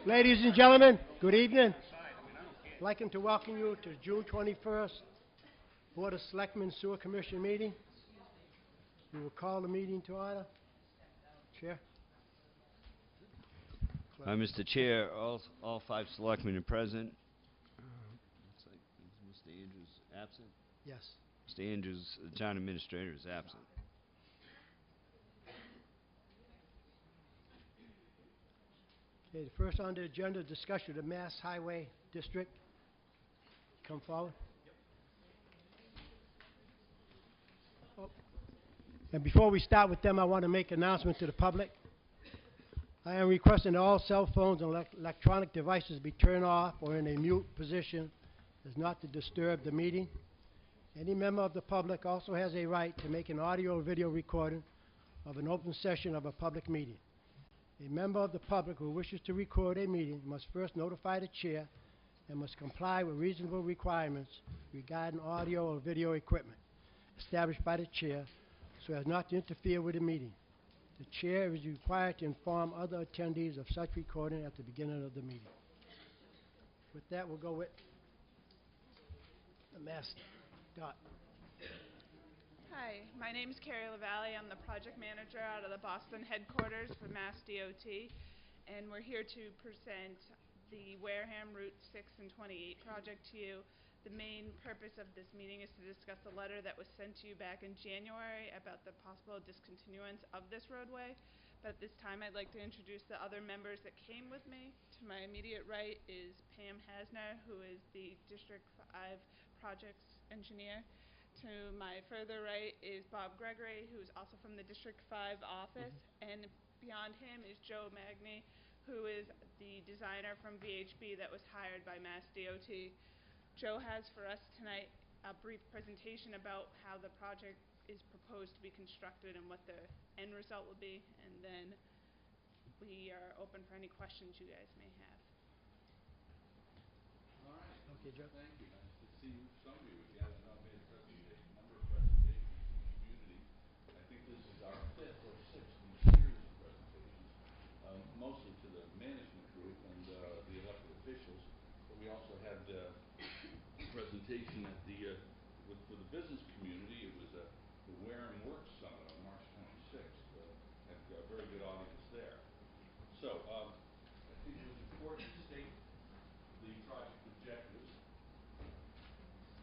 Ladies and gentlemen, good evening. I'd like to welcome you to June 21st Board of Selectmen Sewer Commission meeting. We will call the meeting to order. Chair. Mr. Chair, all five selectmen are present. Looks like Mr. Andrews absent. Yes. Mr. Andrews, the town administrator, is absent. Okay, the first on the agenda, discussion of the Mass Highway District. Come forward. Oh. And before we start with them, I want to make an announcement to the public. I am requesting that all cell phones and electronic devices be turned off or in a mute position as not to disturb the meeting. Any member of the public also has a right to make an audio or video recording of an open session of a public meeting. A member of the public who wishes to record a meeting must first notify the chair and must comply with reasonable requirements regarding audio or video equipment established by the chair so as not to interfere with the meeting. The chair is required to inform other attendees of such recording at the beginning of the meeting. With that, we'll go with the master. Dot. Hi, my name is Carrie LaValle. I'm the project manager out of the Boston headquarters for Mass DOT, and we're here to present the Wareham Route 6 and 28 project to you. The main purpose of this meeting is to discuss the letter that was sent to you back in January about the possible discontinuance of this roadway. But at this time, I'd like to introduce the other members that came with me. To my immediate right is Pam Hasner, who is the District 5 projects engineer. To my further right is Bob Gregory, who is also from the District 5 office, and beyond him is Joe Magny, who is the designer from VHB that was hired by Mass DOT. Joe has for us tonight a brief presentation about how the project is proposed to be constructed and what the end result will be, and then we are open for any questions you guys may have. All right. Okay, Joe. Thank you. Nice to see some of you again. I know I made a number of presentations to the community. I think this is our fifth or sixth in a series of presentations, mostly to the management group and the elected officials. But we also had a presentation at the for the business community. It was the Wareham Works Summit on March 26th. Had a very good audience there. So I think it was important to state the project objectives,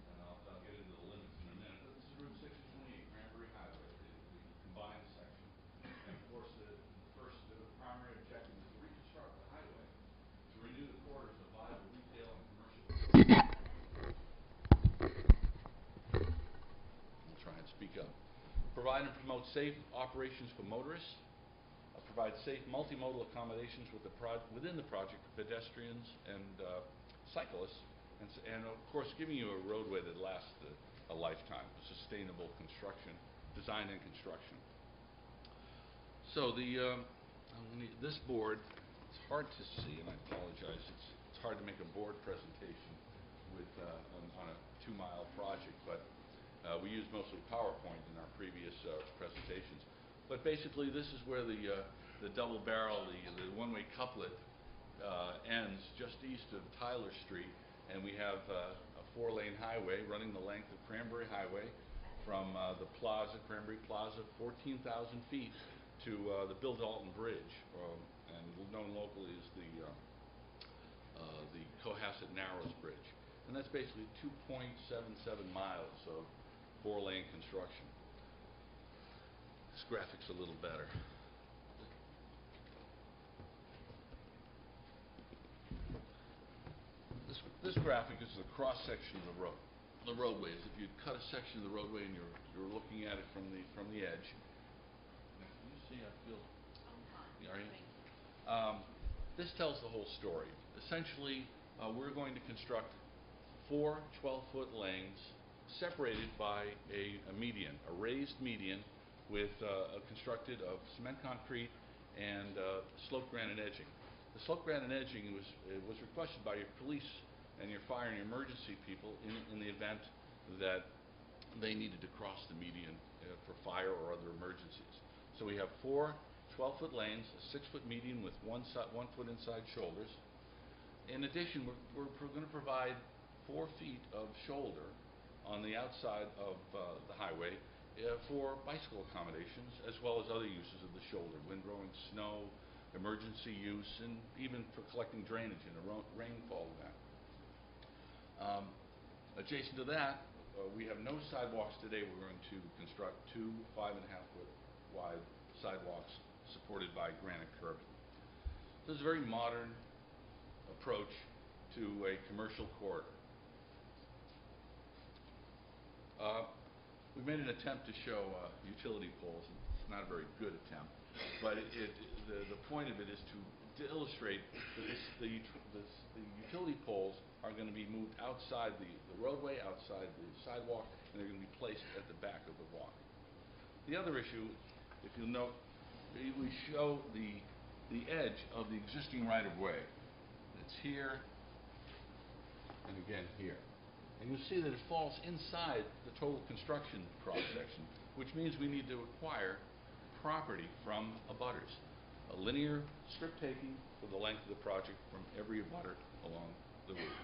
and I'll get into the limits in a minute, but this is Route 6 and 28, Cranberry Highway, the combined section. And of course, the primary objective is to reconstruct the highway to renew the corridors of viable retail and commercial. I'll try and speak up. Provide and promote safe operations for motorists. Provide safe multimodal accommodations within the project for pedestrians and cyclists, and of course giving you a roadway that lasts a lifetime, sustainable construction, design and construction. So this board, it's hard to see, and I apologize, it's hard to make a board presentation with on a 2-mile project, but we used mostly PowerPoint in our previous presentations. But basically, this is where the double barrel, the one-way couplet ends just east of Tyler Street, and we have a 4-lane highway running the length of Cranberry Highway from the plaza, Cranberry Plaza, 14,000 feet to the Bill Dalton Bridge, and known locally as the Cohasset Narrows Bridge. And that's basically 2.77 miles of 4-lane construction. This graphic's a little better. This graphic is the cross section of the roadways. If you cut a section of the roadway and you're looking at it from the edge. Now, can you see? I feel. Are you? This tells the whole story. Essentially, we're going to construct 4 12-foot lanes separated by a median, a raised median, with constructed of cement concrete and sloped granite edging. The sloped granite edging was requested by your police and your fire and your emergency people in the event that they needed to cross the median for fire or other emergencies. So we have 4 12-foot lanes, a 6-foot median with 1 foot inside shoulders. In addition, we're going to provide 4 feet of shoulder on the outside of the highway for bicycle accommodations, as well as other uses of the shoulder, windrowing, snow, emergency use, and even for collecting drainage in a rainfall event. Adjacent to that, we have no sidewalks today. We're going to construct 2 5.5-foot wide sidewalks supported by granite curbing. This is a very modern approach to a commercial corridor. We made an attempt to show utility poles, and it's not a very good attempt, but the point of it is to illustrate that the utility poles are going to be moved outside the roadway, outside the sidewalk, and they're going to be placed at the back of the walk. The other issue, if you'll note, we show the edge of the existing right-of-way. It's here, and again here. And you'll see that it falls inside the total construction cross-section, which means we need to acquire property from abutters. A linear strip taking for the length of the project from every abutter along the route.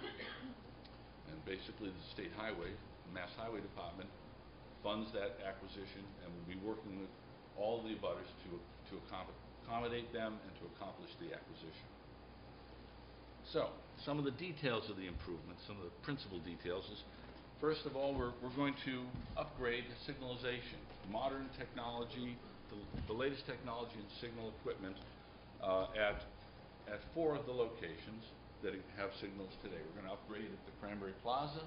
And basically the State Highway, the Mass Highway Department, funds that acquisition and will be working with all the abutters to accommodate them and to accomplish the acquisition. So, some of the details of the improvements, some of the principal details is, first of all, we're going to upgrade signalization. Modern technology, the latest technology and signal equipment at 4 of the locations that have signals today. We're going to upgrade at the Cranberry Plaza,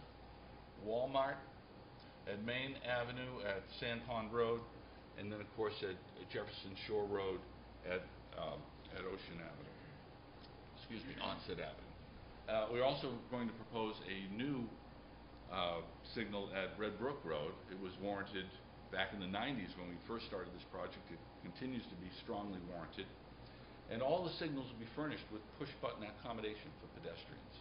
Walmart, at Main Avenue, at Sand Pond Road, and then, of course, at Jefferson Shore Road at Ocean Avenue. Excuse me, Onset Avenue. We're also going to propose a new signal at Red Brook Road. It was warranted back in the 90s when we first started this project. It continues to be strongly warranted. And all the signals will be furnished with push-button accommodation for pedestrians.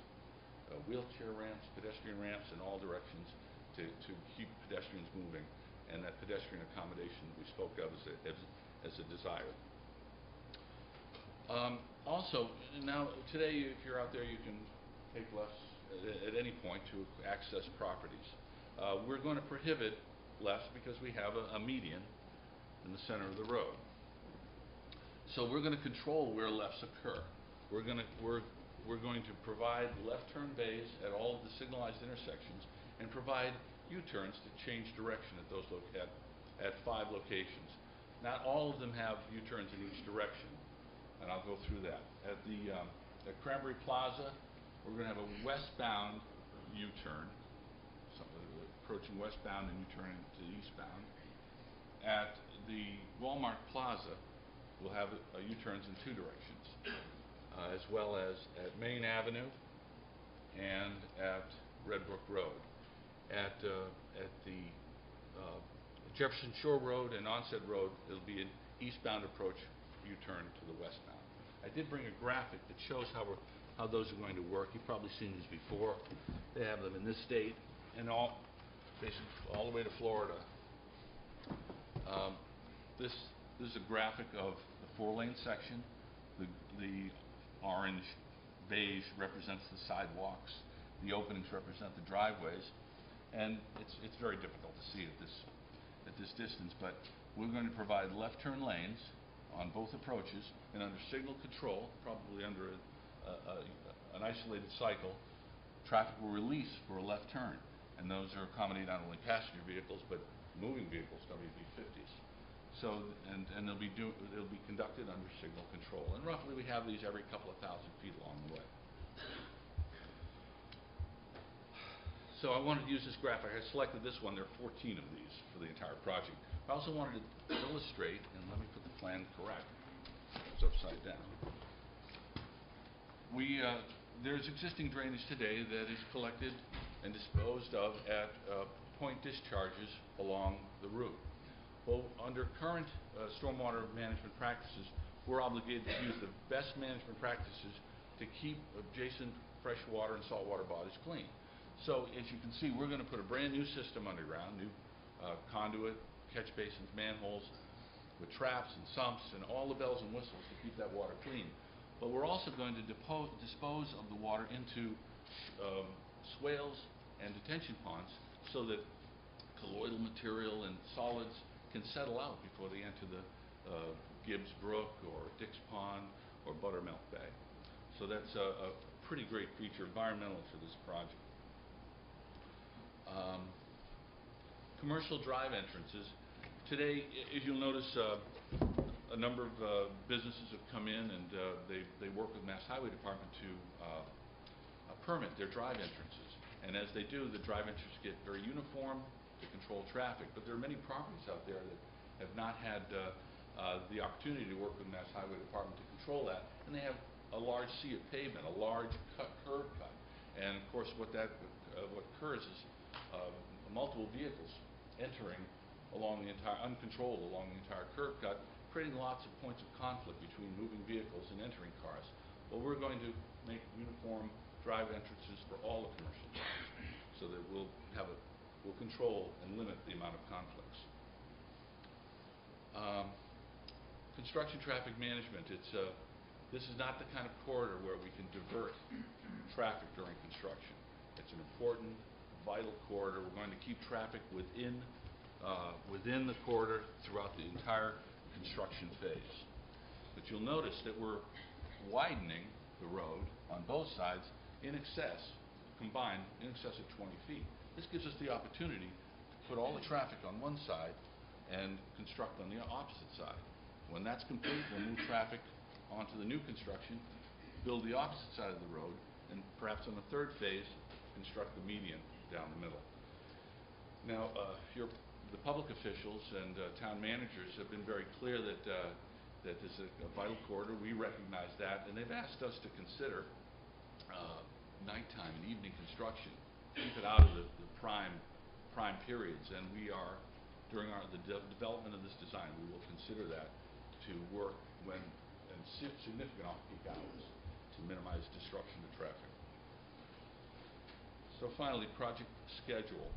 Wheelchair ramps, pedestrian ramps in all directions to keep pedestrians moving, and that pedestrian accommodation we spoke of as a desire. Also, now today, if you're out there, you can take lefts at any point to access properties. We're going to prohibit lefts because we have a median in the center of the road. So we're going to control where lefts occur. We're going to provide left turn bays at all of the signalized intersections and provide U-turns to change direction at those at 5 locations. Not all of them have U-turns in each direction, and I'll go through that. At Cranberry Plaza, we're going to have a westbound U-turn, so approaching westbound and U-turning to eastbound. At the Walmart Plaza, we'll have U-turns in 2 directions, as well as at Main Avenue and at Red Brook Road. At the Jefferson Shore Road and Onset Road, it'll be an eastbound approach U-turn to the westbound. I did bring a graphic that shows how those are going to work. You've probably seen these before. They have them in this state and basically all the way to Florida. This is a graphic of the 4-lane section. The orange beige represents the sidewalks. The openings represent the driveways. And it's very difficult to see at this distance, but we're going to provide left turn lanes on both approaches, and under signal control, probably under an isolated cycle, traffic will release for a left turn, and those are accommodating not only passenger vehicles but moving vehicles, WB50s. So, and they'll be conducted under signal control, and roughly we have these every couple of thousand feet along the way. So I wanted to use this graphic. I selected this one. There are 14 of these for the entire project. I also wanted to illustrate, and let me put the plan correct. It's upside down. There's existing drainage today that is collected and disposed of at point discharges along the route. Well, under current stormwater management practices, we're obligated to use the best management practices to keep adjacent freshwater and saltwater bodies clean. So, as you can see, we're going to put a brand new system underground, new conduit, catch basins, manholes, with traps and sumps and all the bells and whistles to keep that water clean. But we're also going to dispose of the water into swales and detention ponds so that colloidal material and solids can settle out before they enter the Gibbs Brook or Dick's Pond or Buttermilk Bay. So that's a pretty great feature environmental for this project. Commercial drive entrances. Today, as you'll notice, a number of businesses have come in and they work with Mass Highway Department to permit their drive entrances. And as they do, the drive entrances get very uniform to control traffic. But there are many properties out there that have not had the opportunity to work with Mass Highway Department to control that, and they have a large sea of pavement, a large curb cut. And of course, what occurs is multiple vehicles entering along the entire, uncontrolled along the entire curb cut, creating lots of points of conflict between moving vehicles and entering cars. Well, we're going to make uniform drive entrances for all the commercial drives so that we'll control and limit the amount of conflicts. Construction traffic management. This is not the kind of corridor where we can divert traffic during construction. It's an important, vital corridor. We're going to keep traffic within the corridor throughout the entire construction phase. But you'll notice that we're widening the road on both sides combined in excess of 20 feet. This gives us the opportunity to put all the traffic on one side and construct on the opposite side. When that's complete, we'll move traffic onto the new construction, build the opposite side of the road, and perhaps on the third phase, construct the median down the middle. Now, the public officials and town managers have been very clear that this is a vital corridor. We recognize that, and they've asked us to consider nighttime and evening construction, keep it out of the prime periods, and we are, during the development of this design, we will consider that to work when in significant off-peak hours to minimize disruption to traffic. So finally, project schedule.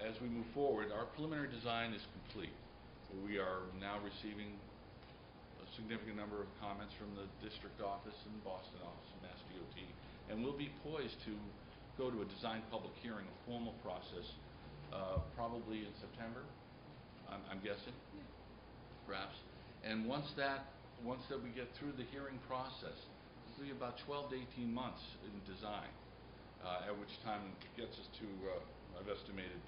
As we move forward, our preliminary design is complete. We are now receiving a significant number of comments from the district office and Boston office and Mass DOT, and we'll be poised to go to a design public hearing, a formal process, probably in September, I'm guessing, perhaps. And once that we get through the hearing process, it'll be about 12 to 18 months in design, at which time it gets us to, I've estimated,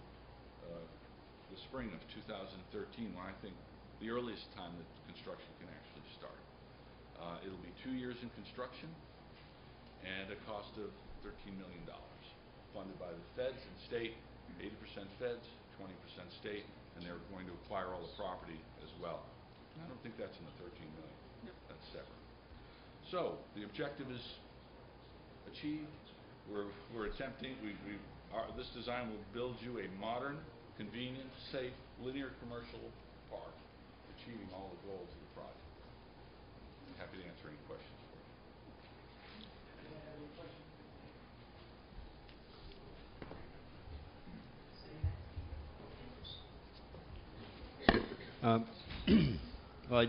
the spring of 2013, when I think the earliest time that construction can actually start. It'll be 2 years in construction and a cost of $13 million, funded by the feds and state, 80% feds, 20% state, and they're going to acquire all the property as well. And I don't think that's in the $13 million. No. That's separate. So the objective is achieved. We're attempting. This design will build you a modern, convenient, safe, linear commercial park, achieving all the goals of the project. I'm happy to answer any questions for you. Well,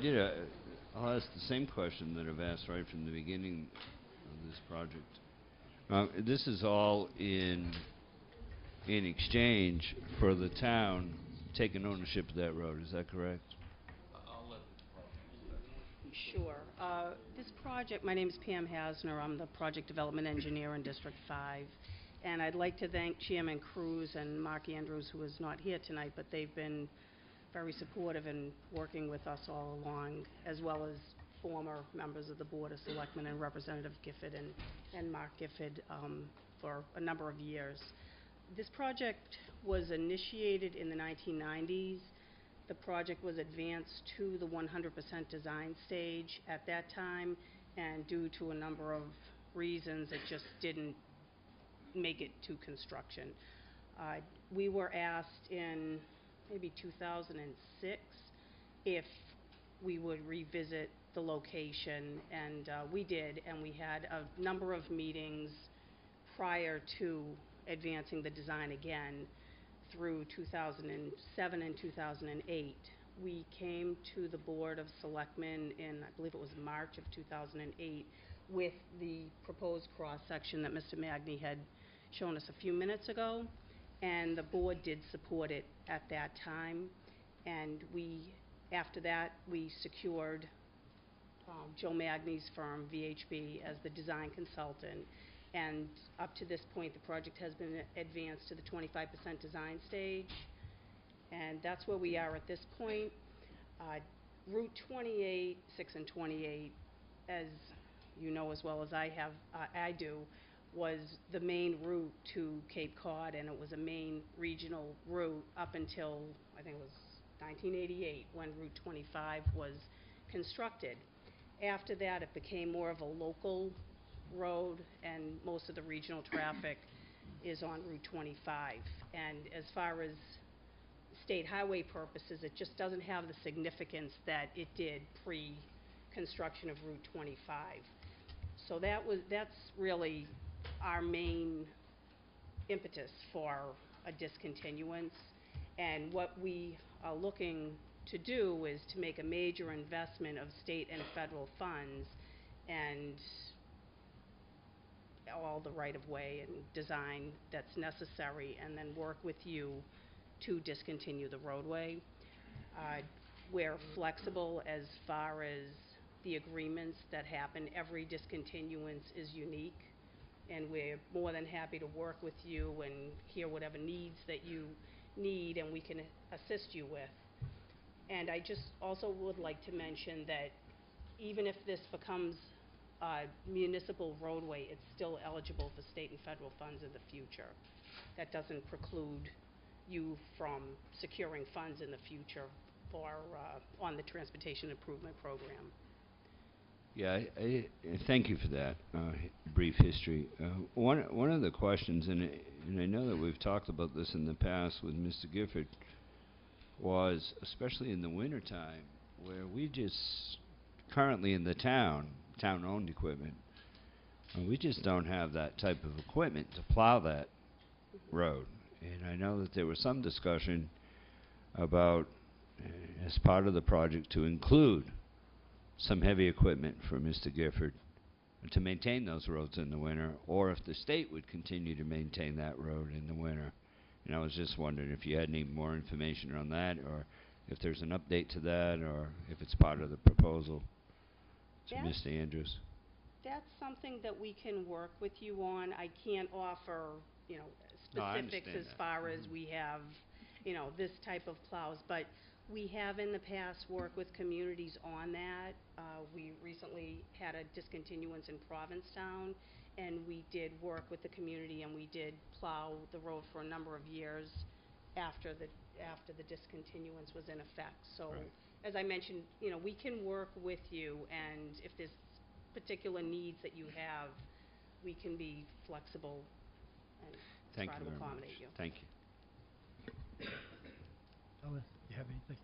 I'll ask the same question that I've asked right from the beginning of this project. This is all in exchange for the town taking ownership of that road. Is that correct? I'll let Sure. This project, my name is Pam Hasner. I'm the project development engineer in District 5. And I'd like to thank Chairman Cruz and Mark Andrews, who is not here tonight, but they've been very supportive in working with us all along, as well as former members of the Board of Selectmen and Representative Gifford and Mark Gifford for a number of years. This project was initiated in the 1990s. The project was advanced to the 100% design stage at that time, and due to a number of reasons, it just didn't make it to construction. We were asked in maybe 2006 if we would revisit the location, and we did, and we had a number of meetings prior to advancing the design again through 2007 and 2008, we came to the Board of Selectmen in, I believe it was March of 2008, with the proposed cross-section that Mr. Magny had shown us a few minutes ago, and the board did support it at that time. And after that, we secured Joe Magny's firm, VHB, as the design consultant. And up to this point, the project has been advanced to the 25% design stage. And that's where we are at this point. Route 28, 6 and 28, as you know as well as I do, was the main route to Cape Cod, and it was a main regional route up until, I think it was 1988, when Route 25 was constructed. After that, it became more of a local road, and most of the regional traffic is on Route 25. And as far as state highway purposes, it just doesn't have the significance that it did pre-construction of Route 25. So that's really our main impetus for a discontinuance. And what we are looking to do is to make a major investment of state and federal funds and all the right-of-way and design that's necessary, and then work with you to discontinue the roadway. We're flexible as far as the agreements that happen. Every discontinuance is unique, and we're more than happy to work with you and hear whatever needs that you need and we can assist you with. And I just also would like to mention that even if this becomes a municipal roadway, it's still eligible for state and federal funds in the future. That doesn't preclude you from securing funds in the future for on the Transportation Improvement Program. Yeah, I thank you for that brief history. One of the questions, and I know that we've talked about this in the past with Mr. Gifford, was especially in the wintertime, where we just currently in the town-owned equipment, we just don't have that type of equipment to plow that road. And I know that there was some discussion about, as part of the project, to include some heavy equipment for Mr. Gifford to maintain those roads in the winter, or if the state would continue to maintain that road in the winter. And I was just wondering if you had any more information on that, or if there's an update to that, or if it's part of the proposal to Mr. Andrews. That's something that we can work with you on. I can't offer, specifics as far as we have, this type of plows, but we have in the past worked with communities on that. We recently had a discontinuance in Provincetown, and we did work with the community, and we did plow the road for a number of years after the discontinuance was in effect. So, right. As I mentioned, we can work with you, and if there's particular needs that you have, we can be flexible and try to accommodate you. Thank you. Ellen, you have anything?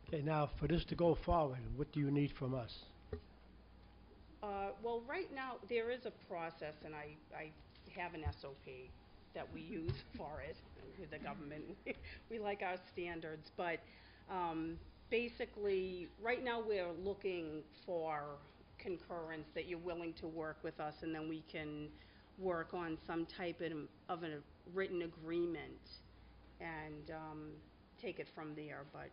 Okay, now for this to go forward, what do you need from us? Well, right now there is a process, and I have an SOP that we use for it with the government. We like our standards, but basically right now we're looking for concurrence that you're willing to work with us, and then we can work on some type of a written agreement and take it from there. But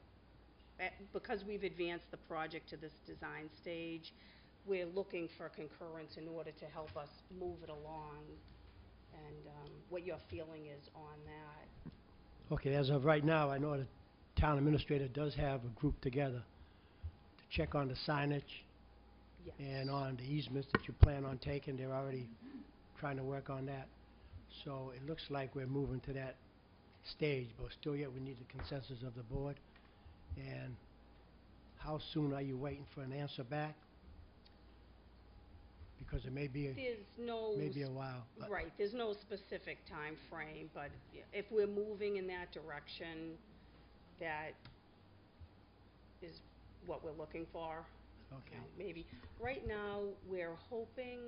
because we've advanced the project to this design stage, we're looking for concurrence in order to help us move it along, and what your feeling is on that. Okay, as of right now, I know the town administrator does have a group together to check on the signage. Yes. And on the easements that you plan on taking. They're already trying to work on that. So it looks like we're moving to that stage, but still yet we need the consensus of the board. And how soon are you waiting for an answer back? Because it may be a while. Right, there's no specific time frame, but if we're moving in that direction, that is what we're looking for. Okay. Maybe. Right now, we're hoping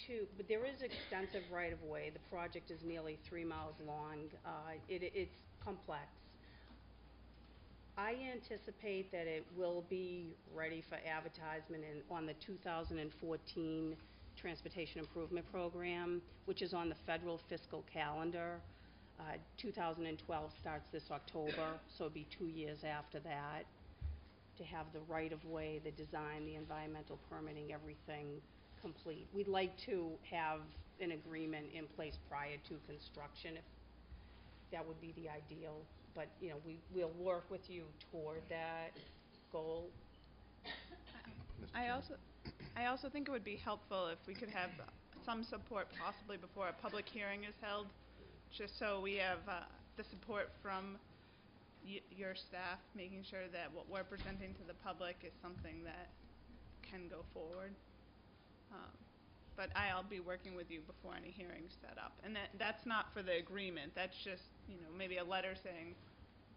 to, but there is extensive right-of-way. The project is nearly 3 miles long. It's complex. I anticipate that it will be ready for advertisement on the 2014 Transportation Improvement Program, which is on the federal fiscal calendar. 2012 starts this October, so it'll be 2 years after that to have the right-of-way, the design, the environmental permitting, everything complete. We'd like to have an agreement in place prior to construction, if that would be the ideal. But, you know, we'll work with you toward that goal. I also think it would be helpful if we could have some support possibly before a public hearing is held, just so we have the support from your staff, making sure that what we're presenting to the public is something that can go forward. But I'll be working with you before any hearings set up. And that's not for the agreement. That's just, you know, maybe a letter saying,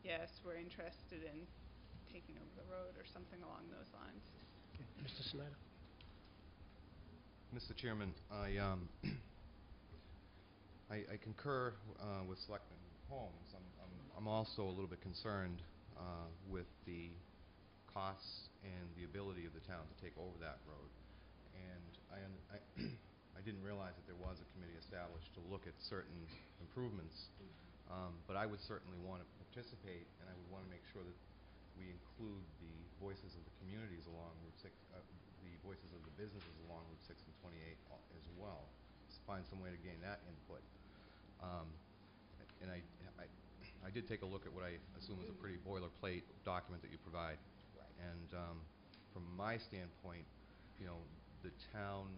yes, we're interested in taking over the road or something along those lines. Okay. Mr. Snyder? Mr. Chairman, I concur with Selectman Holmes. I'm also a little bit concerned with the costs and the ability of the town to take over that road. And I didn't realize that there was a committee established to look at certain improvements. But I would certainly want to participate, and I would want to make sure that we include the voices of the communities along Route 6, the voices of the businesses along Route 6 and 28 as well. Just find some way to gain that input. And I did take a look at what I assume is a pretty boilerplate document that you provide. Right. And from my standpoint, you know, the town,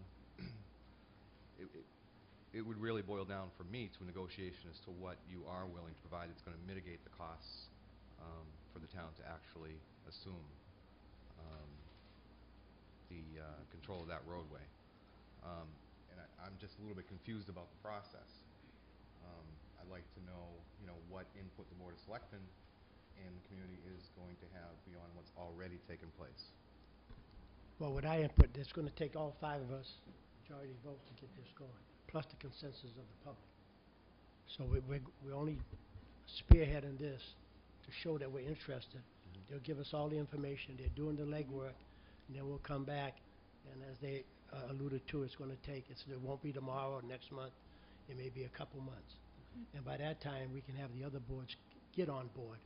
it would really boil down for me to a negotiation as to what you are willing to provide that's going to mitigate the costs for the town to actually assume the control of that roadway. And I'm just a little bit confused about the process. I'd like to know, you know, what input the Board of Selectmen and the community is going to have beyond what's already taken place. Well, with our input, it's going to take all 5 of us, majority vote, to get this going, plus the consensus of the public. So we're only spearheading this to show that we're interested. They'll give us all the information. They're doing the legwork, and then we'll come back. And as they alluded to, it won't be tomorrow or next month. It may be a couple months. And by that time, we can have the other boards get on board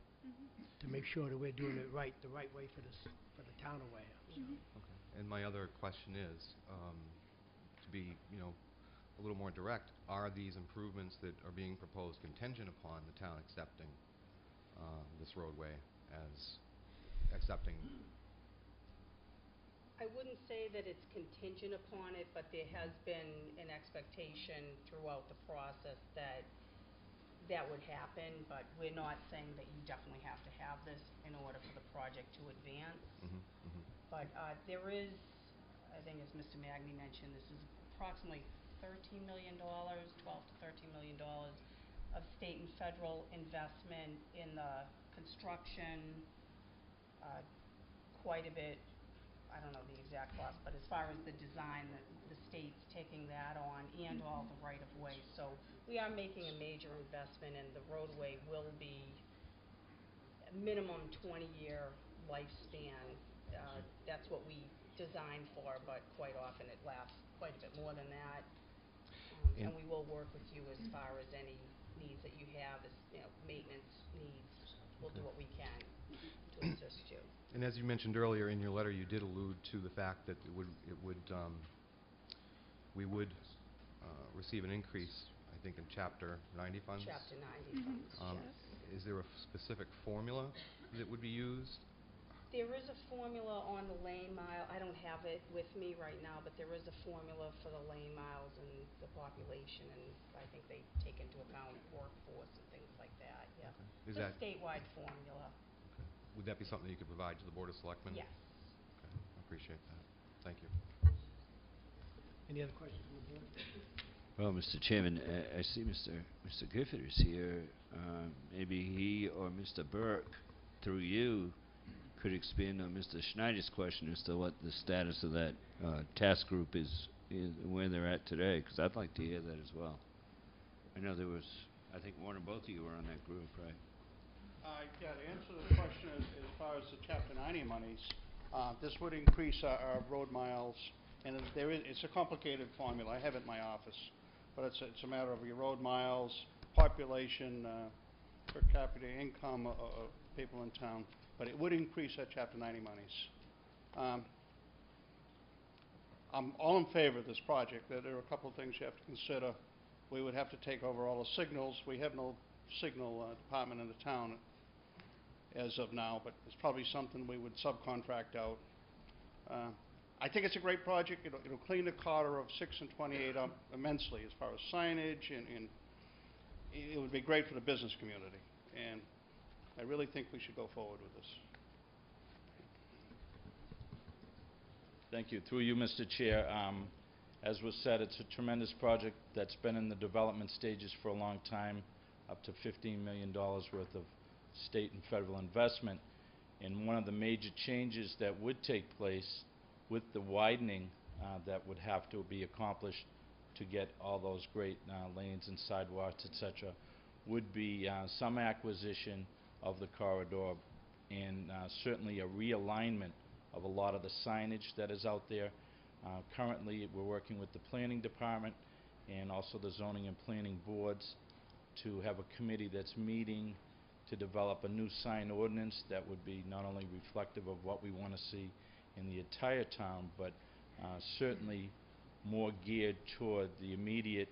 to make sure that we're doing it right, the right way for the town of Wareham. Okay. And my other question is, to be, you know, a little more direct, are these improvements that are being proposed contingent upon the town accepting this roadway as accepting? I wouldn't say that it's contingent upon it, but there has been an expectation throughout the process that would happen, but we're not saying that you definitely have to have this in order for the project to advance. But there is, I think as Mr. Magny mentioned, this is approximately $13 million, $12 to $13 million of state and federal investment in the construction, quite a bit, I don't know the exact cost, but as far as the design, the state's taking that on and all the right-of-way. So we are making a major investment, and the roadway will be a minimum 20-year lifespan. That's what we designed for, but quite often it lasts quite a bit more than that. And we will work with you as far as any needs that you have, as, you know, maintenance needs. We'll do what we can to assist you. And as you mentioned earlier in your letter, you did allude to the fact that we would receive an increase, I think, in Chapter 90 funds. Chapter 90 funds, yes. Is there a specific formula that would be used? There is a formula on the lane mile. I don't have it with me right now, but there is a formula for the lane miles and the population, and I think they take into account workforce and things like that, yeah. Okay. It's a statewide formula. Okay. Would that be something you could provide to the Board of Selectmen? Yes. Okay. I appreciate that. Thank you. Any other questions from the board? Well, Mr. Chairman, I see Mr. Gifford is here. Maybe he or Mr. Burke, through you, could expand on Mr. Schneider's question as to what the status of that task group is where they're at today, because I'd like to hear that as well. I know there was, I think one or both of you were on that group, right? Yeah, to answer the question as far as the Chapter 90 monies, this would increase our road miles, and it's a complicated formula. I have it in my office, but it's a matter of your road miles, population, per capita income of people in town, but it would increase our Chapter 90 monies. I'm all in favor of this project. There are a couple of things you have to consider. We would have to take over all the signals. We have no signal department in the town as of now, but it's probably something we would subcontract out. I think it's a great project. It'll clean the corridor of 6 and 28 up immensely as far as signage, and it would be great for the business community. And I really think we should go forward with this. Thank you. Through you, Mr. Chair. As was said, it's a tremendous project that's been in the development stages for a long time, up to $15 million worth of state and federal investment. And one of the major changes that would take place with the widening that would have to be accomplished to get all those great lanes and sidewalks, etc., would be some acquisition of the corridor and certainly a realignment of a lot of the signage that is out there. Currently, we're working with the planning department and also the zoning and planning boards to have a committee that's meeting to develop a new sign ordinance that would be not only reflective of what we want to see in the entire town, but certainly more geared toward the immediate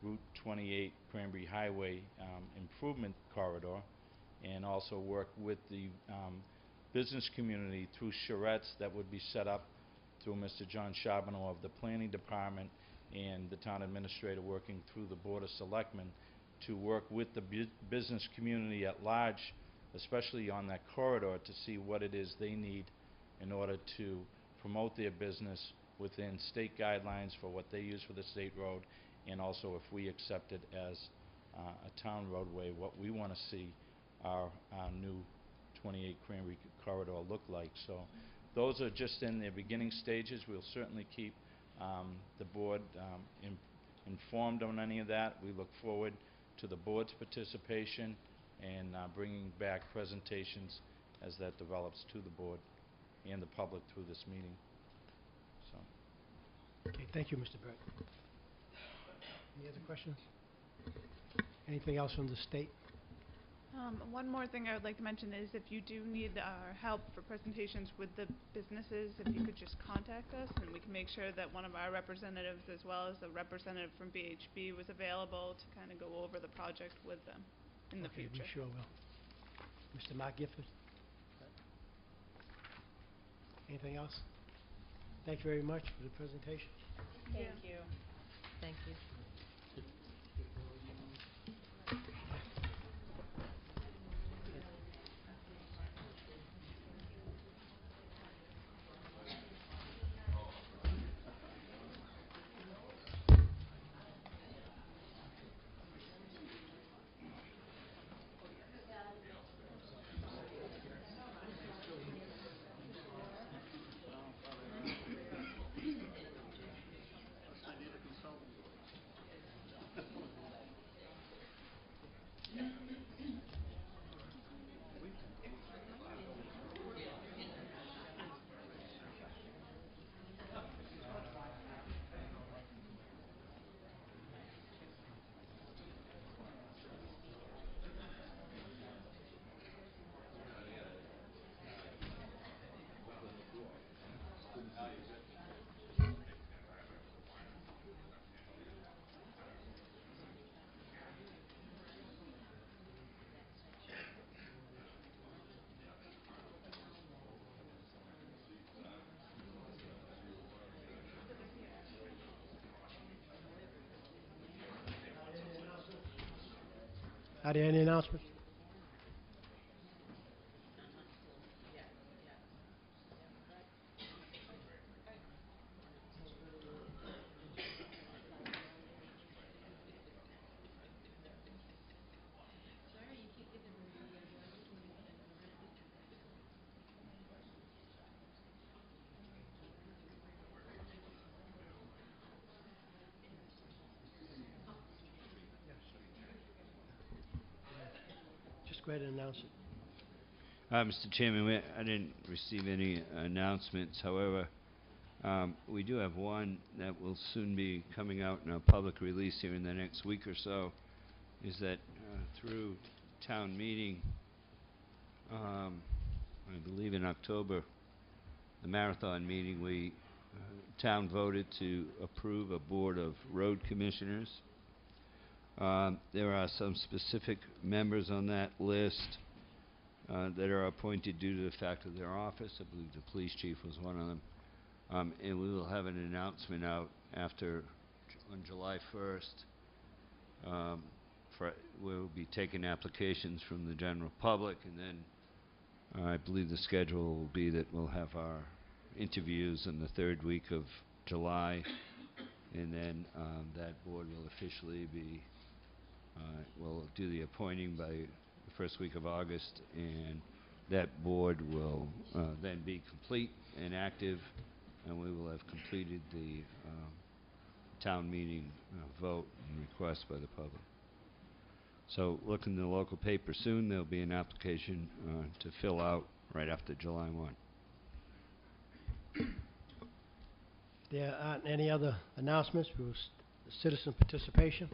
Route 28 Cranberry Highway improvement corridor, and also work with the business community through charrettes that would be set up through Mr. John Charbonneau of the Planning Department and the town administrator working through the Board of Selectmen to work with the business community at large, especially on that corridor, to see what it is they need in order to promote their business within state guidelines for what they use for the state road, and also if we accept it as a town roadway, what we want to see our new 28 Cranberry corridor look like. So those are just in their beginning stages. We'll certainly keep the board informed on any of that. We look forward to the board's participation and bringing back presentations as that develops to the board and the public through this meeting. So. Okay, thank you, Mr. Burke. Any other questions? Anything else from the state? One more thing I would like to mention is if you do need our help for presentations with the businesses, if you could just contact us and we can make sure that one of our representatives as well as a representative from BHB was available to kind of go over the project with them in the future. We sure will. Mr. Mark Gifford? Anything else? Thank you very much for the presentation. Thank you. Thank you. Are there any announcements? go ahead and announce it. Mr. Chairman, I didn't receive any announcements. However, we do have one that will soon be coming out in a public release here in the next week or so, is that through town meeting, I believe in October, the marathon meeting, town voted to approve a board of road commissioners. There are some specific members on that list that are appointed due to the fact of their office. I believe the police chief was one of them. And we will have an announcement out on July 1st. We'll be taking applications from the general public, and then I believe the schedule will be that we'll have our interviews in the third week of July, and then that board will officially be, we'll do the appointing by the first week of August, and that board will then be complete and active, and we will have completed the town meeting vote and request by the public. So look in the local paper soon. There'll be an application to fill out right after July 1. There aren't any other announcements for citizen participation?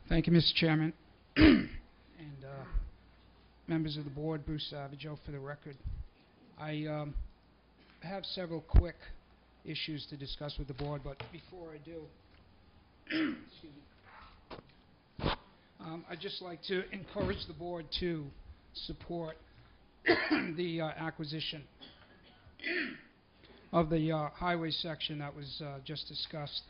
Thank you, Mr. Chairman. And members of the board, Bruce Savageau for the record. I have several quick issues to discuss with the board, but before I do, excuse me, I'd just like to encourage the board to support the acquisition of the highway section that was just discussed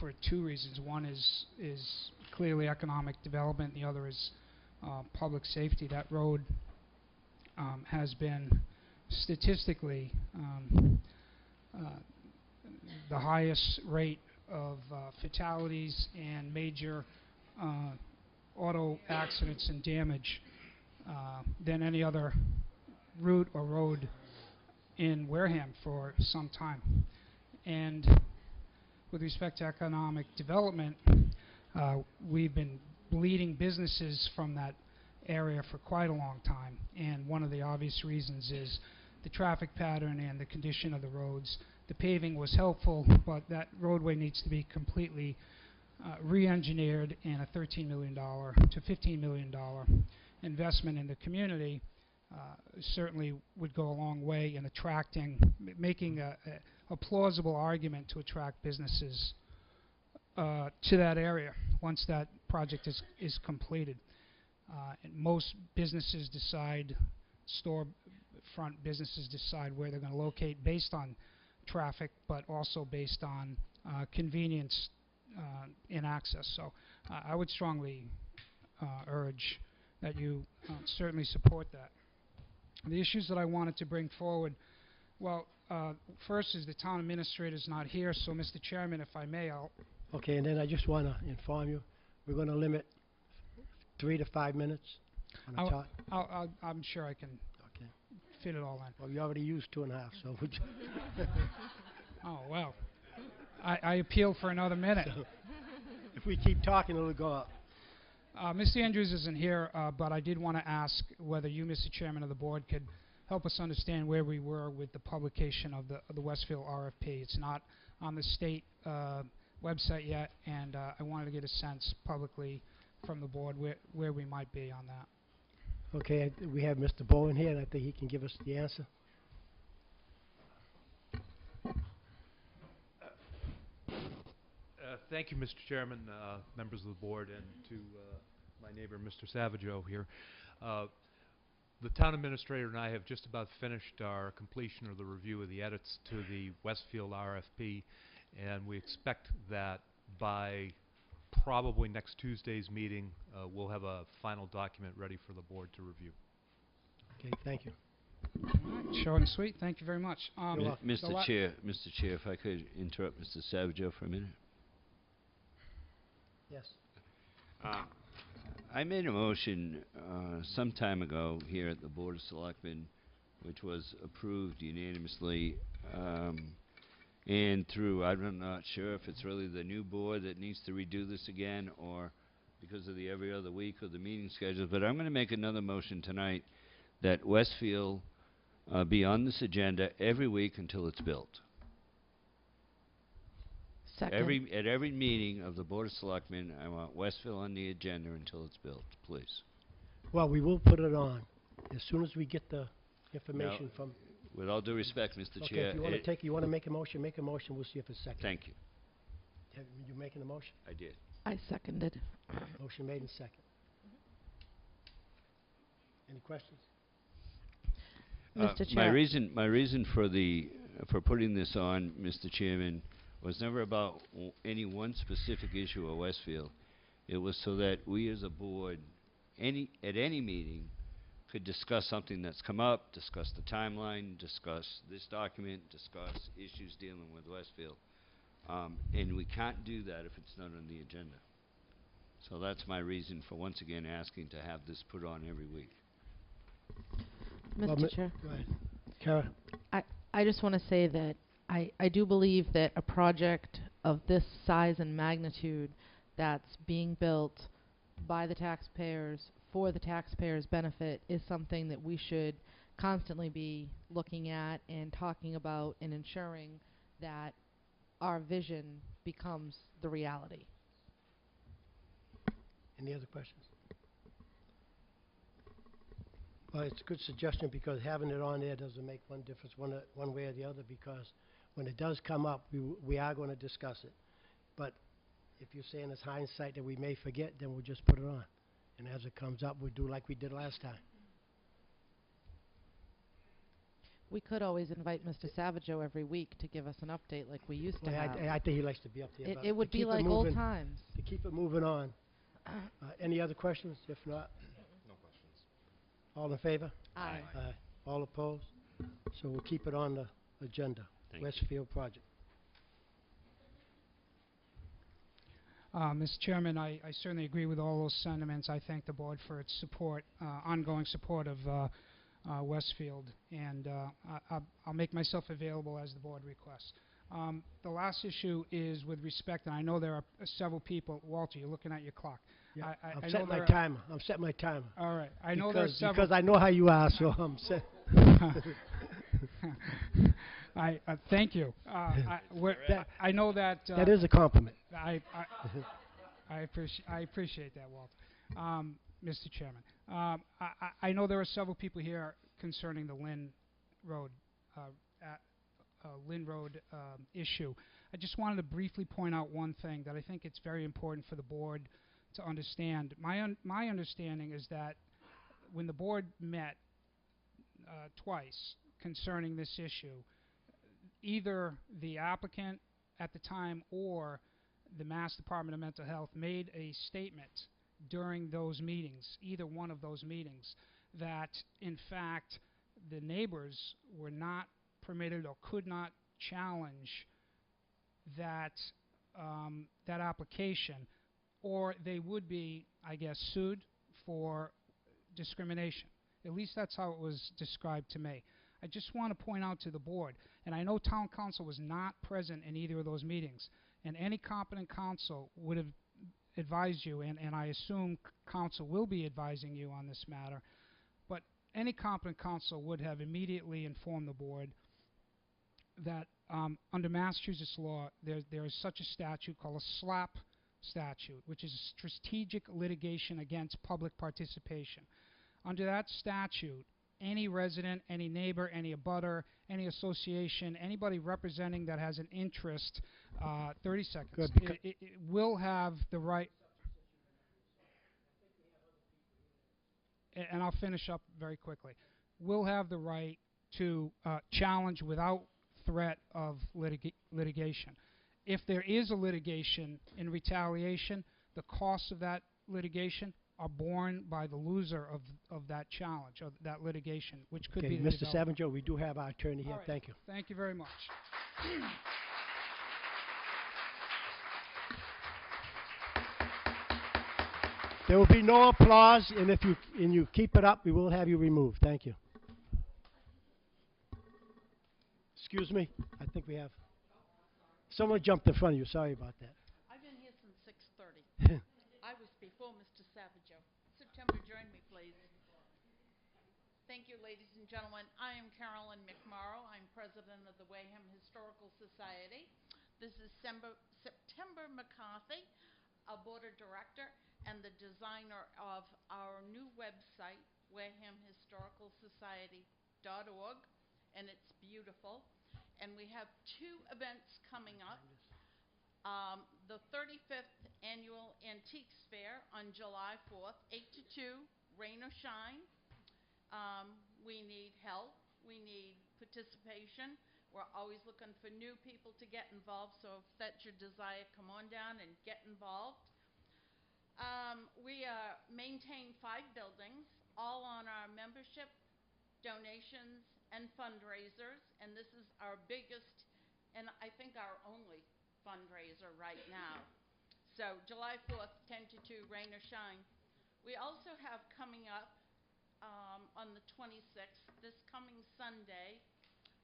for two reasons. One is clearly economic development. The other is public safety. That road has been statistically the highest rate of fatalities and major auto accidents and damage than any other route or road in Wareham for some time. And with respect to economic development, we've been bleeding businesses from that area for quite a long time, and one of the obvious reasons is the traffic pattern and the condition of the roads. The paving was helpful, but that roadway needs to be completely re-engineered, and a $13 million to $15 million investment in the community certainly would go a long way in attracting, making a plausible argument to attract businesses to that area once that project is completed. And most businesses decide, storefront businesses decide where they're going to locate based on traffic, but also based on convenience in access. So I would strongly urge that you certainly support that. The issues that I wanted to bring forward, well, first is the town administrator is not here, so Mr. Chairman, if I may, I'll... Okay, and then I just want to inform you, we're going to limit 3 to 5 minutes on a talk. I'm sure I can Okay. fit it all in. Well, you already used 2.5, so would you Oh, well, I appeal for another minute. so if we keep talking, it'll go up. Mr. Andrews isn't here, but I did want to ask whether you, Mr. Chairman of the board, could help us understand where we were with the publication of the Westfield RFP. It's not on the state website yet, and I wanted to get a sense publicly from the board where we might be on that. Okay, we have Mr. Bowen here, and I think he can give us the answer. Thank you, Mr. Chairman, members of the board, and to my neighbor, Mr. Savageau here. The town administrator and I have just about finished our completion of the review of the edits to the Westfield RFP, and we expect that by probably next Tuesday's meeting, we'll have a final document ready for the board to review. Okay, thank you. All right, short and sweet. Thank you very much. Mr. Chair, if I could interrupt Mr. Savageau for a minute. Yes. I made a motion some time ago here at the Board of Selectmen which was approved unanimously, and through, I'm not sure if it's really the new board that needs to redo this again, or because of the every other week of the meeting schedule, but I'm going to make another motion tonight that Westfield be on this agenda every week until it's built. Second. At every meeting of the Board of Selectmen, I want Westfield on the agenda until it's built, please. Well, we will put it on as soon as we get the information Now, from... with all due respect, Mr. Okay, Chair, if you want to make a motion, we'll see if it's second. thank you. You making a motion? I did. I seconded. Motion made and second. Any questions? Mr. My Chair. reason for putting this on, Mr. Chairman, was never about any one specific issue of Westfield. It was so that we as a board, at any meeting, could discuss something that's come up, discuss the timeline, discuss this document, discuss issues dealing with Westfield. And we can't do that if it's not on the agenda. So that's my reason for once again asking to have this put on every week. Mr. Chair. Go ahead. Kara? I just want to say that I do believe that a project of this size and magnitude that's being built by the taxpayers for the taxpayers' benefit is something that we should constantly be looking at and talking about and ensuring that our vision becomes the reality. Any other questions? Well, it's a good suggestion because having it on there doesn't make one difference one way or the other, because when it does come up, we are going to discuss it. But if you're saying it's hindsight that we may forget, then we'll just put it on. And as it comes up, we'll do like we did last time. We could always invite Mr. Savageau every week to give us an update like we used to Well, have. I think he likes to be up there. but It would to be keep it like old moving- times. To keep it moving on. Any other questions? If not, No questions. all in favor? Aye. Aye. All opposed? So we'll keep it on the agenda. Thank you. Westfield project. Mr. Chairman, I certainly agree with all those sentiments. I thank the board for its support, ongoing support of Westfield, and I'll make myself available as the board requests. The last issue is with respect, and I know there are several people. Walter, you're looking at your clock. Yeah, I I'm know setting my there are- timer. I'm setting my timer. All right. I know there are Because several. I know how you are, so I'm set. Thank you. I know that. That is a compliment. I appreciate that, Walter. Mr. Chairman, I know there are several people here concerning the Lynn Road issue. I just wanted to briefly point out one thing that I think it's very important for the board to understand. My understanding is that when the board met twice concerning this issue, either the applicant at the time or the Mass Department of Mental Health made a statement during those meetings, either one of those meetings, that in fact the neighbors were not permitted or could not challenge that that application, or they would be, I guess, sued for discrimination. At least that's how it was described to me. I just want to point out to the board, and I know town council was not present in either of those meetings, and any competent council would have advised you, and I assume council will be advising you on this matter, but any competent council would have immediately informed the board that under Massachusetts law, there is such a statute called a SLAP statute, which is Strategic Litigation Against Public Participation. Under that statute, any resident, any neighbor, any abutter, any association, anybody representing that has an interest, 30 seconds, Good, it will have the right, and I'll finish up very quickly, will have the right to challenge without threat of litigation. If there is a litigation in retaliation, the costs of that litigation are borne by the loser of that challenge, of that litigation, which could Okay, be the Mr. developer. Savageau, we do have our attorney here. All right. Thank you. Thank you very much. There will be no applause, and if you keep it up, we will have you removed. Thank you. Excuse me, I think we have, someone jumped in front of you, sorry about that. I've been here since 6:30. I was before Mr. Savageau. September, join me, please. Thank you, ladies and gentlemen. I am Carolyn McMorrow. I'm president of the Wareham Historical Society. This is September McCarthy, a board of director and the designer of our new website, warehamhistoricalsociety.org, and it's beautiful. And we have two events coming up. The 35th Annual Antiques Fair on July 4th, 8 to 2, rain or shine. We need help. We need participation. We're always looking for new people to get involved, so if that's your desire, come on down and get involved. We maintain 5 buildings, all on our membership, donations, and fundraisers, and this is our biggest, and I think our only fundraiser right now. So July 4th, 10 to 2, rain or shine. We also have coming up on the 26th, this coming Sunday,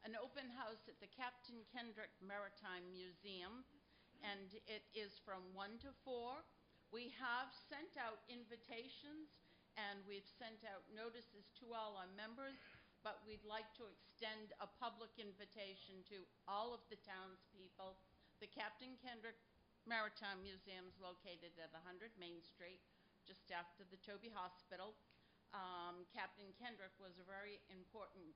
an open house at the Captain Kendrick Maritime Museum, and it is from 1 to 4. We have sent out invitations, and we've sent out notices to all our members, but we'd like to extend a public invitation to all of the townspeople. The Captain Kendrick Maritime Museum is located at 100 Main Street, just after the Toby Hospital. Captain Kendrick was a very important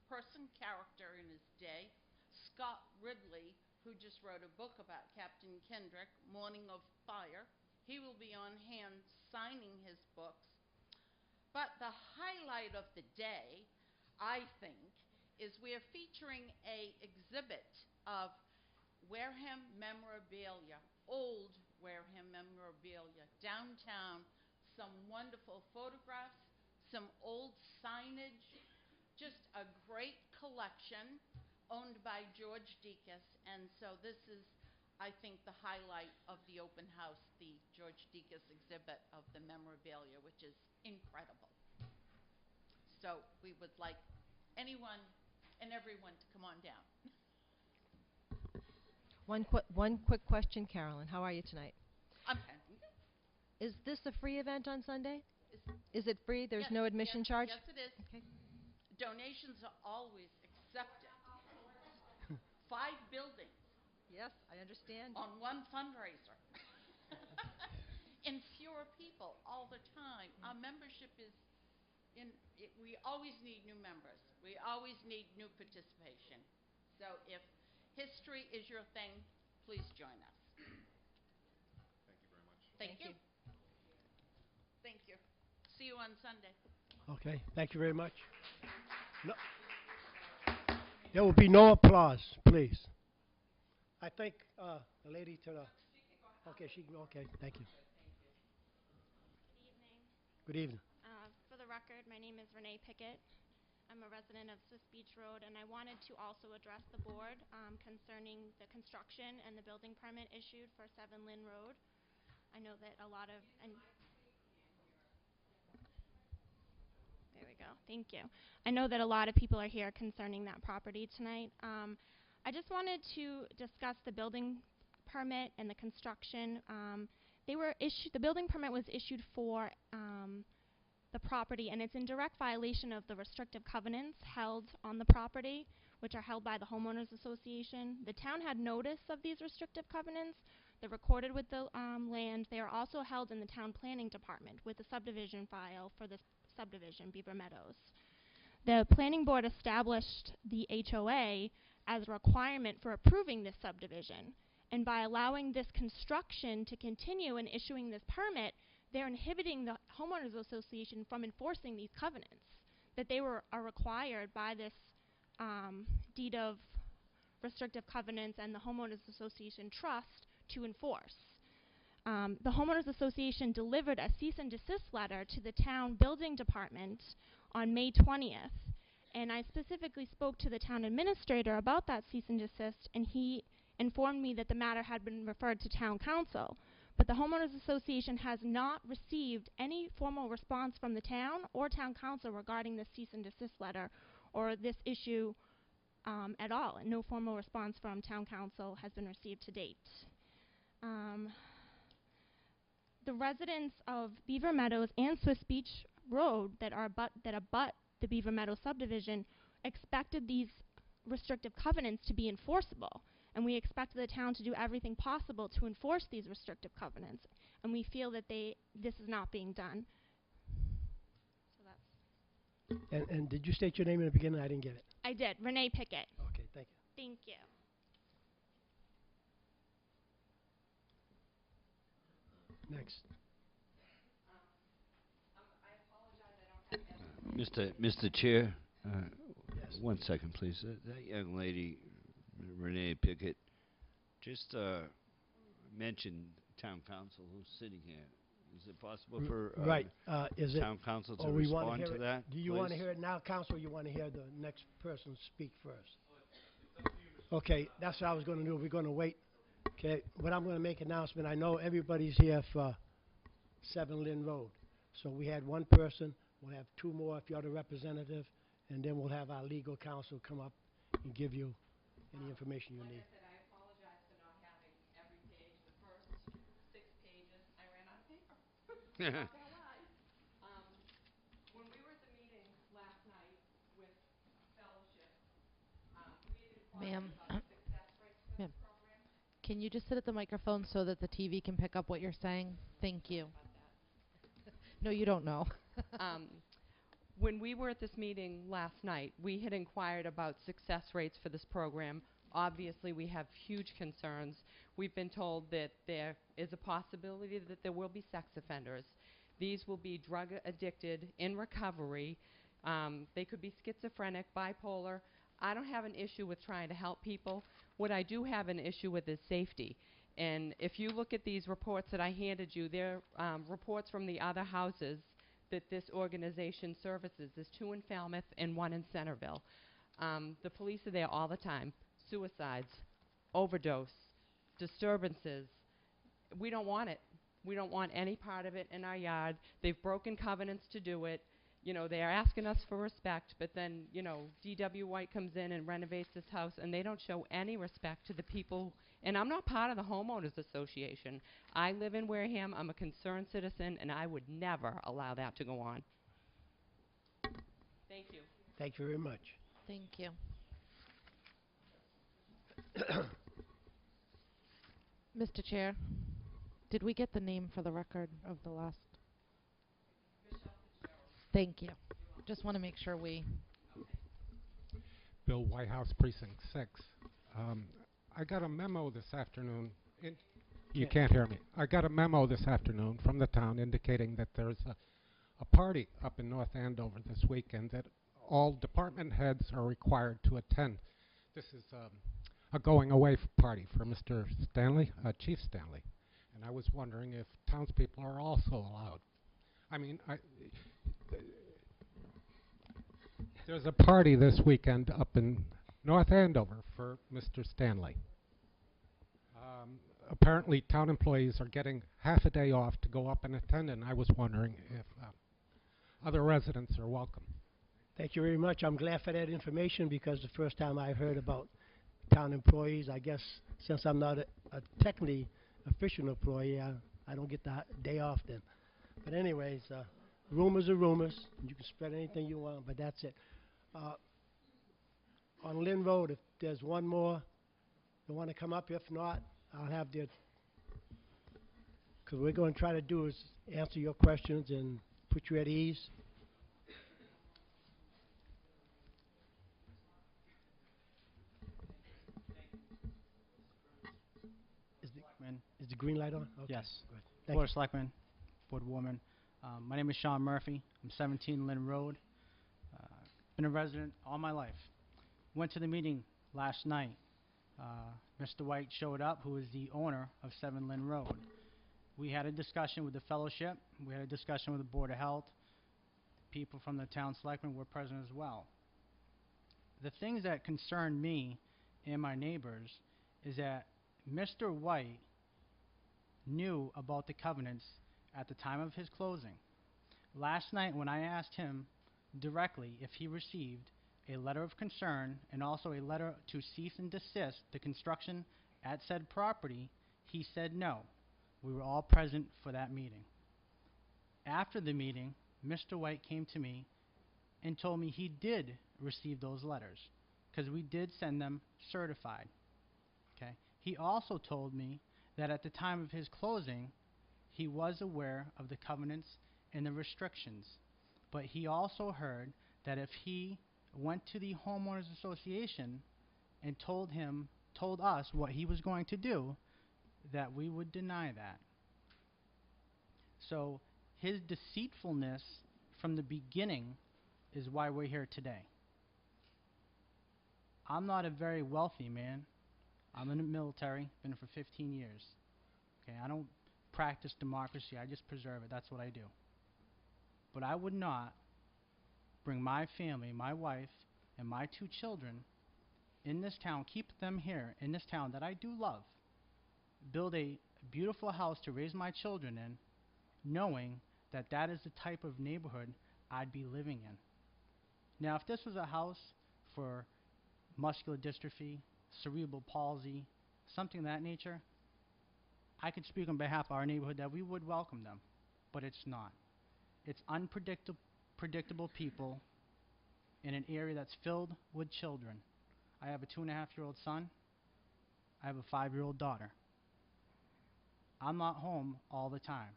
person, character in his day. Scott Ridley, who just wrote a book about Captain Kendrick, Morning of Fire, he will be on hand signing his books. But the highlight of the day, I think, is we are featuring an exhibit of Wareham memorabilia, old Wareham memorabilia, downtown, some wonderful photographs, some old signage, just a great collection owned by George Dekas. And so this is, I think, the highlight of the open house, the George Dekas exhibit of the memorabilia, which is incredible. So we would like anyone and everyone to come on down. One quick question, Carolyn. How are you tonight? I'm fine. Is this a free event on Sunday? Is it free? There's no admission charge? Yes, it is. Okay. Donations are always accepted. 5 buildings. Yes, I understand. On one fundraiser. And fewer people all the time. Our membership is we always need new members. We always need new participation. So if history is your thing, please join us. Thank you very much. Thank you. Thank you. See you on Sunday. Okay, thank you very much. No. There will be no applause, please. I think the lady to the... Okay, she can go. Okay, thank you. Good evening. Good evening. For the record, my name is Renee Pickett. I'm a resident of Swiss Beach Road, and I wanted to also address the board concerning the construction and the building permit issued for 7 Lynn Road. I know that a lot of... There we go. Thank you. I know that a lot of people are here concerning that property tonight. I just wanted to discuss the building permit and the construction. The building permit was issued for the property, and it's in direct violation of the restrictive covenants held on the property, which are held by the Homeowners Association. The town had notice of these restrictive covenants. They're recorded with the land. They are also held in the town planning department with the subdivision file for this subdivision, Beaver Meadows. The planning board established the HOA as a requirement for approving this subdivision, and by allowing this construction to continue and issuing this permit, they're inhibiting the Homeowners Association from enforcing these covenants that they are required by this deed of restrictive covenants and the Homeowners Association trust to enforce. The Homeowners Association delivered a cease and desist letter to the town building department on May 20th, and I specifically spoke to the town administrator about that cease and desist, and he informed me that the matter had been referred to town council. But the Homeowners Association has not received any formal response from the town or town council regarding the cease and desist letter or this issue at all. No formal response from Town Council has been received to date. The residents of Beaver Meadows and Swiss Beach Road that abut the Beaver Meadows subdivision expected these restrictive covenants to be enforceable, and we expected the town to do everything possible to enforce these restrictive covenants, and we feel that this is not being done. So that's... And did you state your name in the beginning? I didn't get it. I did. Renee Pickett. Okay, thank you. Thank you. Next. Mr. Chair, Yes. 1 second, please. That young lady, Renee Pickett, just mentioned town council who's sitting here. Is it possible for Right. Is it? town council to we wanna respond hear to it- that, Do you want to please? hear it now, Council, or you want to hear the next person speak first? Okay, that's what I was going to do. We're going to wait. Okay, but I'm going to make an announcement. I know everybody's here for 7 Lynn Road. So we had one person. We'll have 2 more if you're the representative, and then we'll have our legal counsel come up and give you any information you need. Like I said, I apologize for not having every page. The first 6 pages, I ran out of paper. Not gonna lie. When we were at the meeting last night with Fellowship, we had inquired Ma'am. about the success rates for Ma'am. this program. Can you just sit at the microphone so that the TV can pick up what you're saying? Thank you. No, you don't know. When we were at this meeting last night, we had inquired about success rates for this program. Obviously, we have huge concerns. We've been told that there is a possibility that there will be sex offenders. These will be drug addicted in recovery. They could be schizophrenic, bipolar. I don't have an issue with trying to help people. What I do have an issue with is safety. And if you look at these reports that I handed you, they're reports from the other houses that this organization services. There's 2 in Falmouth and 1 in Centerville. The police are there all the time. Suicides, overdose, disturbances. We don't want it. We don't want any part of it in our yard. They've broken covenants to do it. You know, they are asking us for respect, but then, you know, D.W. White comes in and renovates this house, and they don't show any respect to the people. And I'm not part of the homeowners association. I live in Wareham. I'm a concerned citizen, and I would never allow that to go on. Thank you. Thank you very much. Thank you. Mr. Chair, did we get the name for the record of the last? Thank you. Just want to make sure we... Bill Whitehouse, Precinct 6. I got a memo this afternoon. You can't hear me. I got a memo this afternoon from the town indicating that there's a party up in North Andover this weekend that all department heads are required to attend. This is a going away party for Mr. Stanley, Chief Stanley. And I was wondering if townspeople are also allowed. I mean, there's a party this weekend up in North Andover for Mr. Stanley. Apparently, town employees are getting half a day off to go up and attend, and I was wondering if other residents are welcome. Thank you very much. I'm glad for that information because the first time I heard about town employees, I guess since I'm not a technically official employee, I don't get the day off then. But anyways, rumors are rumors. You can spread anything you want, but that's it. On Lynn Road, if there's one more that want to come up, if not, I'll have their... Because what we're going to try to do is answer your questions and put you at ease. Is the green light on? Okay. Yes. Good. Thank Board you. of Selectmen, Board Woman. My name is Sean Murphy. I'm 17 Lynn Road. Been a resident all my life. Went to the meeting last night. Mr. White showed up, who is the owner of 7 Lynn Road. We had a discussion with the fellowship. We had a discussion with the Board of Health. People from the town selectmen were present as well. The things that concern me and my neighbors is that Mr. White knew about the covenants at the time of his closing. Last night when I asked him directly if he received a letter of concern and also a letter to cease and desist the construction at said property, he said no. We were all present for that meeting. After the meeting, Mr. White came to me and told me he did receive those letters because we did send them certified. Okay. He also told me that at the time of his closing, he was aware of the covenants and the restrictions, but he also heard that if he went to the homeowners association and told us what he was going to do, that we would deny that. So his deceitfulness from the beginning is why we're here today. I'm not a very wealthy man. I'm in the military, been for 15 years. Okay, I don't practice democracy, I just preserve it. That's what I do. But I would not bring my family, my wife, and my 2 children in this town, keep them here in this town that I do love, build a beautiful house to raise my children in, knowing that that is the type of neighborhood I'd be living in. Now, if this was a house for muscular dystrophy, cerebral palsy, something of that nature, I could speak on behalf of our neighborhood that we would welcome them, but it's not. It's unpredictable people in an area that's filled with children. I have a 2.5-year-old son. I have a 5-year-old daughter. I'm not home all the time.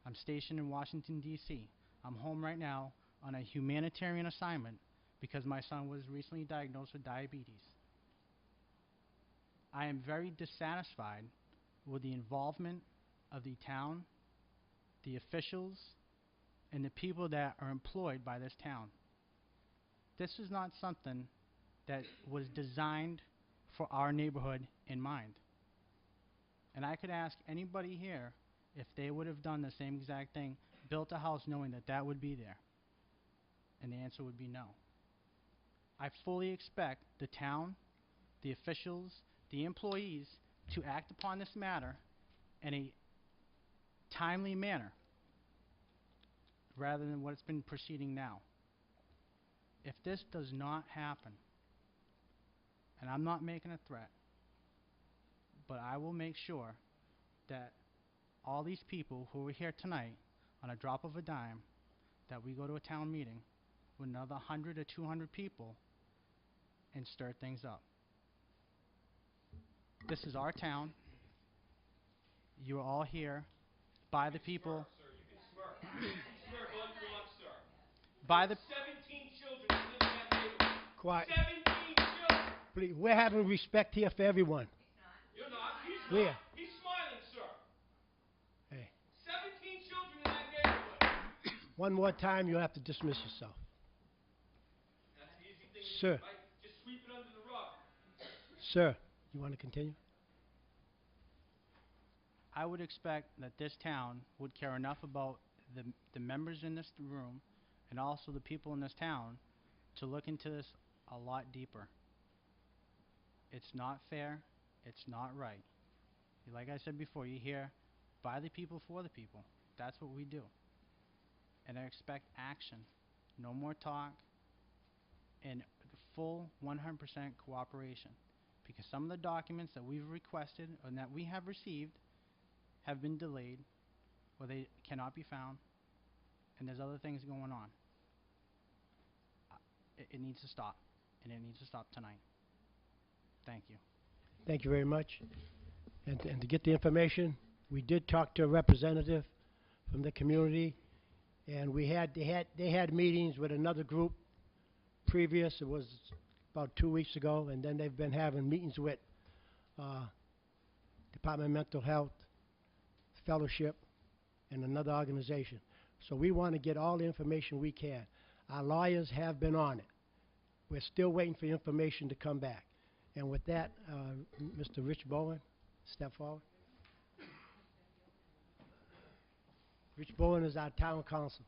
I'm stationed in Washington, D.C. I'm home right now on a humanitarian assignment because my son was recently diagnosed with diabetes. I am very dissatisfied with the involvement of the town, the officials, and the people that are employed by this town. This is not something that was designed for our neighborhood in mind. And I could ask anybody here if they would have done the same exact thing, built a house knowing that that would be there. And the answer would be no. I fully expect the town, the officials, the employees to act upon this matter in a timely manner rather than what it's been proceeding now. If this does not happen, and I'm not making a threat, but I will make sure that all these people who are here tonight, on a drop of a dime, that we go to a town meeting with another 100 or 200 people and stir things up. This is our town. You are all here by the people. Sir, you can smirk. You can smirk all you want, sir. By the 17 children who live in that neighborhood. Quiet. 17 children. Please, we're having respect here for everyone. You're not. He's Where? not. He's smiling, sir. Hey, 17 children in that neighborhood. one more time, you'll have to dismiss yourself. That's the easy thing to Sir. do, right? Just sweep it under the rug. Sir, you want to continue? I would expect that this town would care enough about the members in this room and also the people in this town to look into this a lot deeper. It's not fair. It's not right. Like I said before, you're here by the people, for the people. That's what we do. And I expect action. No more talk and full 100% cooperation. Because some of the documents that we've requested and that we have received have been delayed or they cannot be found, and there's other things going on. It needs to stop, and it needs to stop tonight. Thank you. Thank you very much. And to get the information, we did talk to a representative from the community, and they had meetings with another group previous. It was about 2 weeks ago, and then they've been having meetings with Department of Mental Health, Fellowship, and another organization. So we want to get all the information we can. Our lawyers have been on it. We're still waiting for information to come back. And with that, Mr. Rich Bowen, step forward. Rich Bowen is our town council.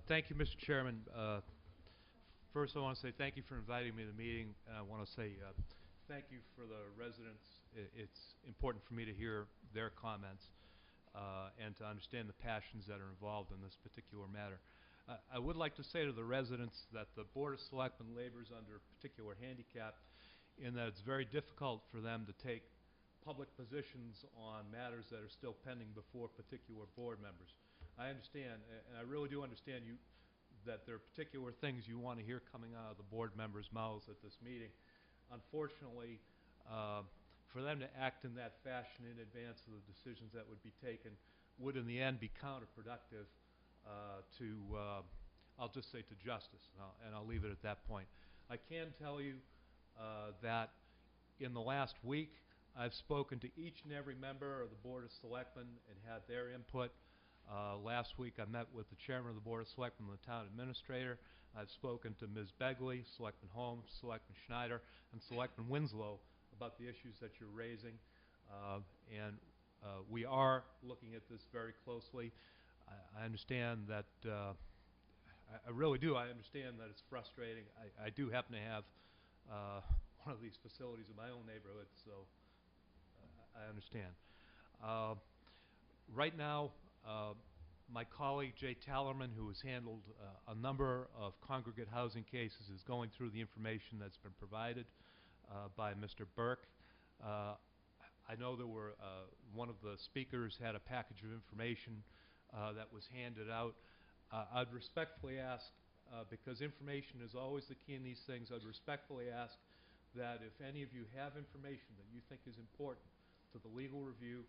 Thank you, Mr. Chairman. First, I want to say thank you for inviting me to the meeting. I want to say thank you for the residents. It's important for me to hear their comments and to understand the passions that are involved in this particular matter. I would like to say to the residents that the Board of Selectmen labors under a particular handicap in that it's very difficult for them to take public positions on matters that are still pending before particular board members. I understand, and I really do understand that there are particular things you want to hear coming out of the board members' mouths at this meeting. Unfortunately, for them to act in that fashion in advance of the decisions that would be taken would in the end be counterproductive to, I'll just say, to justice, and I'll leave it at that point. I can tell you that in the last week, I've spoken to each and every member of the Board of Selectmen and had their input. Last week, I met with the Chairman of the Board of Selectmen and the Town Administrator. I've spoken to Ms. Begley, Selectman Holmes, Selectman Schneider, and Selectman Winslow about the issues that you're raising. And we are looking at this very closely. I understand that, I really do. I understand that it's frustrating. I do happen to have one of these facilities in my own neighborhood, so I understand. Right now, my colleague Jay Tallerman, who has handled a number of congregate housing cases, is going through the information that's been provided by Mr. Burke. I know there were one of the speakers had a package of information that was handed out. I'd respectfully ask, because information is always the key in these things, I'd respectfully ask that if any of you have information that you think is important to the legal review,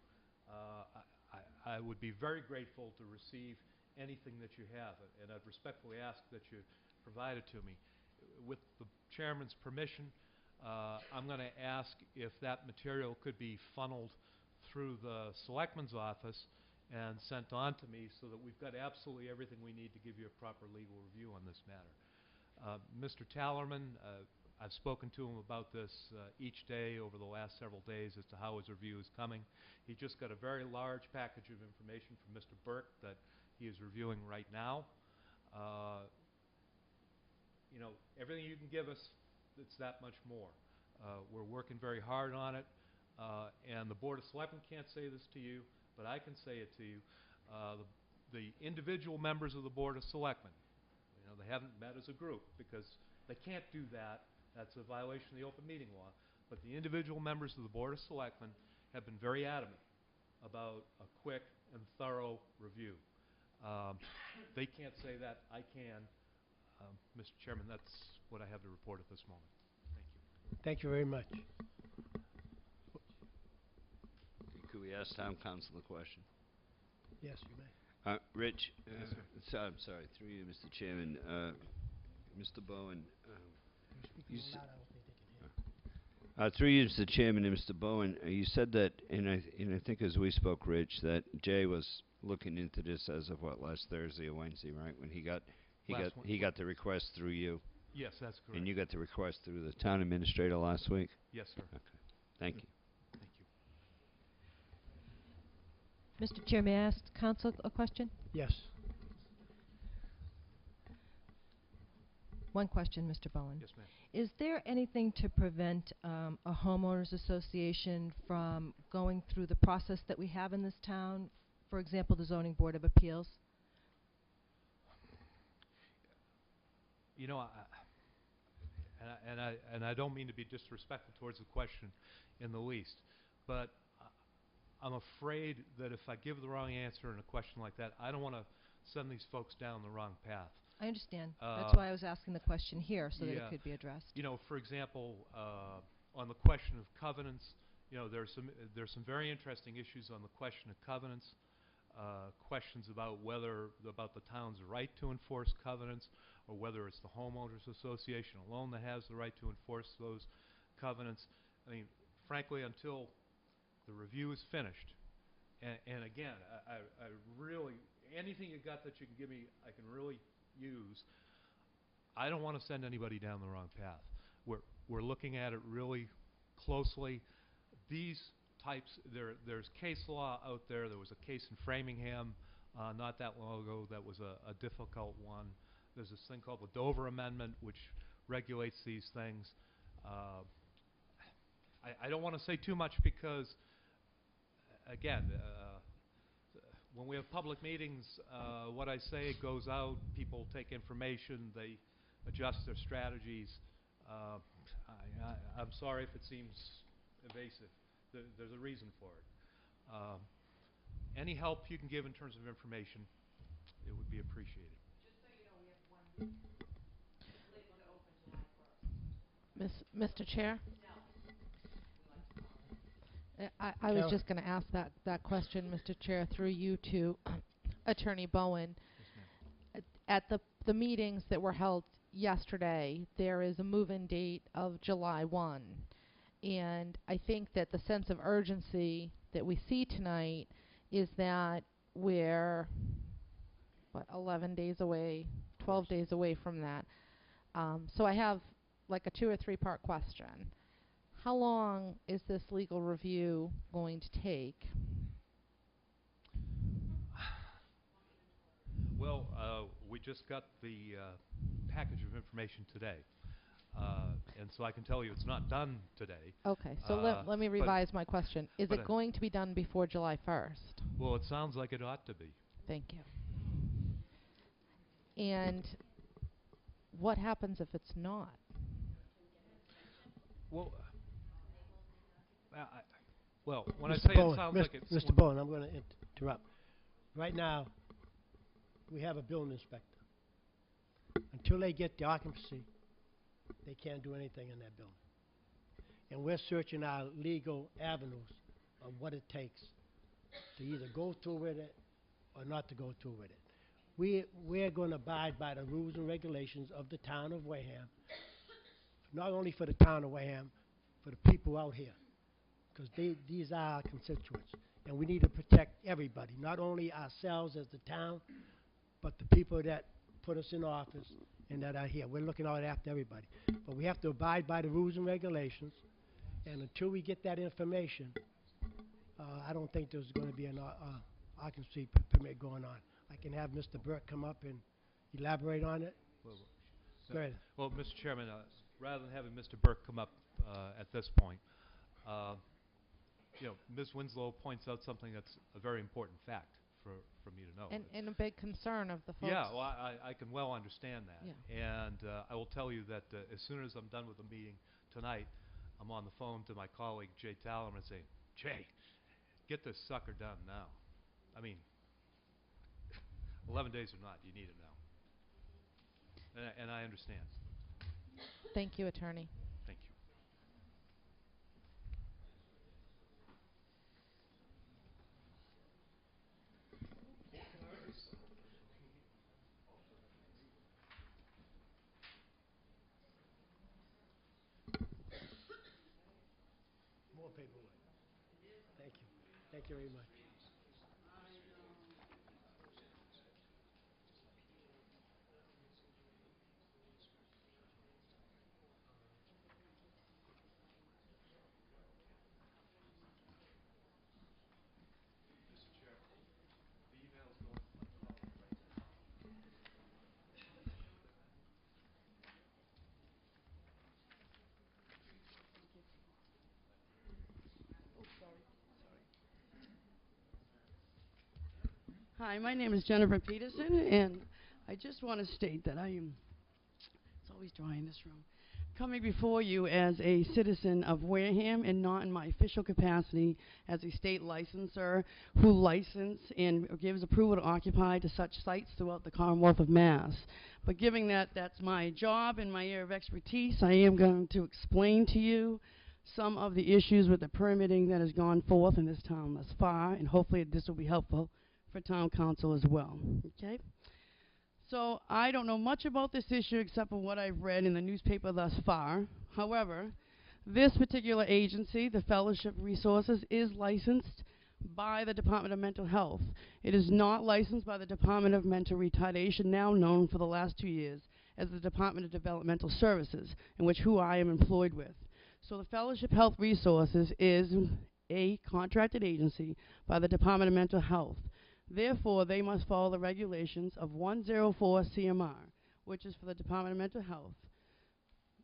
I would be very grateful to receive anything that you have, and I'd respectfully ask that you provide it to me. With the Chairman's permission, I'm going to ask if that material could be funneled through the Selectman's office and sent on to me so that we've got absolutely everything we need to give you a proper legal review on this matter. Mr. Tallerman, I've spoken to him about this each day over the last several days as to how his review is coming. He just got a very large package of information from Mr. Burke that he is reviewing right now. You know, everything you can give us, it's that much more. We're working very hard on it, and the Board of Selectmen can't say this to you, but I can say it to you. The individual members of the Board of Selectmen, you know, they haven't met as a group because they can't do that. That's a violation of the open meeting law. But the individual members of the Board of Selectmen have been very adamant about a quick and thorough review. They can't say that. I can. Mr. Chairman, that's what I have to report at this moment. Thank you. Thank you very much. Could we ask Town Council a question? Yes, you may. Rich, Yes, sir. I'm sorry, through you, Mr. Chairman. Mr. Bowen, through you, Mr. Chairman, and Mr. Bowen, you said that, and I think as we spoke, Rich, that Jay was looking into this as of what, last Thursday or Wednesday, right? When he got the request through you. Yes, that's correct. And you got the request through the town administrator last week? Yes, sir. Okay. Thank you. Thank you. Mr. Chair, may I ask council a question? Yes. One question, Mr. Bowen. Yes, ma'am. Is there anything to prevent a homeowners association from going through the process that we have in this town? For example, the Zoning Board of Appeals? You know, I don't mean to be disrespectful towards the question in the least, but I'm afraid that if I give the wrong answer in a question like that, I don't want to send these folks down the wrong path. I understand. That's why I was asking the question here, so that it could be addressed. You know, for example, on the question of covenants, you know, there's some very interesting issues on the question of covenants. Questions about about the town's right to enforce covenants, or whether it's the homeowners association alone that has the right to enforce those covenants. I mean, frankly, until the review is finished, and again, I really, anything you got that you can give me, I can really use. I don't want to send anybody down the wrong path. We're looking at it really closely. These types, there's case law out there. There was a case in Framingham not that long ago that was a difficult one. There's this thing called the Dover Amendment, which regulates these things. I don't want to say too much because, again, when we have public meetings, what I say goes out, people take information, they adjust their strategies. I'm sorry if it seems evasive. There's a reason for it. Any help you can give in terms of information, it would be appreciated. Just so you know, we have 1 week slated to open July 1st. Mr. Chair? No. I was just going to ask that question, Mr. Chair, through you to Attorney Bowen. At the meetings that were held yesterday, there is a move-in date of July 1. And I think that the sense of urgency that we see tonight is that we're, 11 days away, 12 days away from that. So I have like a 2 or 3 part question. How long is this legal review going to take? Well, we just got the package of information today. And so I can tell you it's not done today. Okay, so let me revise my question. Is it going to be done before July 1st? Well, it sounds like it ought to be. Thank you. And what happens if it's not? Well, when I Mr. say Bowen, it sounds like it's... Mr. Bowen, I'm going to interrupt. Right now, we have a building inspector. Until they get the occupancy, they can't do anything in that building. And we're searching our legal avenues of what it takes to either go through with it or not to go through with it. We're going to abide by the rules and regulations of the town of Wareham, not only for the town of Wareham, for the people out here, because these are our constituents. And we need to protect everybody, not only ourselves as the town, but the people that put us in office and that are here. We're looking out after everybody. But we have to abide by the rules and regulations, and until we get that information, I don't think there's going to be an occupancy permit going on. I can have Mr. Burke come up and elaborate on it. Go ahead. Well, Mr. Chairman, rather than having Mr. Burke come up at this point, Ms. Winslow points out something that's a very important fact for me to know. And a big concern of the folks. Yeah, well, I can well understand that. Yeah. And I will tell you that as soon as I'm done with the meeting tonight, I'm on the phone to my colleague, Jay Tallam, and say, Jay, get this sucker done now. I mean, 11 days or not, you need it now. And I understand. Thank you, Attorney. Thank you. More paperwork. Thank you. Thank you very much. Hi, my name is Jennifer Peterson, and I just want to state that I am, it's always dry in this room, coming before you as a citizen of Wareham and not in my official capacity as a state licensor who license and gives approval to occupy to such sites throughout the Commonwealth of Mass. But given that that's my job and my area of expertise, I am going to explain to you some of the issues with the permitting that has gone forth in this town thus far, and hopefully this will be helpful for town council as well. Okay? So I don't know much about this issue except for what I've read in the newspaper thus far. However, this particular agency, the Fellowship Resources, is licensed by the Department of Mental Health. It is not licensed by the Department of Mental Retardation, now known for the last 2 years as the Department of Developmental Services, in which I am employed with. So the Fellowship Health Resources is a contracted agency by the Department of Mental Health. Therefore, they must follow the regulations of 104 CMR, which is for the Department of Mental Health.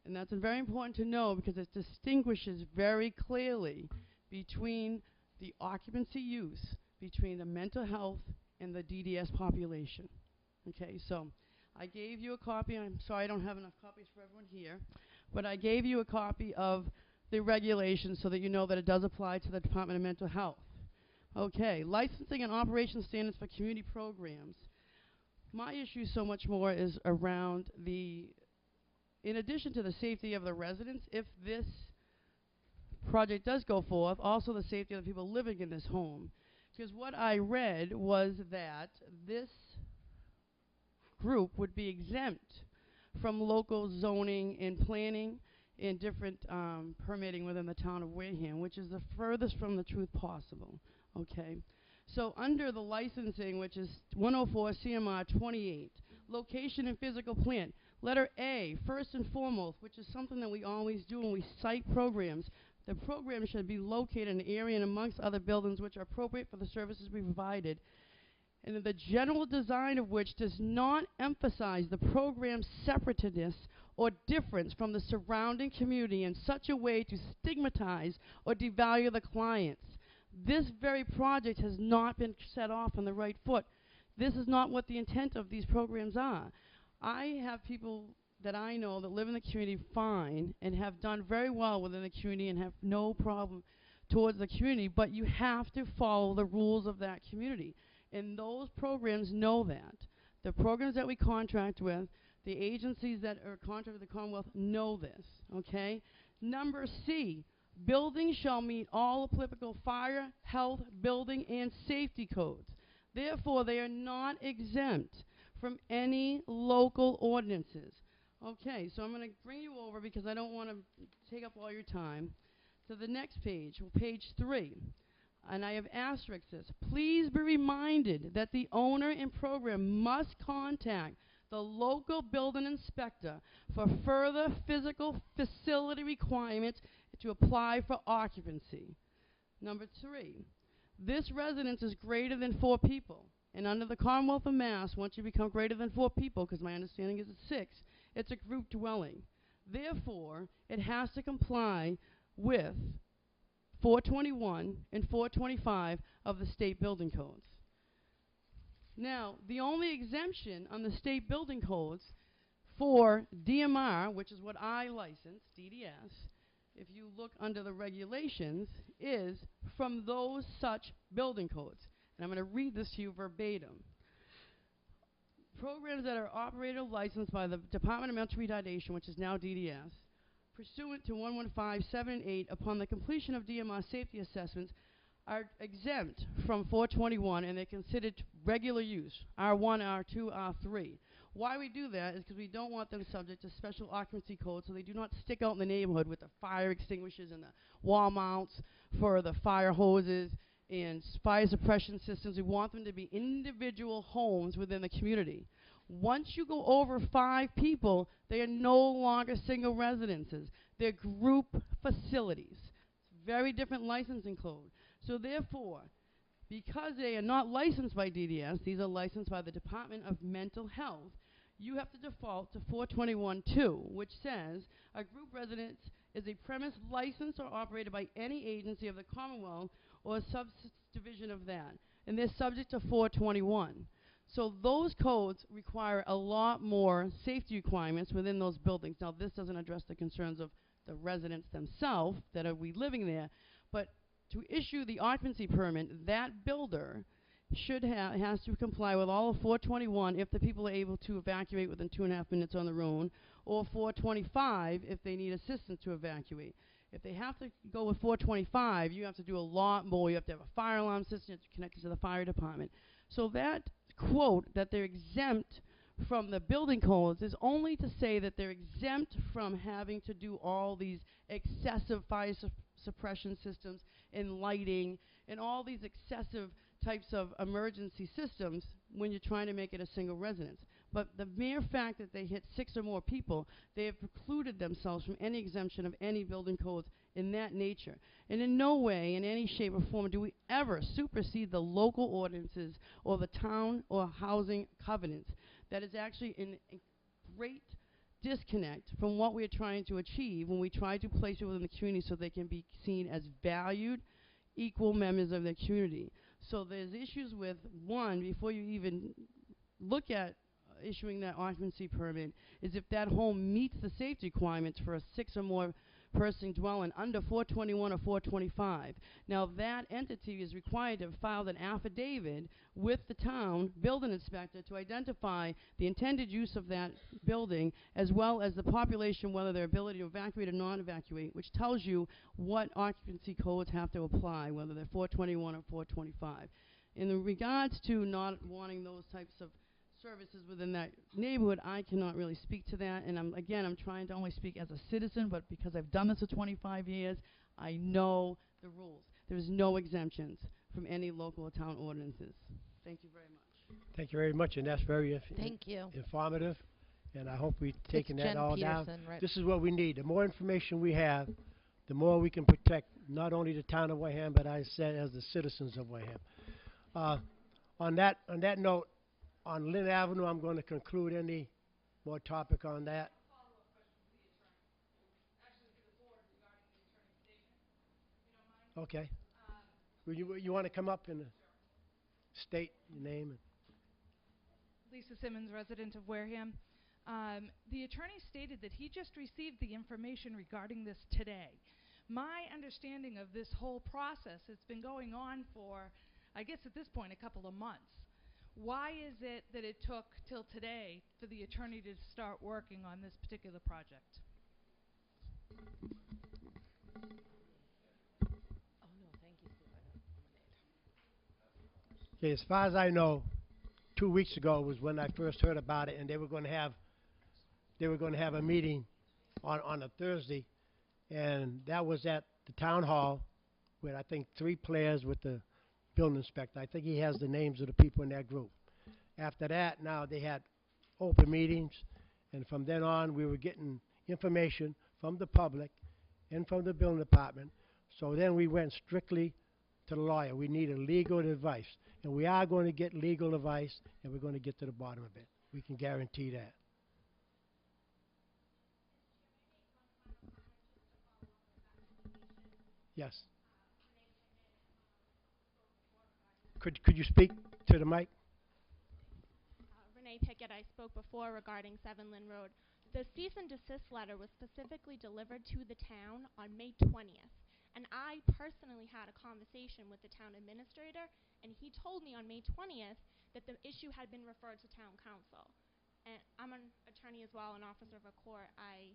And that's very important to know because it distinguishes very clearly between the occupancy use, between the mental health and the DDS population. Okay, so I gave you a copy. I'm sorry I don't have enough copies for everyone here, but I gave you a copy of the regulations so that you know that it does apply to the Department of Mental Health. Okay, licensing and operation standards for community programs. My issue so much more is around in addition to the safety of the residents, if this project does go forth, also the safety of the people living in this home. Because what I read was that this group would be exempt from local zoning and planning and different permitting within the town of Wareham, which is the furthest from the truth possible. Okay, so under the licensing, which is 104 CMR 28, location and physical plan, letter A, first and foremost, which is something that we always do when we cite programs, the program should be located in an area and amongst other buildings which are appropriate for the services we provided, and the general design of which does not emphasize the program's separateness or difference from the surrounding community in such a way to stigmatize or devalue the clients. This very project has not been set off on the right foot. This is not what the intent of these programs are. I have people that I know that live in the community fine and have done very well within the community and have no problem towards the community, but you have to follow the rules of that community. And those programs know that. The programs that we contract with, the agencies that are contracted with the Commonwealth know this, okay? Number C, buildings shall meet all applicable fire, health, building, and safety codes. Therefore, they are not exempt from any local ordinances. Okay, so I'm going to bring you over because I don't want to take up all your time to the next page, page 3. And I have asterisks this. Please be reminded that the owner and program must contact the local building inspector for further physical facility requirements to apply for occupancy. Number 3, this residence is greater than 4 people. And under the Commonwealth of Mass, once you become greater than 4 people, because my understanding is it's 6, it's a group dwelling. Therefore, it has to comply with 421 and 425 of the state building codes. Now, the only exemption on the state building codes for DMR, which is what I license, DDS, if you look under the regulations, is from those such building codes. And I'm going to read this to you verbatim. Programs that are operated or licensed by the Department of Mental Retardation, which is now DDS, pursuant to 115, 7, and 8, upon the completion of DMR safety assessments, are exempt from 421, and they're considered regular use, R1, R2, R3. Why we do that is because we don't want them subject to special occupancy codes, so they do not stick out in the neighborhood with the fire extinguishers and the wall mounts for the fire hoses and fire suppression systems. We want them to be individual homes within the community. Once you go over 5 people, they are no longer single residences. They're group facilities. It's a very different licensing code. So therefore, because they are not licensed by DDS, these are licensed by the Department of Mental Health, you have to default to 421-2, which says a group residence is a premise licensed or operated by any agency of the Commonwealth or a subdivision of that, and they're subject to 421. So those codes require a lot more safety requirements within those buildings. Now, this doesn't address the concerns of the residents themselves that are living there, but to issue the occupancy permit, that builder has to comply with all of 421 if the people are able to evacuate within 2.5 minutes on their own, or 425 if they need assistance to evacuate. If they have to go with 425, you have to do a lot more. You have to have a fire alarm system, you have to connect it to the fire department. So that quote that they're exempt from the building codes is only to say that they're exempt from having to do all these excessive fire suppression systems and lighting and all these excessive types of emergency systems when you're trying to make it a single residence. But the mere fact that they hit 6 or more people, they have precluded themselves from any exemption of any building codes in that nature. And in no way, in any shape or form, do we ever supersede the local ordinances or the town or housing covenants. That is actually in a great disconnect from what we're trying to achieve when we try to place people in the community so they can be seen as valued, equal members of the community. So there's issues with, one, before you even look at issuing that occupancy permit, is if that home meets the safety requirements for a 6 or more person dwelling under 421 or 425. Now that entity is required to file an affidavit with the town building inspector to identify the intended use of that building, as well as the population, whether their ability to evacuate or not evacuate, which tells you what occupancy codes have to apply, whether they're 421 or 425. In regards to not wanting those types of services within that neighborhood, I cannot really speak to that, and I'm trying to only speak as a citizen, but because I've done this for 25 years, I know the rules. There's no exemptions from any local or town ordinances. Thank you very much. Thank you very much, and that's very Thank you. informative, and I hope we've taken It's that Jen all down. Peterson, right? This is what we need. The more information we have, the more we can protect not only the town of Wareham, but I said as the citizens of Wareham. On that note, on Lynn Avenue, I'm going to conclude any more topic on that. Okay. You want to come up and state your name? And Lisa Simmons, resident of Wareham. The attorney stated that he just received the information regarding this today. My understanding of this whole process, it's been going on for, I guess at this point, a couple of months. Why is it that it took till today for the attorney to start working on this particular project? okay, as far as I know, 2 weeks ago was when I first heard about it, and they were going to have a meeting on a Thursday, and that was at the town hall with I think 3 players with the building inspector. I think he has the names of the people in that group. After that, now they had open meetings, and from then on we were getting information from the public and from the building department. So then we went strictly to the lawyer. We needed legal advice, and we are going to get legal advice, and we're going to get to the bottom of it. We can guarantee that. Yes. Could you speak to the mic? Renee Pickett, I spoke before regarding 7 Lynn Road. The cease and desist letter was specifically delivered to the town on May 20th. And I personally had a conversation with the town administrator, and he told me on May 20th that the issue had been referred to town council. And I'm an attorney as well, an officer of a court. I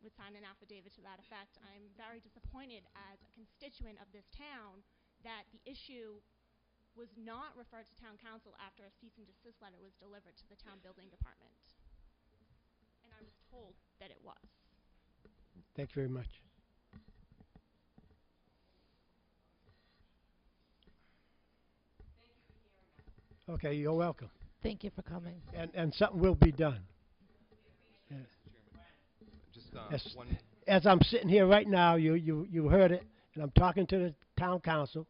would sign an affidavit to that effect. I'm very disappointed as a constituent of this town that the issue was not referred to town council after a cease and desist letter was delivered to the town building department. And I was told that it was. Thank you very much. Okay, you're welcome. Thank you for coming. And something will be done. Yeah. Just As I'm sitting here right now, you heard it, and I'm talking to the town council.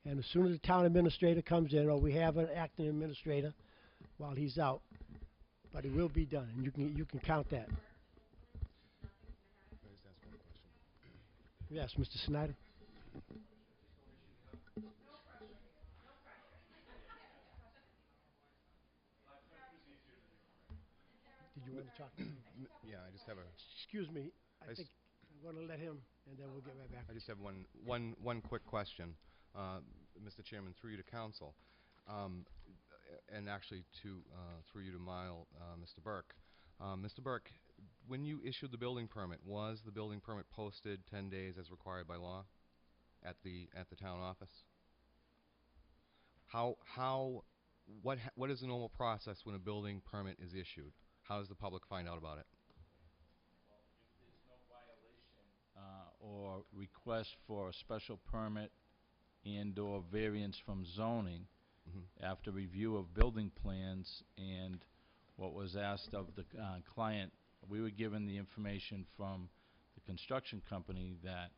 And as soon as the town administrator comes in, or we have an acting administrator while he's out, but it will be done, and you can count that. Yes, Mr. Snyder. Did you want to talk? Yeah, I just have a... Excuse me. I think I'm going to let him, and then we'll get right back. I just have one quick question, Mr. Chairman, through you to council, and actually through you to Mr. Burke. Mr. Burke, when you issued the building permit, was the building permit posted 10 days as required by law at the town office? What is the normal process when a building permit is issued? How does the public find out about it? Or request for a special permit and/or variance from zoning after review of building plans and what was asked of the client. We were given the information from the construction company that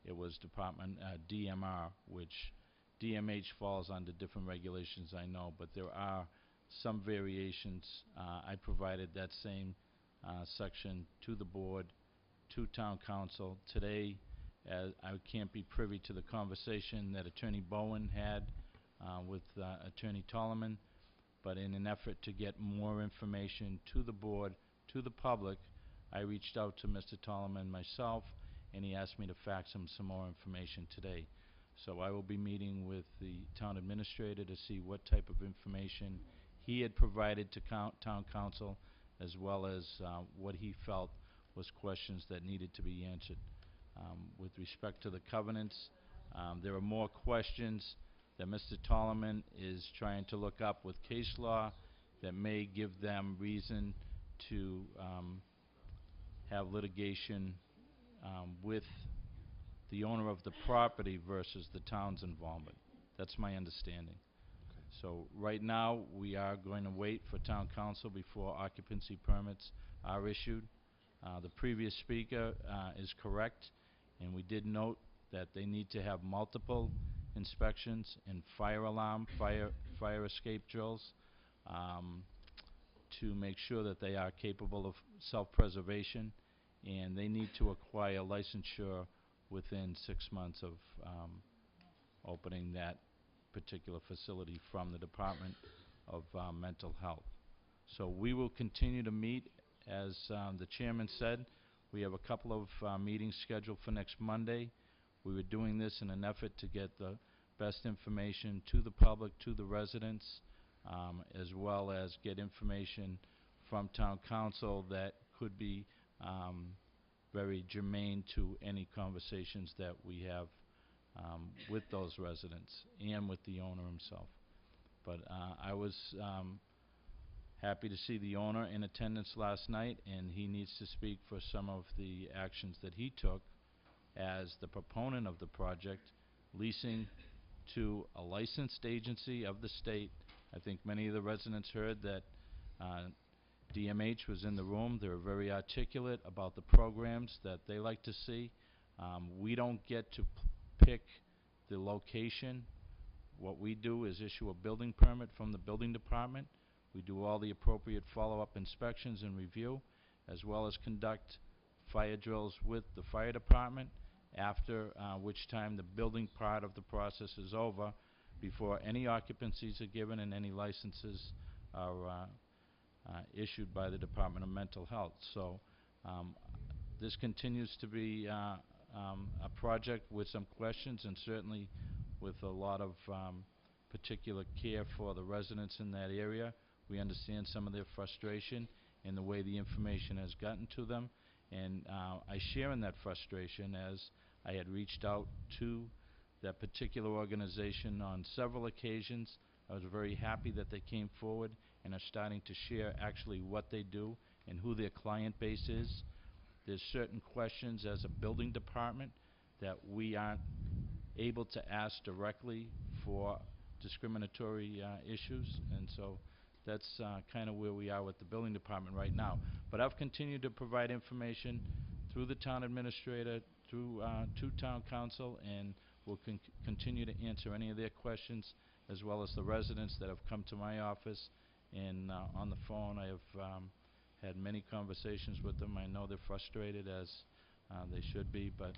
it was Department DMR, which DMH falls under different regulations, I know, but there are some variations. I provided that same section to the board, to town council. Today, I can't be privy to the conversation that Attorney Bowen had with Attorney Tollerman, but in an effort to get more information to the board, to the public, I reached out to Mr. Tollerman myself, and he asked me to fax him some more information today. So I will be meeting with the town administrator to see what type of information he had provided to town council, as well as what he felt was questions that needed to be answered. With respect to the covenants, there are more questions that Mr. Tollerman is trying to look up with case law that may give them reason to have litigation with the owner of the property versus the town's involvement. That's my understanding. So right now, we are going to wait for town council before occupancy permits are issued. The previous speaker is correct, and we did note that they need to have multiple inspections and fire alarm, fire escape drills to make sure that they are capable of self-preservation, and they need to acquire licensure within 6 months of opening that particular facility from the Department of Mental Health. So we will continue to meet, as the chairman said. We have a couple of meetings scheduled for next Monday. We were doing this in an effort to get the best information to the public, to the residents, as well as get information from town council that could be very germane to any conversations that we have with those residents and with the owner himself. But I was happy to see the owner in attendance last night, and he needs to speak for some of the actions that he took as the proponent of the project, leasing to a licensed agency of the state. I think many of the residents heard that DMH was in the room. They were very articulate about the programs that they like to see. We don't get to pick the location. What we do is issue a building permit from the building department. We do all the appropriate follow-up inspections and review, as well as conduct fire drills with the fire department, after which time the building part of the process is over, before any occupancies are given and any licenses are issued by the Department of Mental Health. So this continues to be a project with some questions, and certainly with a lot of particular care for the residents in that area. We understand some of their frustration in the way the information has gotten to them, and I share in that frustration, as I had reached out to that particular organization on several occasions. I was very happy that they came forward and are starting to share actually what they do and who their client base is. There's certain questions as a building department that we aren't able to ask directly for discriminatory issues, and so that's kind of where we are with the building department right now. But I've continued to provide information through the town administrator, through to town council, and will continue to answer any of their questions, as well as the residents that have come to my office. And on the phone, I have had many conversations with them. I know they're frustrated, as they should be, but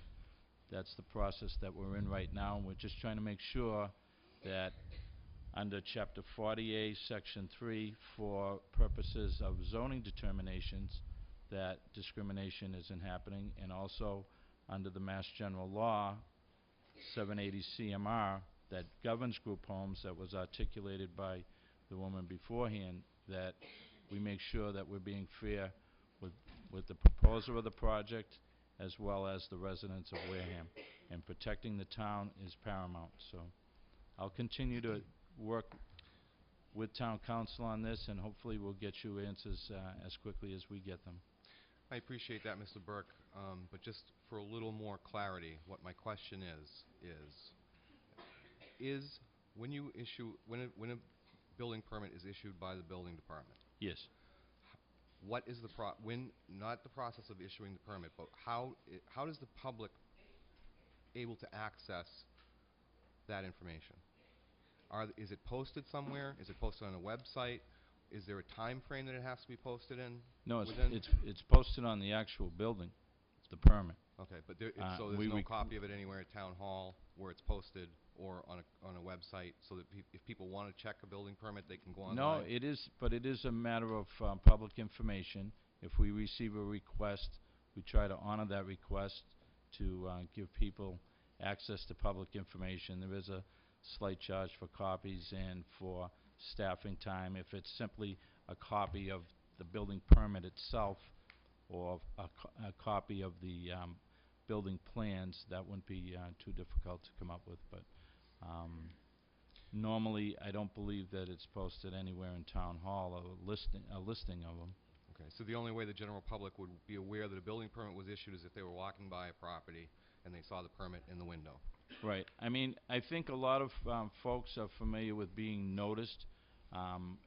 that's the process that we're in right now, and we're just trying to make sure that under Chapter 40A, Section 3, for purposes of zoning determinations, that discrimination isn't happening, and also under the Mass General Law 780 CMR that governs group homes, that was articulated by the woman beforehand, that we make sure that we're being fair with the proposer of the project as well as the residents of Wareham, and protecting the town is paramount. So I'll continue to work with town council on this, and hopefully we'll get you answers as quickly as we get them. I appreciate that, Mr. Burke, but just for a little more clarity, what my question is when you issue, when a building permit is issued by the building department, yes, what is the not the process of issuing the permit, but how does the public able to access that information? Is it posted somewhere? Is it posted on a website? Is there a time frame that it has to be posted in? No, it's posted on the actual building, the permit. Okay, but so there's no copy of it anywhere at Town Hall where it's posted, or on a website so that if people want to check a building permit, they can go No, online? it is, but it is a matter of public information. If we receive a request, we try to honor that request to give people access to public information. There is a slight charge for copies and for staffing time. If it's simply a copy of the building permit itself or a copy of the building plans, that wouldn't be too difficult to come up with. But normally, I don't believe that it's posted anywhere in Town Hall, a listing of them. Okay, so the only way the general public would be aware that a building permit was issued is if they were walking by a property and they saw the permit in the window. Right. I mean, I think a lot of folks are familiar with being noticed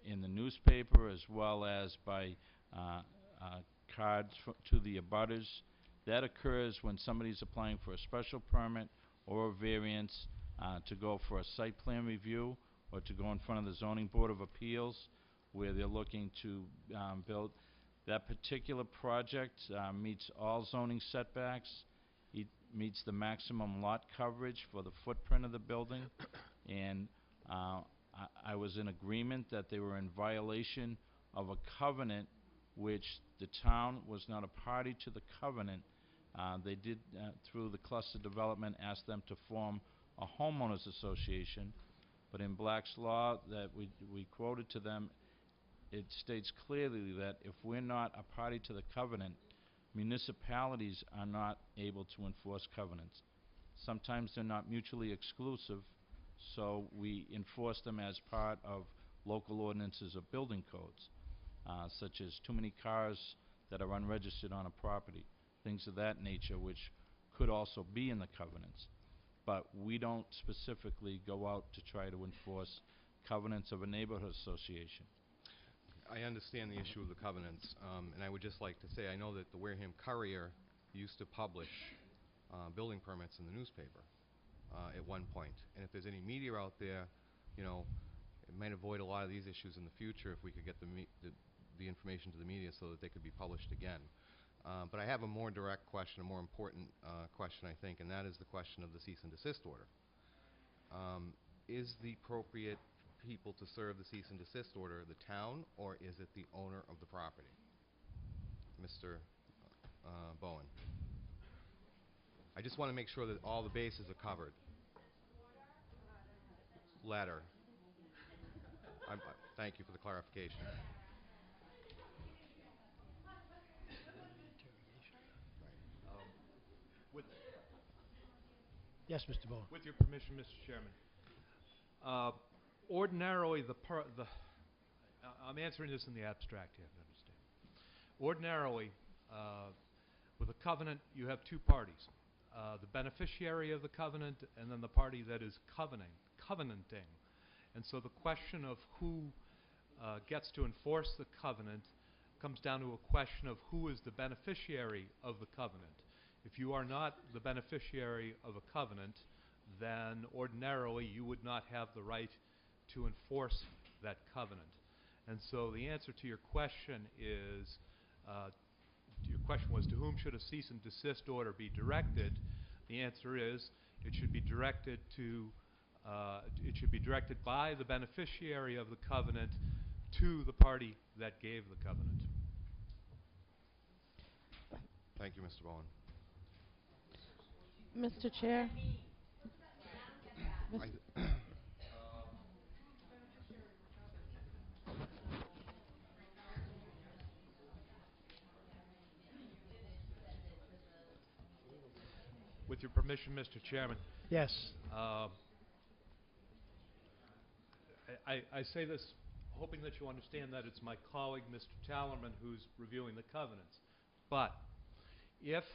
in the newspaper as well as by cards to the abutters. That occurs when somebody's applying for a special permit or a variance to go for a site plan review or to go in front of the Zoning Board of Appeals where they're looking to build. That particular project meets all zoning setbacks. It meets the maximum lot coverage for the footprint of the building. And I was in agreement that they were in violation of a covenant which the town was not a party to the covenant. They did, through the cluster development, ask them to form a homeowners association. But in Black's Law that we quoted to them, it states clearly that if we're not a party to the covenant, municipalities are not able to enforce covenants. Sometimes they're not mutually exclusive, so we enforce them as part of local ordinances or building codes, such as too many cars that are unregistered on a property, things of that nature, which could also be in the covenants. But we don't specifically go out to try to enforce covenants of a neighborhood association. I understand the issue of the covenants, and I would just like to say I know that the Wareham Courier used to publish building permits in the newspaper at one point. And if there's any media out there, you know, it might avoid a lot of these issues in the future if we could get the information to the media so that they could be published again. But I have a more direct question, a more important question, I think, and that is the question of the cease and desist order. Is the appropriate people to serve the cease and desist order the town, or is it the owner of the property? Mr. Bowen. I just want to make sure that all the bases are covered. Letter. Thank you for the clarification. Yes, Mr. Bowen. With your permission, Mr. Chairman. Ordinarily, I'm answering this in the abstract, you have to understand. Ordinarily, with a covenant, you have two parties. The beneficiary of the covenant and then the party that is covenanting. And so the question of who gets to enforce the covenant comes down to a question of who is the beneficiary of the covenant. If you are not the beneficiary of a covenant, then ordinarily you would not have the right to enforce that covenant. And so the answer to your question is, your question was, to whom should a cease and desist order be directed? The answer is, it should be directed to, it should be directed by the beneficiary of the covenant to the party that gave the covenant. Thank you, Mr. Bowen. Mr. Chair. With your permission, Mr. Chairman. Yes. I say this hoping that you understand that it's my colleague, Mr. Tallerman, who's reviewing the covenants. But if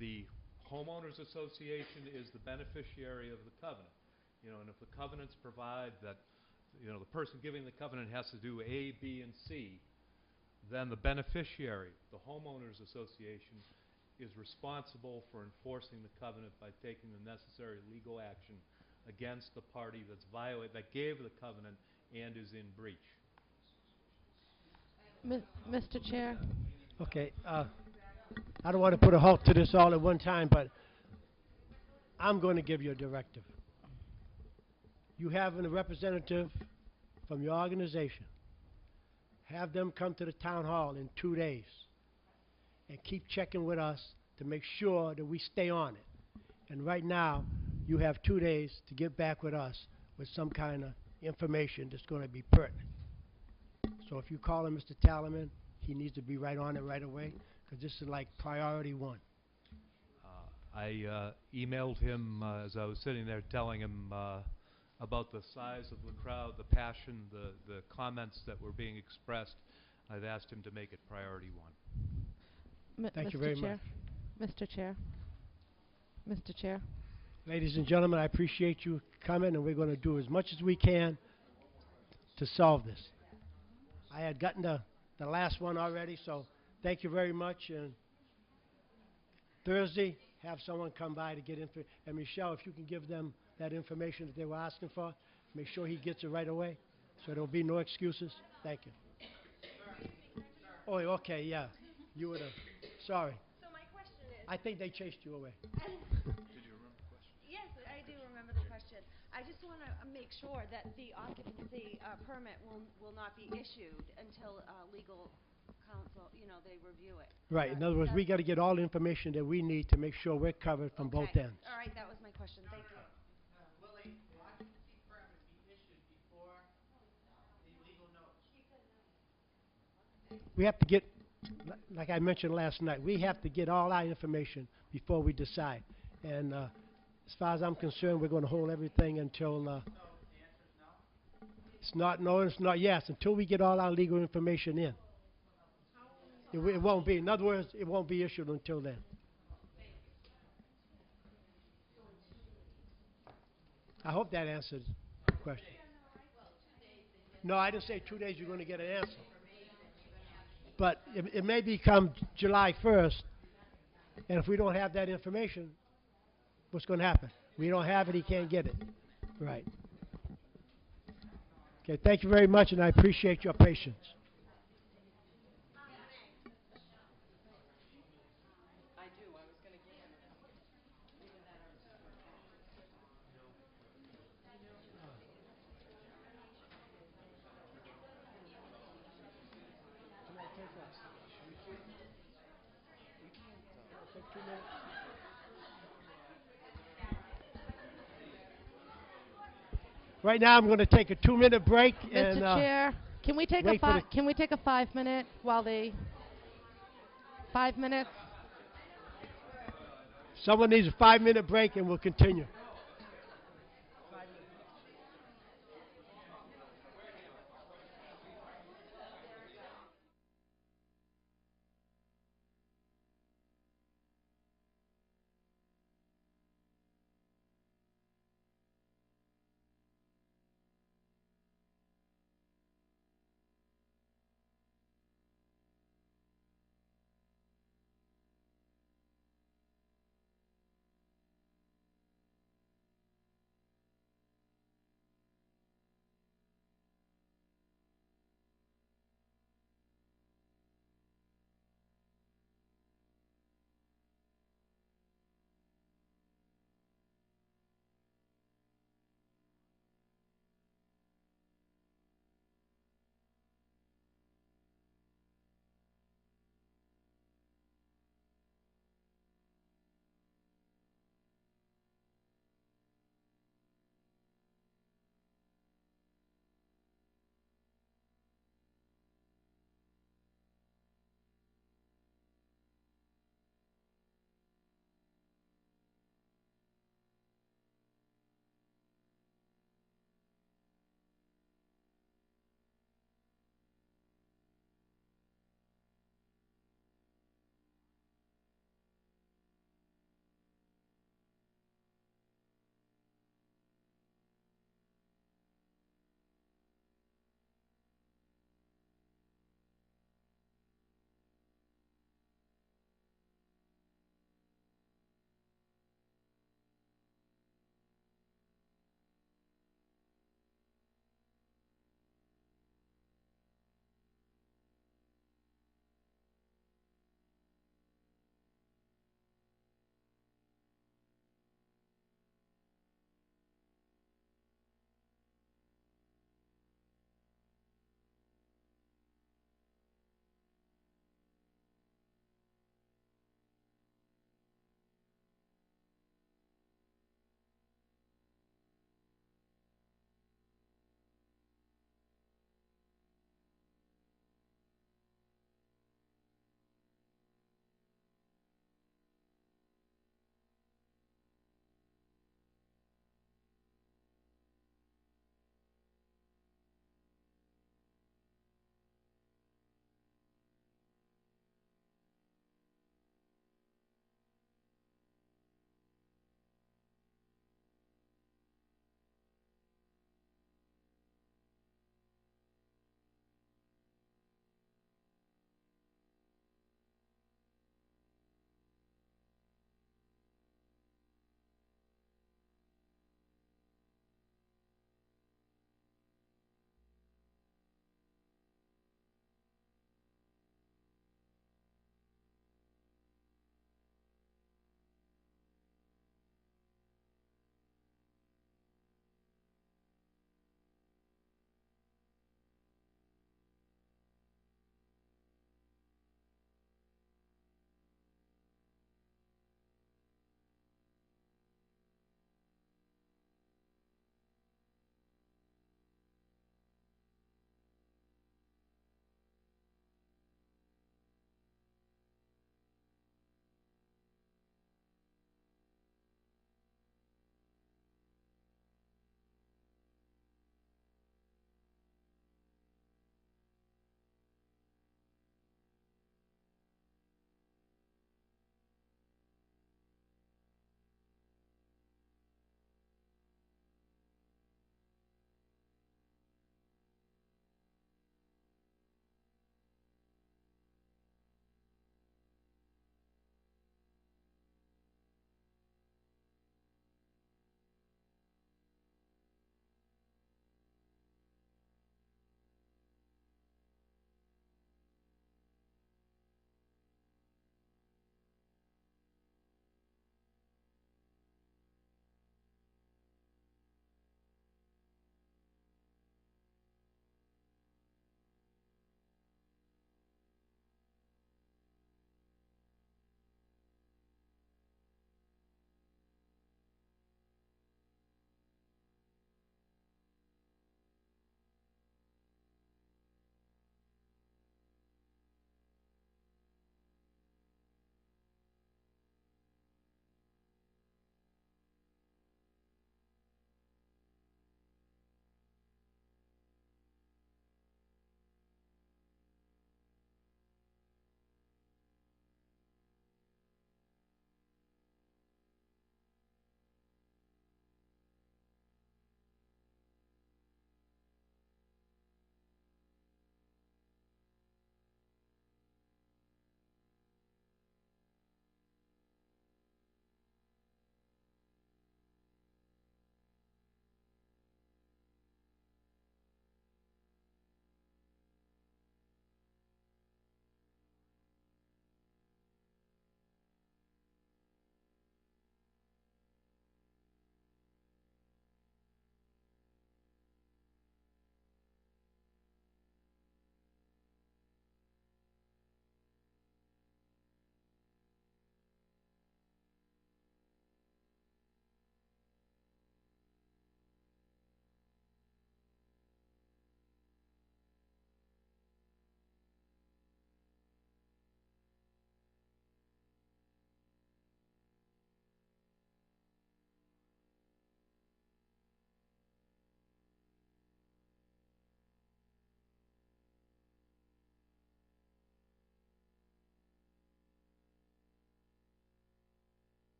the homeowners association is the beneficiary of the covenant, you know, and if the covenants provide that, you know, the person giving the covenant has to do A, B, and C, then the beneficiary, the homeowners association, is responsible for enforcing the covenant by taking the necessary legal action against the party that gave the covenant and is in breach. Mr. Chair. Okay. I don't want to put a halt to this all at one time, but I'm going to give you a directive. you have a representative from your organization, have them come to the town hall in 2 days and keep checking with us to make sure that we stay on it. And right now, you have 2 days to get back with us with some kind of information that's going to be pertinent. So if you call him Mr. Talaman, he needs to be right on it right away, because this is like priority one. I emailed him as I was sitting there telling him about the size of the crowd, the passion, the comments that were being expressed. I've asked him to make it priority one. Thank you very much. Mr. Chair. Mr. Chair. Ladies and gentlemen, I appreciate you coming, and we're going to do as much as we can to solve this. I had gotten the last one already, so thank you very much. And Thursday, have someone come by to get info. And Michelle, if you can give them that information that they were asking for, make sure he gets it right away, so there'll be no excuses. Thank you. Oh, okay, yeah. You were the, sorry. So my question is... I think they chased you away. Did you remember the question? Yes, I do remember the question. I just want to make sure that the occupancy permit will not be issued until legal counsel, they review it. Right. In other words, we got to get all the information that we need to make sure we're covered from both ends. All right, that was my question. Thank you. Will the occupancy permit be issued before the legal notice? We have to get, like I mentioned last night, we have to get all our information before we decide. And as far as I'm concerned, we're going to hold everything until... So the answer is no? It's not no, it's not yes, until we get all our legal information in. It won't be. In other words, it won't be issued until then. I hope that answers the question. No, I didn't say 2 days you're going to get an answer. But it may become July 1st, and if we don't have that information, what's going to happen? We don't have it, he can't get it. Right. Okay, thank you very much, and I appreciate your patience. Right now, I'm going to take a 2-minute break. Mr. Chair, can we take a 5-minute while they 5 minutes? Someone needs a 5-minute break, and we'll continue.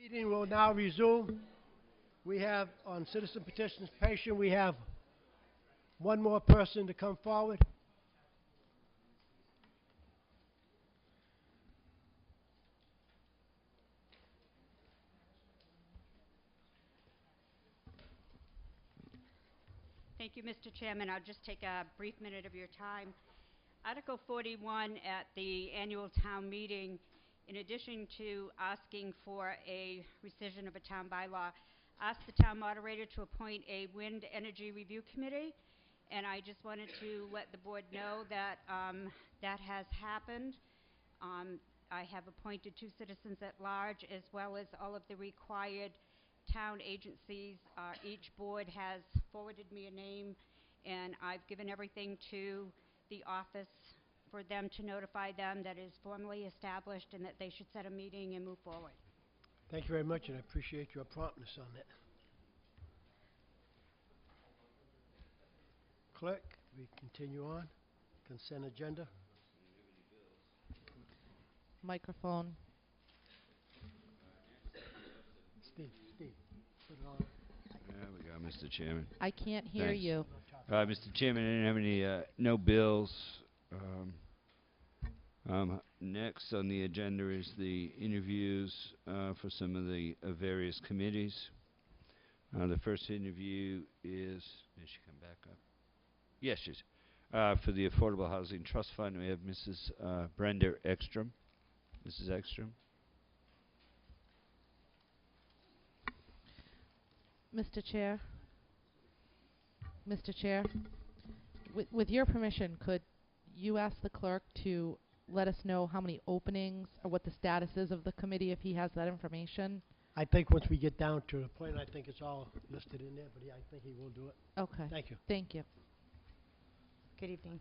Meeting will now resume. We have on citizen petitions patient, we have one more person to come forward. Thank you, Mr. Chairman. I'll just take a brief minute of your time. Article 41 at the annual town meeting, in addition to asking for a rescission of a town bylaw, asked the town moderator to appoint a wind energy review committee. And I just wanted to let the board know that that has happened. I have appointed 2 citizens at large, as well as all of the required town agencies. Each board has forwarded me a name, and I've given everything to the office for them to notify them that is formally established and that they should set a meeting and move forward. Thank you very much, and I appreciate your promptness on that. Clerk, we continue on. Consent agenda. Microphone. Steve, put it on. There we go, Mr. Chairman. I can't hear Thanks. you. Mr. Chairman, I didn't have any, no bills. Next on the agenda is the interviews for some of the various committees. The first interview is, did she come back up? Yes, she's. For the Affordable Housing Trust Fund, we have Mrs. Brenda Ekstrom. Mrs. Ekstrom. Mr. Chair, with your permission, could you ask the clerk to let us know how many openings or what the status is of the committee if he has that information? I think once we get down to the point, I think it's all listed in there, but I think he will do it. Okay. Thank you. Thank you. Good evening.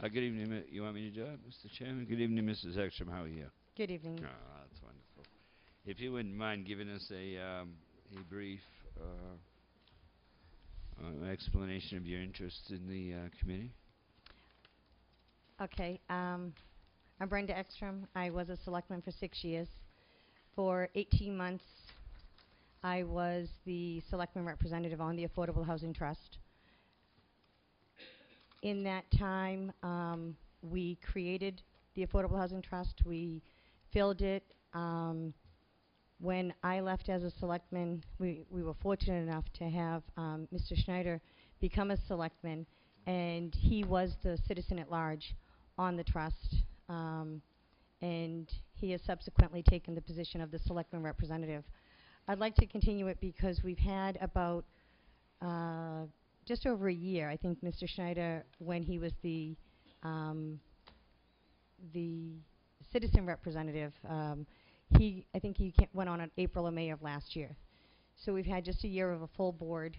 Good evening. You want me to do it, Mr. Chairman? Good evening, Mrs. Ekstrom. How are you? Good evening. Oh, that's wonderful. If you wouldn't mind giving us a brief explanation of your interest in the committee. Okay. I'm Brenda Ekstrom. I was a selectman for 6 years. For 18 months, I was the selectman representative on the Affordable Housing Trust. In that time, we created the Affordable Housing Trust. We filled it. When I left as a selectman, we were fortunate enough to have Mr. Schneider become a selectman, and he was the citizen at large on the trust. And he has subsequently taken the position of the selectman representative. I'd like to continue it because we've had about just over a year, I think Mr. Schneider, when he was the citizen representative, I think he went on in April or May of last year. So we've had just a year of a full board.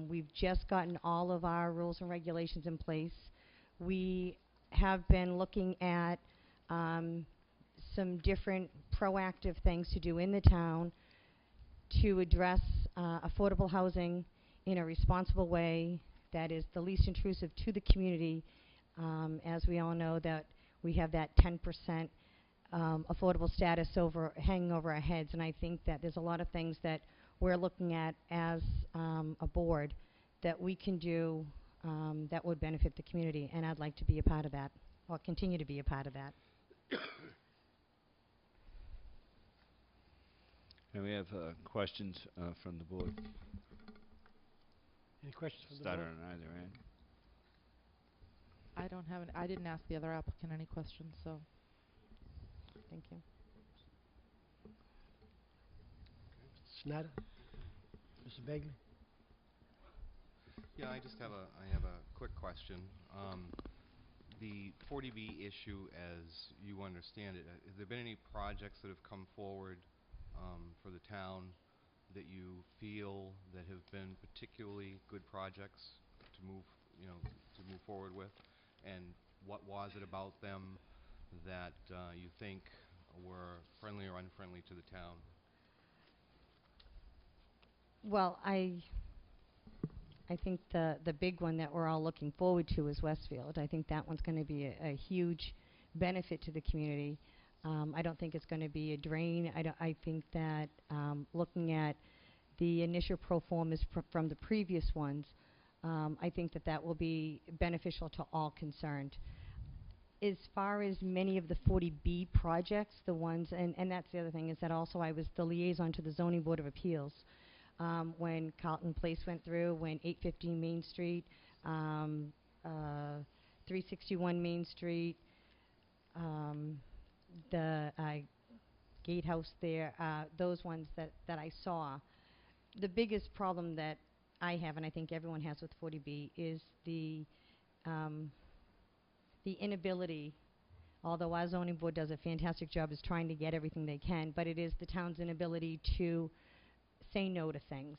We've just gotten all of our rules and regulations in place. We have been looking at some different proactive things to do in the town to address affordable housing in a responsible way that is the least intrusive to the community. As we all know, that we have that 10% affordable status hanging over our heads, and I think that there's a lot of things that we're looking at as a board that we can do that would benefit the community, and I'd like to be a part of that, or continue to be a part of that. And we have questions from the board. Any questions from the Start board? on either end. I don't have I didn't ask the other applicant any questions, so. Thank you. Snyder? Mr. Bagley? Yeah, I have a quick question. The 40B issue, as you understand it, has there been any projects that have come forward for the town that you feel that have been particularly good projects to move forward with? And what was it about them that you think were friendly or unfriendly to the town? Well, I I think the big one that we're all looking forward to is Westfield. I think that one's going to be a huge benefit to the community. I don't think it's going to be a drain. I think that looking at the initial pro formas from the previous ones, I think that that will be beneficial to all concerned. As far as many of the 40B projects, the ones, and that's the other thing, is that also I was the liaison to the Zoning Board of Appeals. When Carlton Place went through, when 815 Main Street, 361 Main Street, the gatehouse there, those ones that I saw. The biggest problem that I have, and I think everyone has with 40B, is the inability, although our zoning board does a fantastic job is trying to get everything they can, but it is the town's inability to say no to things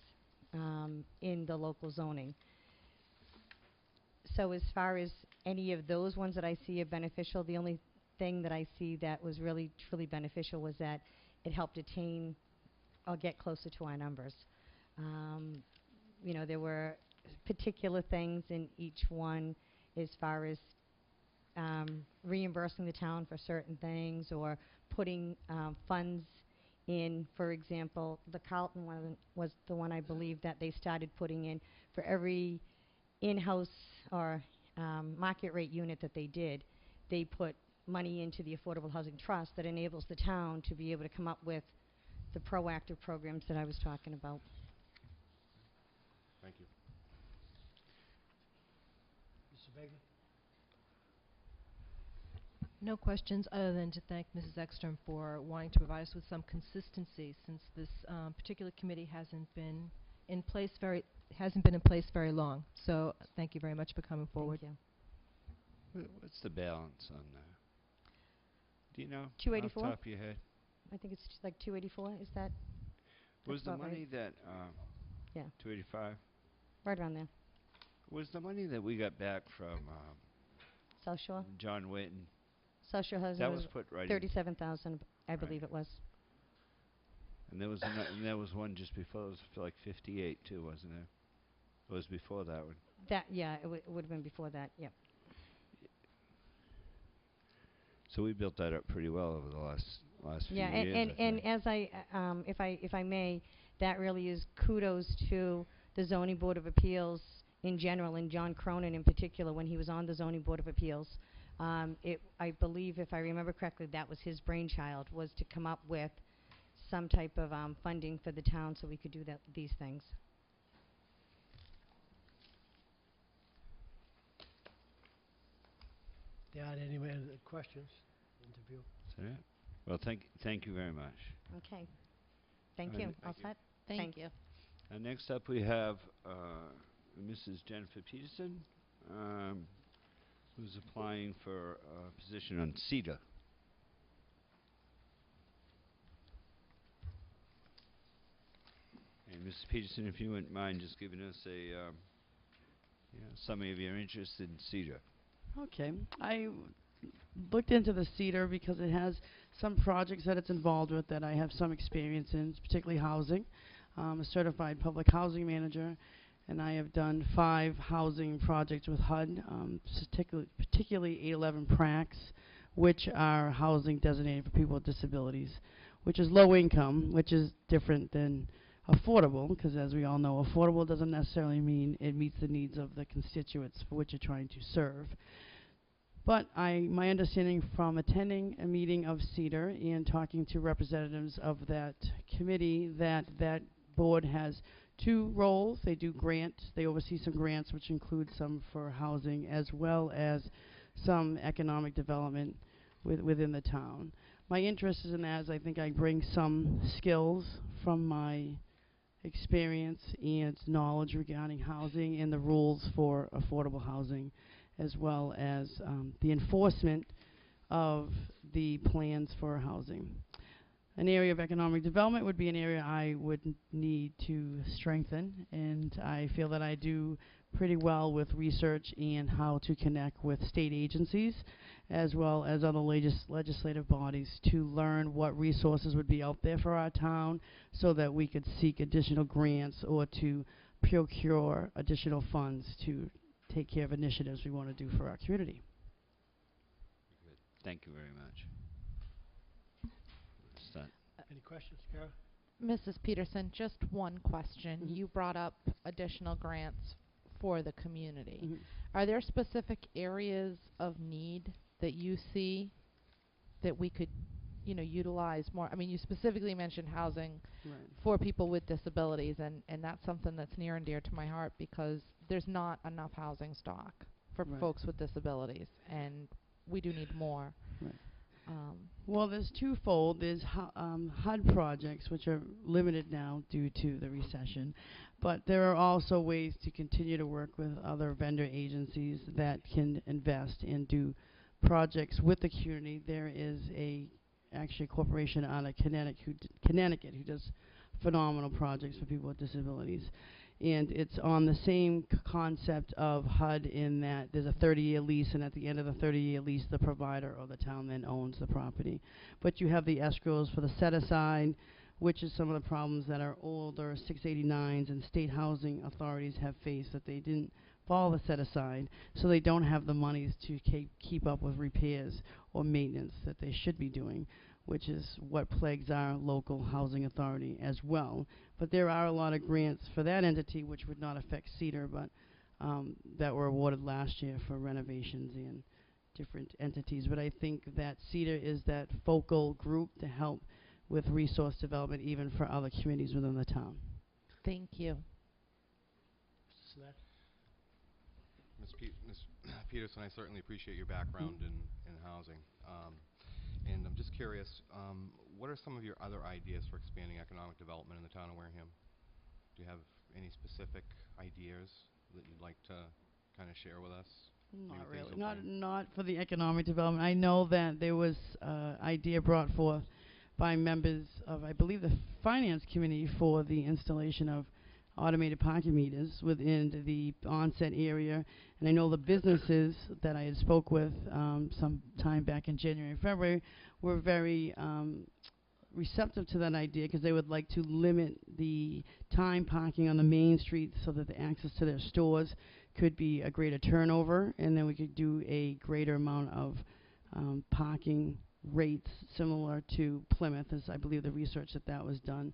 in the local zoning. So as far as any of those ones that I see are beneficial, the only thing that I see that was really truly beneficial was that it helped attain or get closer to our numbers. You know, there were particular things in each one as far as reimbursing the town for certain things or putting funds in. For example, the Carlton one was the one I believe that they started putting in for every in-house or market rate unit that they did. They put money into the Affordable Housing Trust that enables the town to be able to come up with the proactive programs that I was talking about. Thank you. Mr. Bagley? No questions other than to thank Mrs. Ekstrom for wanting to provide us with some consistency since this particular committee hasn't been in place very long. So thank you very much for coming forward. Thank you. What's the balance on that? Do you know? 284? Off the top of your head? I think it's like 284. Is that? Was that's the about money right? that, Yeah. 285? Right around there. Was the money that we got back from South Shore? John Witten? South Shore Housing That was put right in. 37,000, I believe it was. And there was and there was one just before. It was for like 58 too, wasn't there? It was before that one. That, yeah, it would have been before that. Yep. So we built that up pretty well over the last few Yeah, years. and as if I may, that really is kudos to the Zoning Board of Appeals in general, and John Cronin in particular when he was on the Zoning Board of Appeals. I believe, if I remember correctly, that was his brainchild, was to come up with some type of funding for the town so we could do these things. There aren't any other questions? Interview. Is that it? Well, thank you very much. Okay. Thank you. All set? Thank you. Next up we have Mrs. Jennifer Peterson, who's applying for a position on CETA. And Mrs. Peterson, if you wouldn't mind just giving us a summary of your interest in CETA. Okay. I looked into the CEDAR because it has some projects that it's involved with that I have some experience in, particularly housing. I'm a certified public housing manager, and I have done 5 housing projects with HUD, particularly 811 PRACs, which are housing designated for people with disabilities, which is low income, which is different than affordable, because as we all know, affordable doesn't necessarily mean it meets the needs of the constituents for which you're trying to serve. But my understanding from attending a meeting of CEDAR and talking to representatives of that committee, that board has 2 roles. They do grants. They oversee some grants, which include some for housing, as well as some economic development within the town. My interest is in that, as I think I bring some skills from my experience and knowledge regarding housing and the rules for affordable housing, as well as the enforcement of the plans for housing. An area of economic development would be an area I would need to strengthen, and I feel that I do pretty well with research and how to connect with state agencies as well as other legislative bodies to learn what resources would be out there for our town so that we could seek additional grants or to procure additional funds to take care of initiatives we want to do for our community. Good. Thank you very much. Any questions, Kara? Mrs. Peterson, just one question. You brought up additional grants for the community. Are there specific areas of need that you see that we could, utilize more? I mean, you specifically mentioned housing for people with disabilities, and that's something that's near and dear to my heart because there's not enough housing stock for folks with disabilities, and we do need more. Well, there's twofold. There's HUD projects, which are limited now due to the recession, but there are also ways to continue to work with other vendor agencies that can invest and do projects with the community. There is actually a corporation out of Connecticut who does phenomenal projects for people with disabilities. And it's on the same concept of HUD in that there's a 30-year lease, and at the end of the 30-year lease, the provider or the town then owns the property. But you have the escrows for the set-aside, which is some of the problems that our older 689s and state housing authorities have faced, that they didn't follow the set-aside, so they don't have the monies to keep up with repairs or maintenance that they should be doing, which is what plagues our local housing authority as well. But there are a lot of grants for that entity which would not affect Cedar, but that were awarded last year for renovations and different entities. But I think that Cedar is that focal group to help with resource development even for other communities within the town. Thank you. Ms. Peterson, I certainly appreciate your background in housing. And I'm just curious, what are some of your other ideas for expanding economic development in the town of Wareham? Do you have any specific ideas that you'd like to kind of share with us? Not really. Not for the economic development. I know that there was idea brought forth by members of, I believe, the Finance Committee for the installation of automated parking meters within the onset area. And I know the businesses that I had spoke with some time back in January and February were very receptive to that idea because they would like to limit the time parking on the main street so that the access to their stores could be a greater turnover, and then we could do a greater amount of parking rates similar to Plymouth, as I believe the research that was done.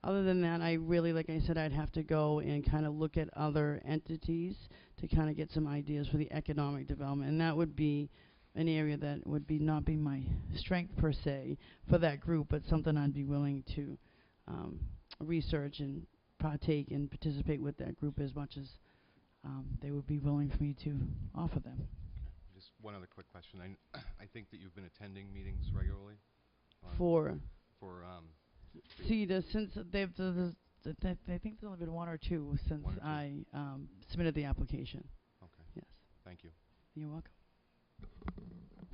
Other than that, I really, like I said, I'd have to go and kind of look at other entities to kind of get some ideas for the economic development. And that would be an area that would not be my strength per se for that group, but something I'd be willing to research and partake and participate with that group as much as they would be willing for me to offer them. Just one other quick question. I think that you've been attending meetings regularly? For Cedar, since I think there's only been one or two since I submitted the application. Okay. Yes. Thank you. You're welcome.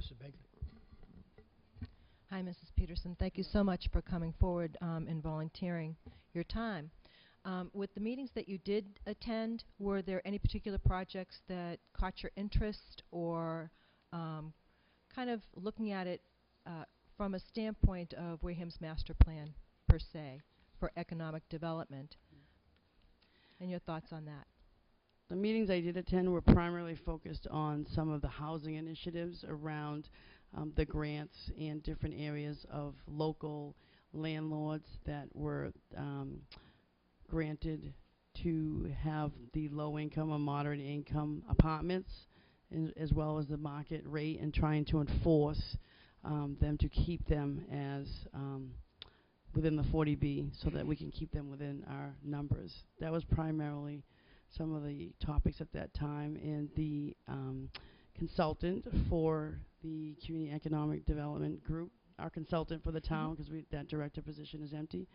Mr. Begley. Hi, Mrs. Peterson. Thank you so much for coming forward and volunteering your time. With the meetings that you did attend, were there any particular projects that caught your interest, or kind of looking at it from a standpoint of Wareham's master plan per se for economic development? And your thoughts on that? The meetings I did attend were primarily focused on some of the housing initiatives around the grants and different areas of local landlords that were granted to have the low income or moderate income apartments, as well as the market rate, and trying to enforce them to keep them as within the 40B so that we can keep them within our numbers. That was primarily some of the topics at that time. And the consultant for the Community Economic Development Group, our consultant for the town, because that director position is empty,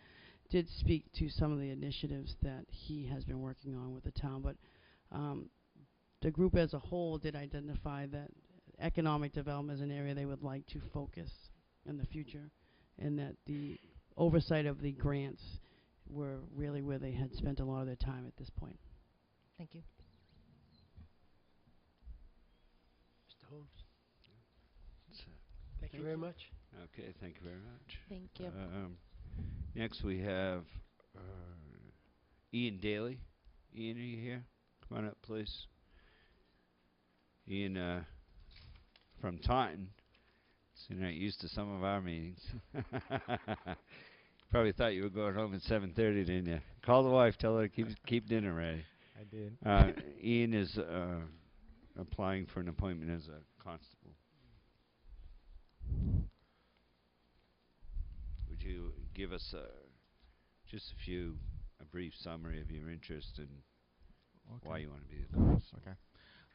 did speak to some of the initiatives that he has been working on with the town. But the group as a whole did identify that economic development is an area they would like to focus in the future, and that the oversight of the grants were really where they had spent a lot of their time at this point. Thank you. Mr. Holmes. Thank you very much. Okay, thank you very much. Thank you. Next we have Ian Daly. Ian, are you here? Come on up, please. Ian, from Taunton. So you're not used to some of our meetings. Probably thought you were going home at 7:30, didn't you? Call the wife, tell her to keep dinner ready. I did. Ian is applying for an appointment as a constable. Would you give us just a brief summary of your interest and why you want to be a constable? Okay.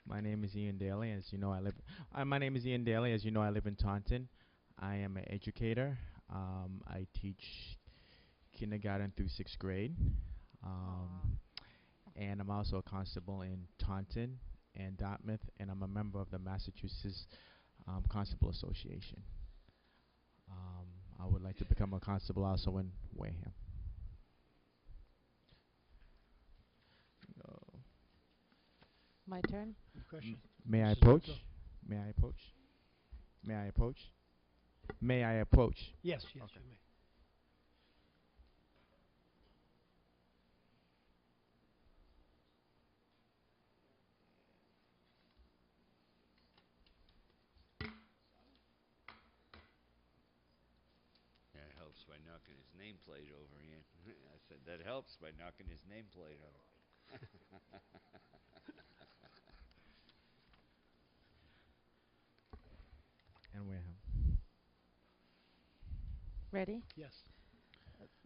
My name is Ian Daly. As you know, I live. My name is Ian Daly. As you know, I live in Taunton. I am an educator. I teach kindergarten through 6th grade, and I'm also a constable in Taunton and Dartmouth, and I'm a member of the Massachusetts Constable Association. I would like to become a constable also in Wareham. My turn? Question? May I Mrs. approach? Russo? May I approach? May I approach? May I approach? Yes, yes, Okay. you may. That helps by knocking his nameplate over, Ian. I said that helps by knocking his nameplate over. And Wareham. Ready? Yes.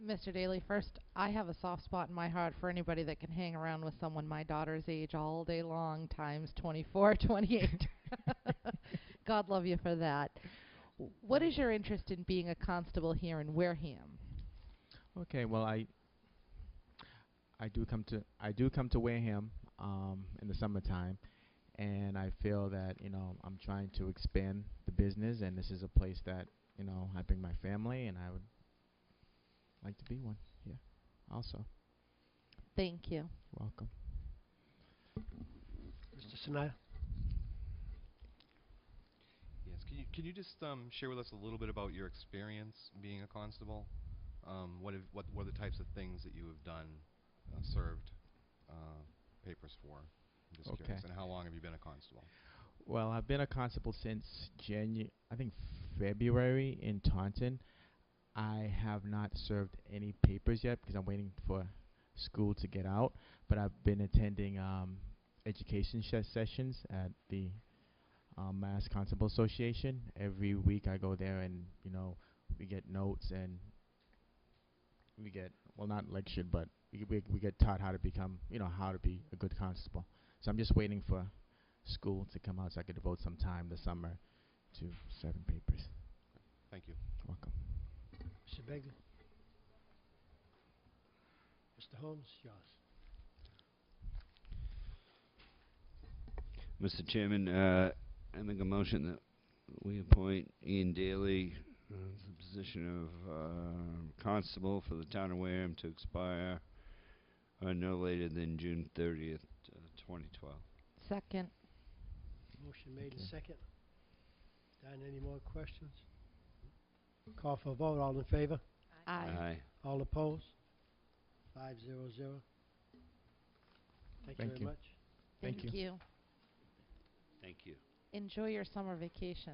Mr. Daly, first, I have a soft spot in my heart for anybody that can hang around with someone my daughter's age all day long, times 24, 28. God love you for that. What is your interest in being a constable here in Wareham? Okay, well, I do come to Wareham in the summertime, and I feel that I'm trying to expand the business, and this is a place that I bring my family, and I would like to be one here also. Thank you. Welcome. Mr. Snyder? Yes, can you just share with us a little bit about your experience being a constable? What are the types of things that you have done, served papers for? I'm just curious. And how long have you been a constable? Well, I've been a constable since February in Taunton. I have not served any papers yet because I'm waiting for school to get out, but I've been attending education sessions at the Mass Constable Association. Every week I go there and, we get notes and we get, well, not lectured, but we get taught how to become, how to be a good constable. So I'm just waiting for school to come out so I could devote some time this summer to serving papers. Thank you. Welcome. Mr. Begley? Mr. Holmes, yours. Mr. Chairman, I make a motion that we appoint Ian Daly to the position of constable for the town of Wareham to expire no later than June 30th, 2012. Second. Motion made and second. Don, any more questions? Call for a vote. All in favor? Aye. All opposed? 5-0-0. Thank you Thank very you. much. Thank you. Thank you. Enjoy your summer vacation.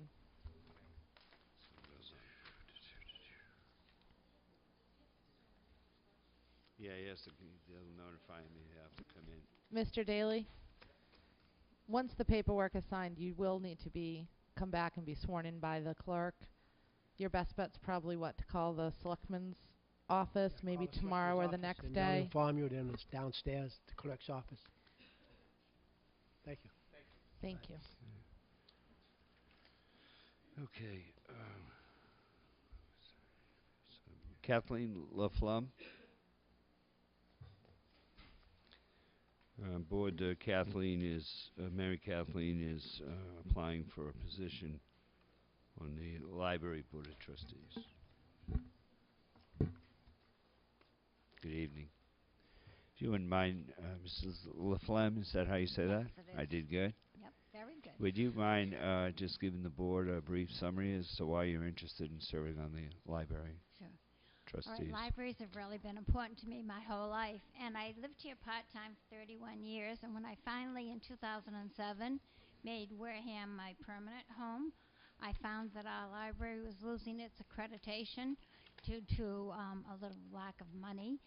Yeah, yes, they'll notify me they have to come in. Mr. Daly, once the paperwork is signed, you will need to come back and be sworn in by the clerk. Your best bet's probably to call the Selectmen's office, Yeah, maybe call the tomorrow or selectman's the office next and they'll day. inform you, then it's downstairs, the clerk's office. Thank you. Thank you. Okay. Kathleen LaFlamme. Mary Kathleen is applying for a position on the Library Board of Trustees. Good evening. If you wouldn't mind, Mrs. LaFlamme, is that how you say that? I did good? Yep, very good. Would you mind just giving the board a brief summary as to why you're interested in serving on the library? Sure. All trustees. right, libraries have really been important to me my whole life, and I lived here part-time for 31 years, and when I finally, in 2007, made Wareham my permanent home, I found that our library was losing its accreditation due to a little lack of money,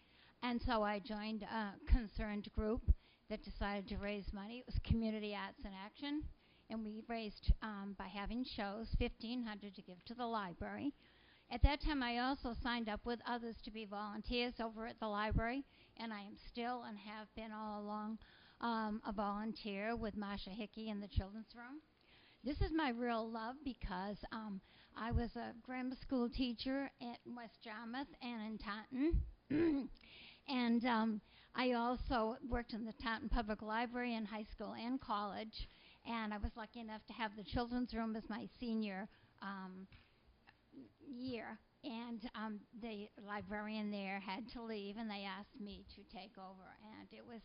and so I joined a concerned group that decided to raise money. It was Community Arts in Action, and we raised, by having shows, $1,500 to give to the library. At that time, I also signed up with others to be volunteers over at the library, and I am still and have been all along a volunteer with Marsha Hickey in the children's room. This is my real love because I was a grammar school teacher at West Yarmouth and in Taunton. And I also worked in the Taunton Public Library in high school and college. And I was lucky enough to have the children's room as my senior year. And the librarian there had to leave, and they asked me to take over. And it was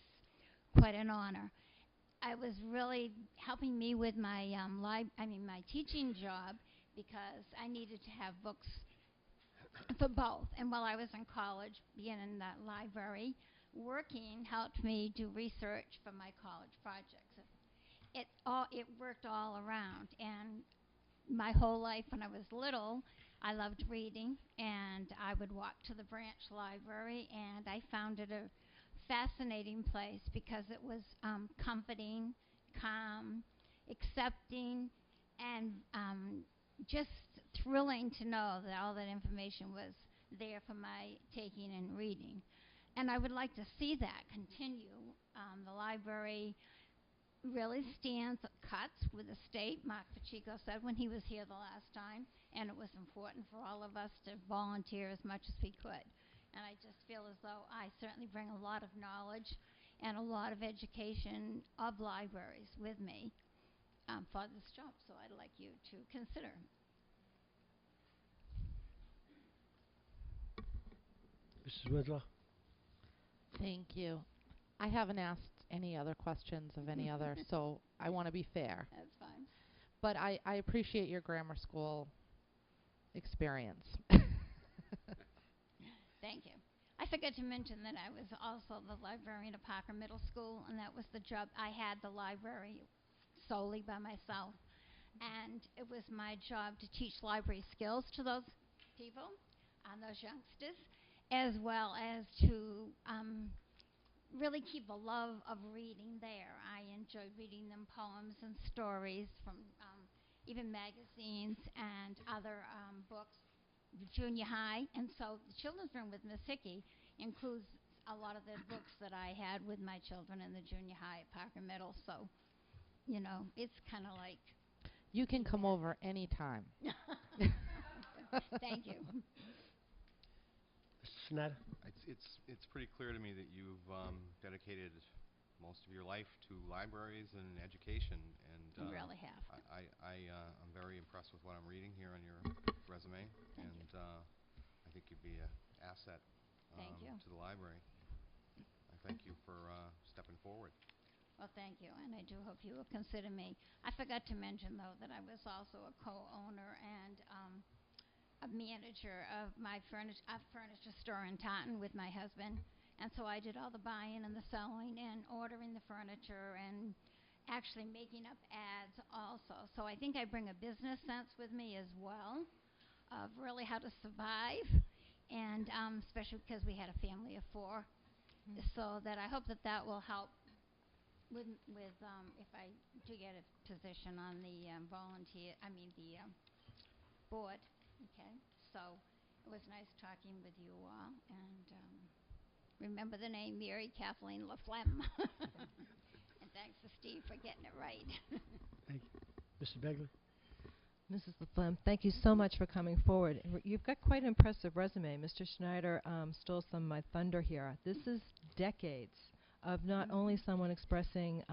quite an honor. It was really helping me with my my teaching job, because I needed to have books for both. And while I was in college, being in the library, working helped me do research for my college projects. It worked all around. And my whole life when I was little, I loved reading, and I would walk to the branch library, and I found it a fascinating place because it was comforting, calm, accepting, and just thrilling to know that all that information was there for my taking and reading. And I would like to see that continue. The library really stands cuts with the state, Mark Pacheco said when he was here the last time, and it was important for all of us to volunteer as much as we could. And I just feel as though I certainly bring a lot of knowledge and a lot of education of libraries with me for this job, so I'd like you to consider. Mrs. Winslow? Thank you. I haven't asked any other questions of any other, so I want to be fair. That's fine. But I appreciate your grammar school experience. Thank you. I forgot to mention that I was also the librarian at Parker Middle School, and that was the job. I had the library solely by myself, and it was my job to teach library skills to those people and those youngsters, as well as to really keep a love of reading there. I enjoyed reading them poems and stories from even magazines and other books, junior high. And so the children's room with Miss Hickey includes a lot of the books that I had with my children in the junior high at Parker Middle. So, you know, it's kind of like... You can come over anytime. Thank you. Mr. Snyder? It's pretty clear to me that you've dedicated most of your life to libraries and education, and You really have. I'm very impressed with what I'm reading here on your resume, and I think you'd be an asset Thank you. to the library. I thank you for stepping forward. Well, thank you, and I do hope you will consider me. I forgot to mention, though, that I was also a co-owner and a manager of my furniture store in Taunton with my husband, and so I did all the buying and the selling and ordering the furniture and actually making up ads also. So I think I bring a business sense with me as well of really how to survive, and especially because we had a family of 4, so that I hope that that will help with if I do get a position on the board. Okay, so it was nice talking with you all, and remember the name Mary Kathleen LaFlemme. And thanks to Steve for getting it right. Thank you. Mr. Begley? Mrs. LaFlemme, thank you so much for coming forward. You've got quite an impressive resume. Mr. Schneider stole some of my thunder here. This is decades of not only someone expressing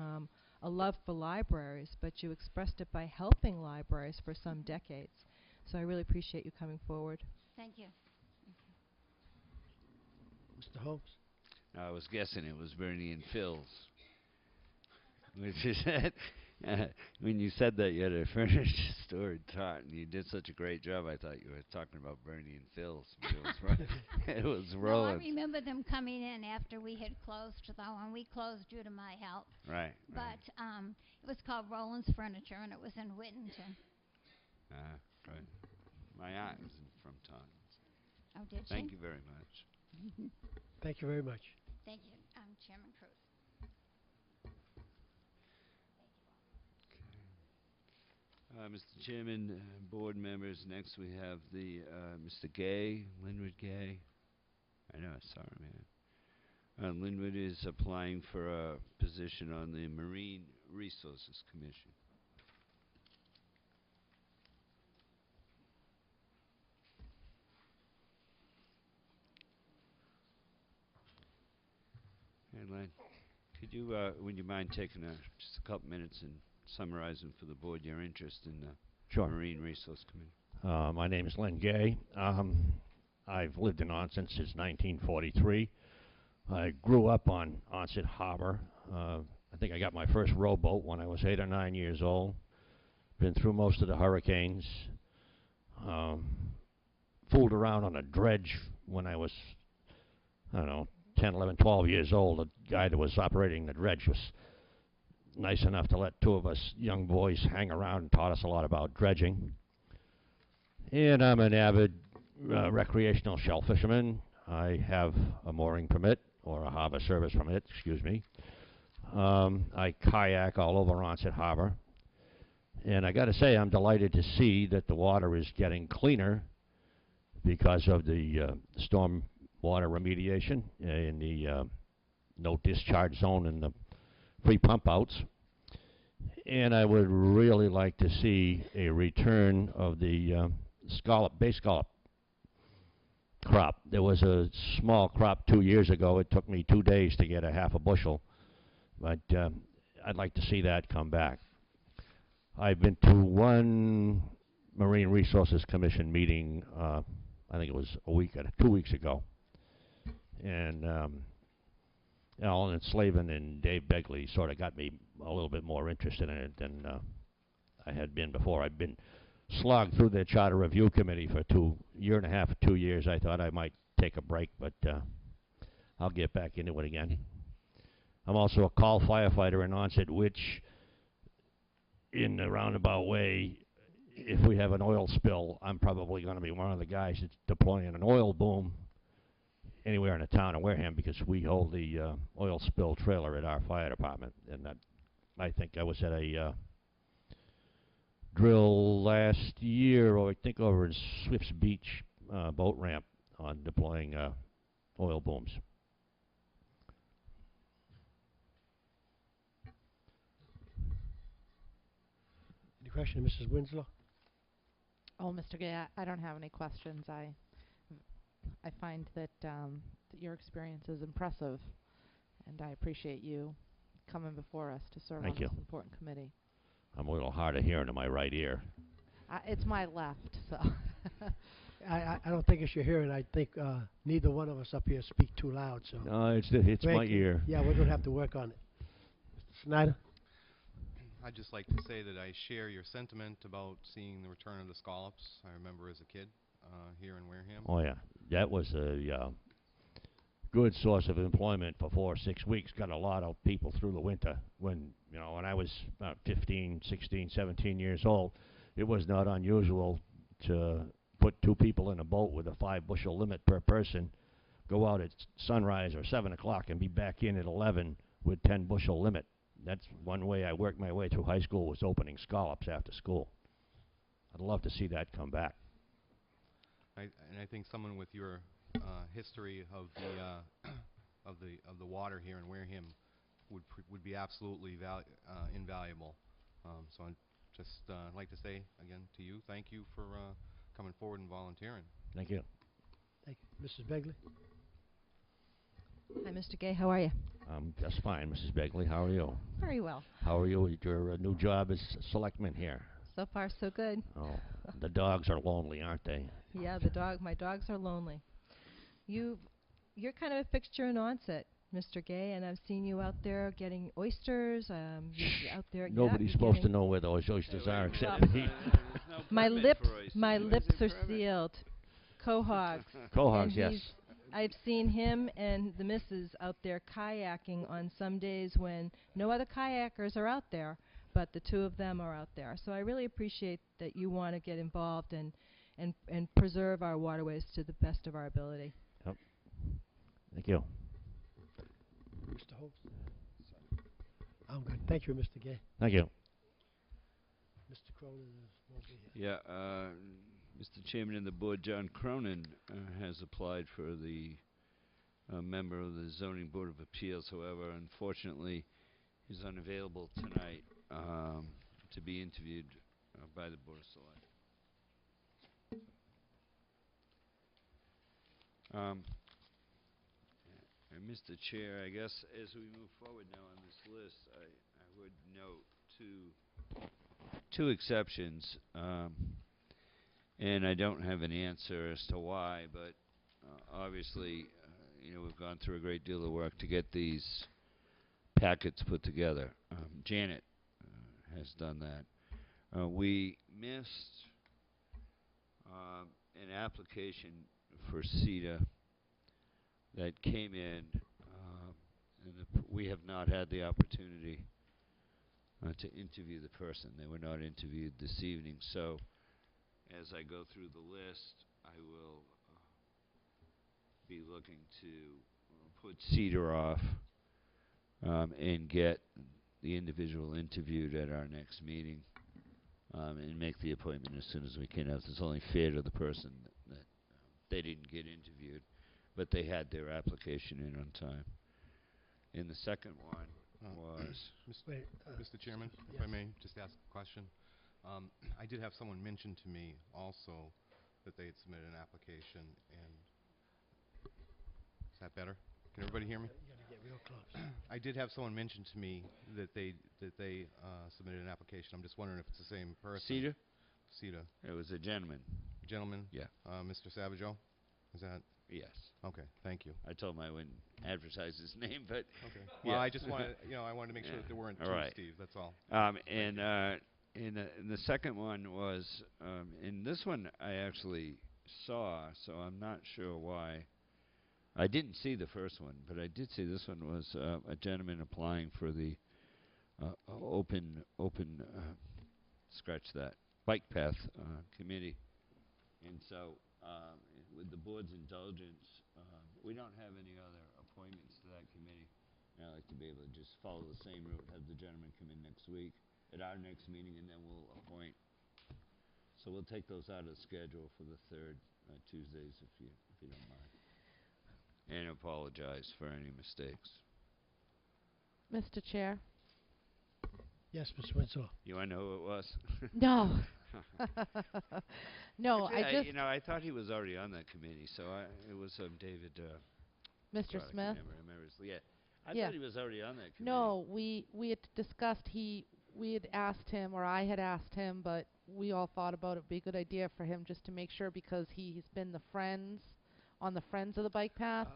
a love for libraries, but you expressed it by helping libraries for some decades. So I really appreciate you coming forward. Thank you. Mr. Holmes? I was guessing it was Bernie and Phil's. Which is When you said that you had a furniture store in Taunton, you did such a great job. I thought you were talking about Bernie and Phil's. It was, it was No, I Roland's. remember them coming in after we had closed, though, and we closed due to my health. Right. But it was called Roland's Furniture, and it was in Whittington. Good. My aunt was from Taunton. Oh, did she? Thank you very much. Thank you very much. Thank you, Chairman Cruz. Mr. Chairman, board members, next we have the Mr. Gay, Linwood Gay. I know, sorry, man. Linwood is applying for a position on the Marine Resources Commission. Hey, Len, could you, would you mind taking just a couple minutes and summarizing for the board your interest in the Marine Resource Commission? My name is Len Gay. I've lived in Onset since 1943. I grew up on Onset Harbor. I think I got my first rowboat when I was 8 or 9 years old. Been through most of the hurricanes. Fooled around on a dredge when I was, I don't know, 10, 11, 12 years old. The guy that was operating the dredge was nice enough to let two of us young boys hang around and taught us a lot about dredging. And I'm an avid recreational shell fisherman. I have a mooring permit, or a harbor service permit, excuse me. I kayak all over Onset Harbor. And I got to say, I'm delighted to see that the water is getting cleaner because of the storm water remediation in the no discharge zone and the free pump outs. And I would really like to see a return of the bay scallop crop. There was a small crop 2 years ago. It took me 2 days to get a half a bushel, but I'd like to see that come back. I've been to one Marine Resources Commission meeting, I think it was 2 weeks ago, and Alan Slavin and Dave Begley sort of got me a little bit more interested in it than I had been before. I've been slogged through their charter review committee for 2 years. I thought I might take a break, but I'll get back into it again. I'm also a call firefighter in Onset, which, in a roundabout way, if we have an oil spill, I'm probably going to be one of the guys that's deploying an oil boom anywhere in the town of Wareham, because we hold the oil spill trailer at our fire department. And that, I think I was at a drill last year, or I think over in Swifts Beach boat ramp, on deploying oil booms. Any question, Mrs. Winslow? Oh, Mr. Gay, I don't have any questions. I find that your experience is impressive, and I appreciate you coming before us to serve on this important committee. I'm a little hard of hearing in my right ear. It's my left, so. I don't think it's your hearing. I think neither one of us up here speak too loud. So No, it's my ear. Yeah, we're going to have to work on it. Mr. Snyder? I'd just like to say that I share your sentiment about seeing the return of the scallops. I remember as a kid here in Wareham. Oh, yeah. That was a good source of employment for 4 or 6 weeks. Got a lot of people through the winter. When I was about 15, 16, 17 years old, it was not unusual to put 2 people in a boat with a 5-bushel limit per person, go out at sunrise or 7 o'clock and be back in at 11 with 10-bushel limit. That's one way I worked my way through high school, was opening scallops after school. I'd love to see that come back. And I think someone with your history of the water here in Wareham would be absolutely invaluable. So I'd just like to say again to you, thank you for coming forward and volunteering. Thank you. Thank you. Mrs. Begley? Hi, Mr. Gay. How are you? I'm just fine, Mrs. Begley. How are you? Very well. How are you at your new job as selectman here? So far, so good. Oh, the dogs are lonely, aren't they? Yeah, my dogs are lonely. You're kind of a fixture in Onset. Mr. Gay, and I've seen you out there getting oysters. You're out there. yeah, Nobody's you're supposed to getting- know where those oysters are except Well, me. my lips are sealed. Cohogs. Cohogs, And yes. I've seen him and the missus out there kayaking on some days when no other kayakers are out there, but the two of them are out there. So I really appreciate that you want to get involved and preserve our waterways to the best of our ability. Yep. Thank you. Mr. Holmes? I'm good. Thank you, Mr. Gay. Thank you. Mr. Cronin won't be here. Yeah, Mr. Chairman of the Board, John Cronin has applied for the member of the Zoning Board of Appeals. However, unfortunately, he's unavailable tonight to be interviewed by the Board of Select. And Mr. Chair, I guess as we move forward now on this list, I would note two exceptions. And I don't have an answer as to why, but obviously, we've gone through a great deal of work to get these packets put together. Janet has done that. We missed an application for CETA that came in, and we have not had the opportunity to interview the person. They were not interviewed this evening, so as I go through the list, I will be looking to put Cedar off and get the individual interviewed at our next meeting and make the appointment as soon as we can. It's only fair to the person that they didn't get interviewed, but they had their application in on time. And the second one was... Mr. Chairman, if I may just ask a question. I did have someone mention to me also that they had submitted an application, and is that better? Can everybody hear me? You gotta get real close. I did have someone mention to me that they submitted an application. I'm just wondering if it's the same person. Cedar? Cedar. It was a gentleman. Gentleman? Yeah. Mr. Savageau? Is that? Yes. Okay, thank you. I told him I wouldn't advertise his name, but... Okay. Well, I just wanted, I wanted to make sure that there weren't two Steve, that's all. And the second one was, and this one I actually saw, so I'm not sure why. I didn't see the first one, but I did see this one was a gentleman applying for the scratch that, bike path committee. And so, with the board's indulgence, we don't have any other appointments to that committee. And I'd like to be able to just follow the same route, have the gentleman come in next week at our next meeting, and then we'll appoint. So we'll take those out of the schedule for the third Tuesdays, if you don't mind. And apologize for any mistakes. Mr. Chair? Yes, Ms. Winslow. You want to know who it was? No. No, Actually, I thought he was already on that committee, so it was David. Mr. God, Smith? I can't remember his, yeah. I thought he was already on that committee. No, we had discussed we had asked him, or I had asked him, but we all thought about it would be a good idea for him just to make sure, because he's been the Friends of the Bike Path,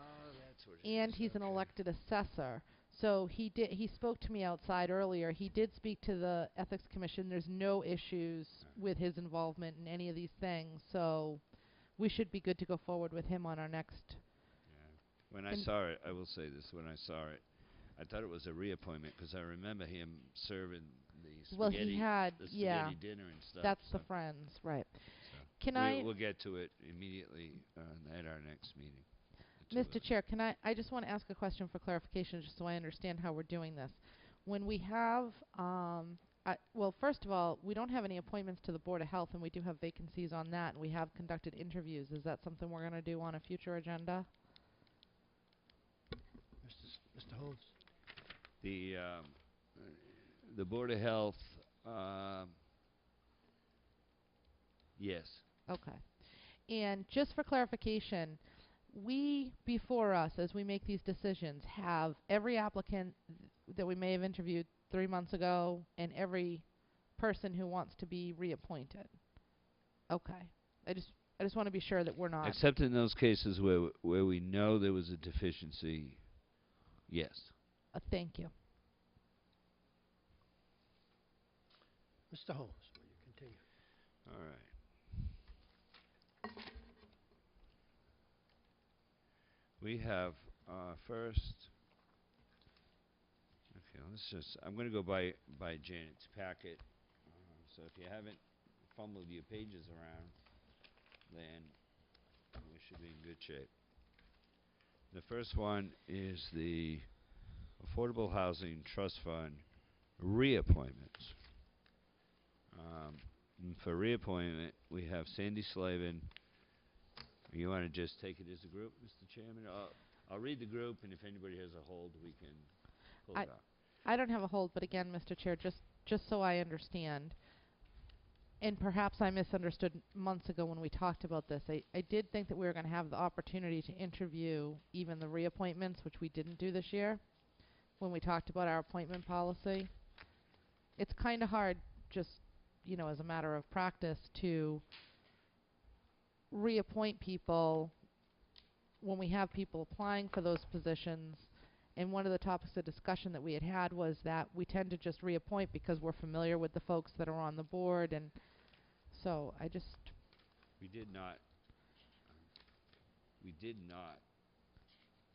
that's what it and is, he's an okay. elected assessor. So he spoke to me outside earlier. He did speak to the Ethics Commission. There's no issues with his involvement in any of these things, so we should be good to go forward with him on our next. When I saw it, I will say this, when I saw it, I thought it was a reappointment, because I remember him serving the spaghetti, Well, he had, the spaghetti dinner and stuff. That's so the Friends, right. so Can we'll get to it immediately at our next meeting. Mr. Chair, I just want to ask a question for clarification, just so I understand how we're doing this. When we have, well, first of all, we don't have any appointments to the Board of Health, and we do have vacancies on that, and we have conducted interviews. Is that something we're going to do on a future agenda? Mr. Holmes? The Board of Health, yes. Okay. And just for clarification, we, before us, as we make these decisions, have every applicant that we may have interviewed 3 months ago and every person who wants to be reappointed. Okay. I just want to be sure that we're not... Except in those cases where we know there was a deficiency Yes. Thank you. Mr. Holmes, will you continue? All right. We have first. Okay, I'm going to go by Janet's packet. So if you haven't fumbled your pages around, then we should be in good shape. The first one is the Affordable Housing Trust Fund reappointments. For reappointment, we have Sandy Slavin. You want to just take it as a group, Mr. Chairman? I'll read the group, and if anybody has a hold, we can pull it out. I don't have a hold, but again, Mr. Chair, just so I understand, and perhaps I misunderstood months ago when we talked about this. I did think that we were going to have the opportunity to interview even the reappointments, which we didn't do this year when we talked about our appointment policy. It's kind of hard just, as a matter of practice to reappoint people when we have people applying for those positions. And one of the topics of discussion that we had was that we tend to just reappoint because we're familiar with the folks that are on the board, and so We did not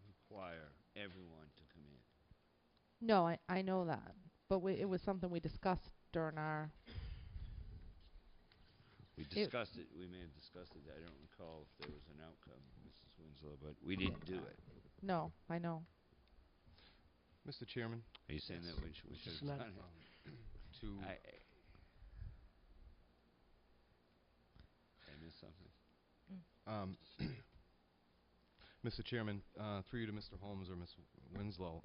require everyone to come in. No, I know that, but it was something we discussed during our. We discussed it. We may have discussed it. I don't recall if there was an outcome, Mrs. Winslow, but we didn't do it. No, I know. Mr. Chairman? Are you saying that we should have done it? I missed something. Mr. Chairman, through you to Mr. Holmes or Ms. Winslow,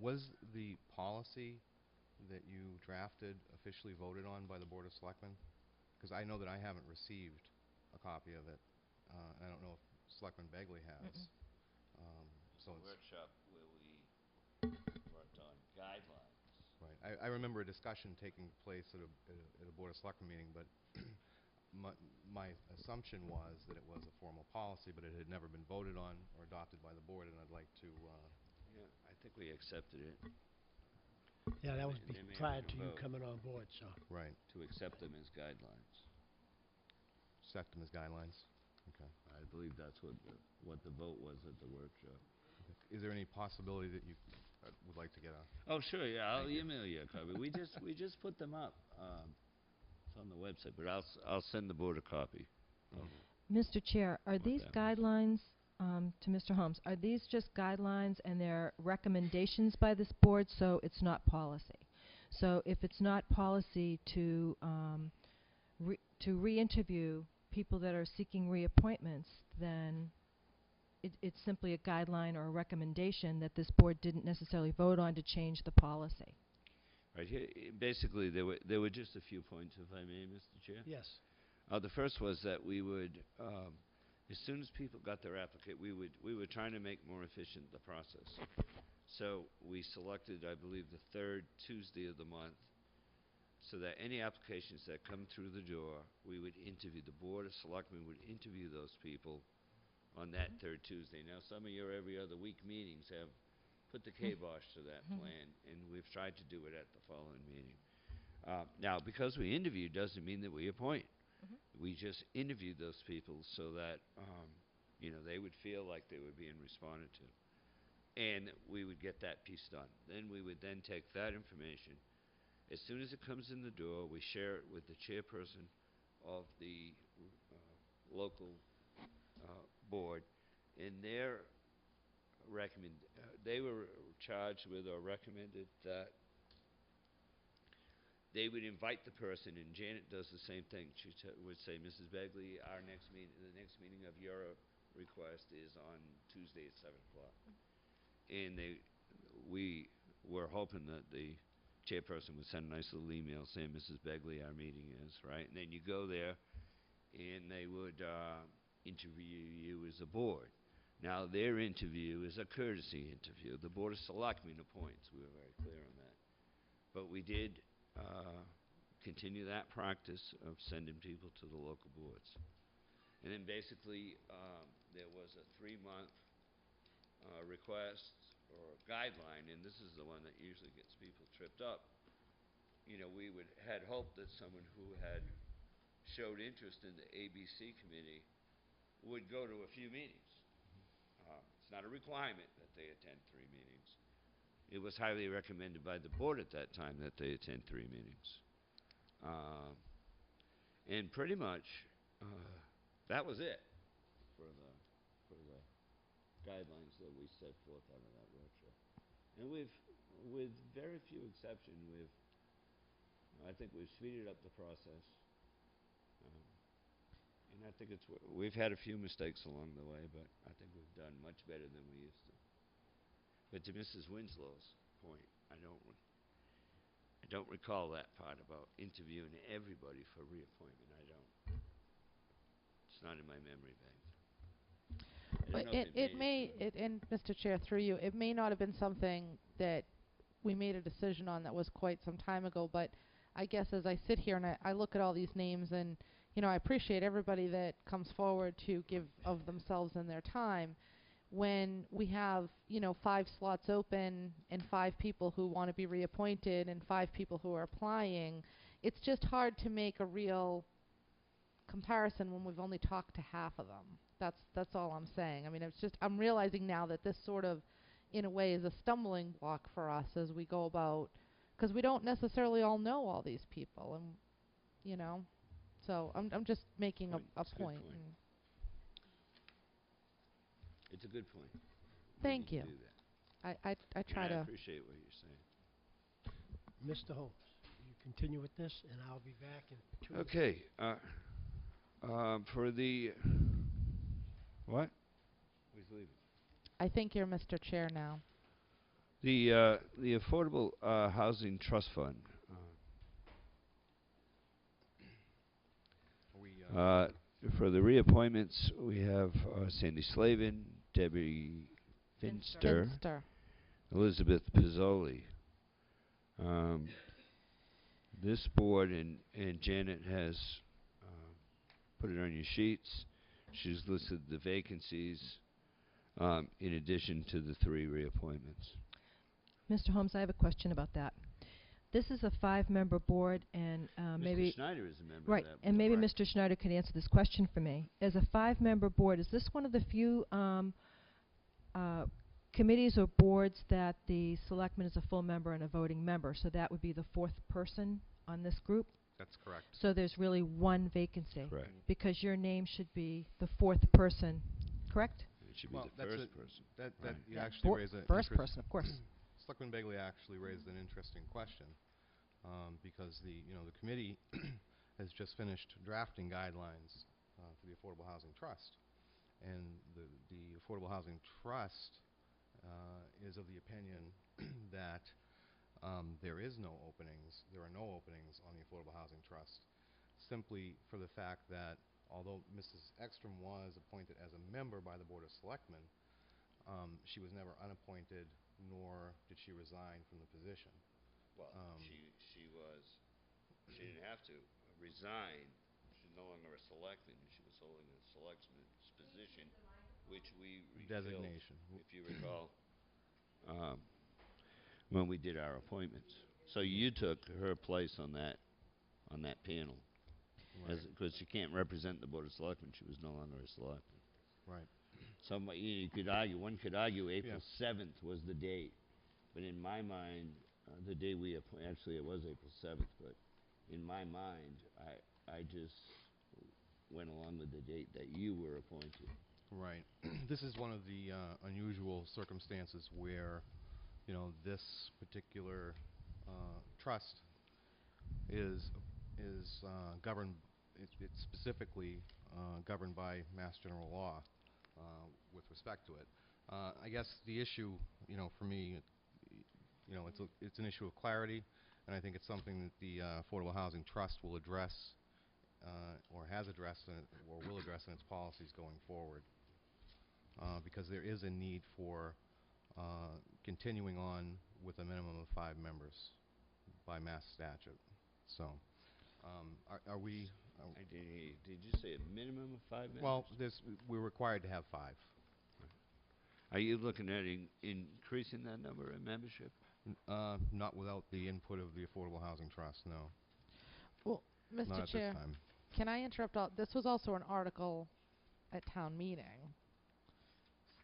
was the policy that you drafted officially voted on by the Board of Selectmen? Because I know that I haven't received a copy of it. I don't know if Selectman Begley has. So it's workshop where we worked on guidelines. Right. I remember a discussion taking place at a Board of Selectmen meeting, but my assumption was that it was a formal policy, but it had never been voted on or adopted by the board, and I'd like to. Yeah, I think we accepted it. Yeah, that was They may prior have to been you vote. coming on board, so. Right. To accept them as guidelines. Accept them as guidelines. Okay. I believe that's what the vote was at the workshop. Okay. Is there any possibility that you would like to get a? Oh, sure. Yeah, I'll email you a copy. We just put them up. It's on the website, but I'll send the board a copy. Mr. Chair, are What these that guidelines, to Mr. Holmes, are these just guidelines and they're recommendations by this board, so it's not policy? So if it's not policy to re-interview people that are seeking reappointments, then it's simply a guideline or a recommendation that this board didn't necessarily vote on to change the policy. Right here, basically, there were just a few points, if I may, Mr. Chair. Yes. The first was that we would, as soon as people got their applicant, we were trying to make more efficient the process. So we selected, I believe, the third Tuesday of the month, so that any applications that come through the door, we would interview. The Board of Selectmen would interview those people on that third Tuesday. Now, some of your every other week meetings have put the kibosh to that plan, and we've tried to do it at the following meeting. Now, because we interview doesn't mean that we appoint. We just interview those people so that they would feel like they were being responded to, and we would get that piece done. Then we would then take that information. As soon as it comes in the door, we share it with the chairperson of the local board, and they were charged with or recommended that they would invite the person, and Janet does the same thing. She would say, Mrs. Begley, the next meeting of your request is on Tuesday at 7 o'clock. And we were hoping that the chairperson would send a nice little email saying, Mrs. Begley, our meeting is, right? And then you go there, and they would interview you as a board. Now, their interview is a courtesy interview. The Board of Selectmen appoints. We were very clear on that. But we did continue that practice of sending people to the local boards. And then basically there was a 3-month request or guideline, and this is the one that usually gets people tripped up. You know, we had hoped that someone who had showed interest in the ABC committee would go to a few meetings. It's not a requirement that they attend 3 meetings. It was highly recommended by the board at that time that they attend 3 meetings. And pretty much, that was it for the guidelines that we set forth out of that workshop. And with very few exceptions, I think we've speeded up the process. And I think we've had a few mistakes along the way, but I think we've done much better than we used to. But to Mrs. Winslow's point, I don't recall that part about interviewing everybody for reappointment. I don't. It's not in my memory bank. But and Mr. Chair, through you, it may not have been something that we made a decision on that was quite some time ago, but I guess as I sit here and I look at all these names, and you know, I appreciate everybody that comes forward to give of themselves and their time. When we have, you know, 5 slots open and 5 people who want to be reappointed and 5 people who are applying, it's just hard to make a real comparison when we've only talked to half of them. That's all I'm saying. I mean, it's just, I'm realizing now that this sort of, in a way, is a stumbling block for us as we go about, because we don't necessarily all know all these people, and you know, so I'm just making a point. It's a good point. Thank you. Do that. I try to. I appreciate what you're saying. Mr. Holmes, you continue with this, and I'll be back in 2 minutes. Okay. For the what? Who's leaving? I think you're Mr. Chair now. The Affordable Housing Trust Fund. For the reappointments, we have Sandy Slavin, Debbie Finster. Elizabeth Pizzoli. This board and Janet has put it on your sheets. She's listed the vacancies in addition to the 3 reappointments. Mr. Holmes, I have a question about that. This is a 5-member board, and maybe Mr. Schneider is a member of that right, board. and maybe Mr. Schneider could answer this question for me. As a 5-member board, is this one of the few committees or boards that the selectman is a full member and a voting member? So that would be the 4th person on this group? That's correct. So there's really 1 vacancy. Correct. Because your name should be the 4th person, correct? It should be the first person. That Right. you actually raise a first person, of course. Selectman Begley actually raised an interesting question, because the committee has just finished drafting guidelines for the Affordable Housing Trust, and the Affordable Housing Trust is of the opinion that there are no openings on the Affordable Housing Trust, simply for the fact that although Mrs. Ekstrom was appointed as a member by the Board of Selectmen, she was never unappointed, nor did she resign from the position. Well, she didn't have to resign. She's no longer a selectman. She was holding a selectman's position, which we refilled, designation, if you recall, when we did our appointments. So you took her place on that panel, because she can't represent the Board of Selectmen. She was no longer a selectman. Right. You could argue. One could argue April 7th was the date, but in my mind, the day we actually it was April 7th, but in my mind, I just went along with the date that you were appointed. Right. This is one of the unusual circumstances where, this particular trust is governed. It's specifically governed by Mass General Law with respect to it. I guess the issue, for me, it's an issue of clarity, and I think it's something that the Affordable Housing Trust will address, or has addressed, or will address in its policies going forward, because there is a need for continuing on with a minimum of 5 members by mass statute. So, are we? Did you say a minimum of 5 members? Well, we're required to have 5. Are you looking at increasing that number in membership? Not without the input of the Affordable Housing Trust, no. Well, Not Mr. at Chair, this time. can I interrupt? This was also an article at town meeting.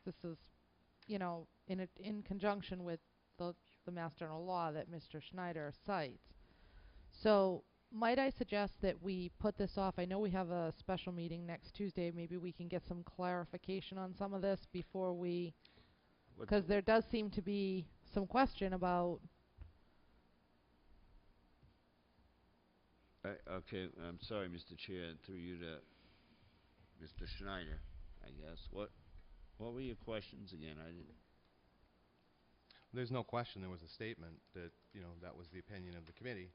This is, you know, in conjunction with the Mass General Law that Mr. Schneider cites. So, might I suggest that we put this off? I know we have a special meeting next Tuesday. Maybe we can get some clarification on some of this before we, because there does seem to be some question about. Okay, I'm sorry, Mr. Chair, through you to Mr. Schneider, I guess. What were your questions again? I didn't. There's no question. There was a statement that, you know, that was the opinion of the committee.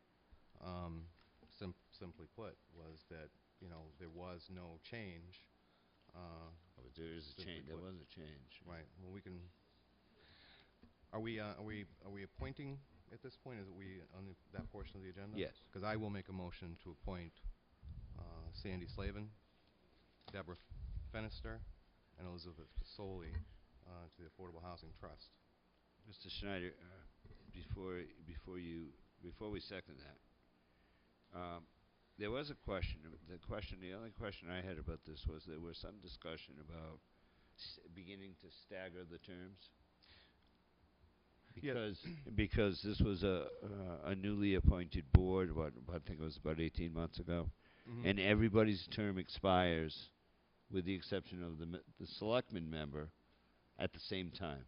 Simply put, was that, you know, there was no change. But there is a change. There was a change. Right. Well, we can. Are we appointing at this point? Is it we on that portion of the agenda? Yes. Because I will make a motion to appoint Sandy Slavin, Deborah Fenister, and Elizabeth Soley to the Affordable Housing Trust. Mr. Schneider, before we second that, there was a question. The only question I had about this was there was some discussion about beginning to stagger the terms. Because this was a newly appointed board. I think it was about 18 months ago, and everybody's term expires, with the exception of the selectman member, at the same time.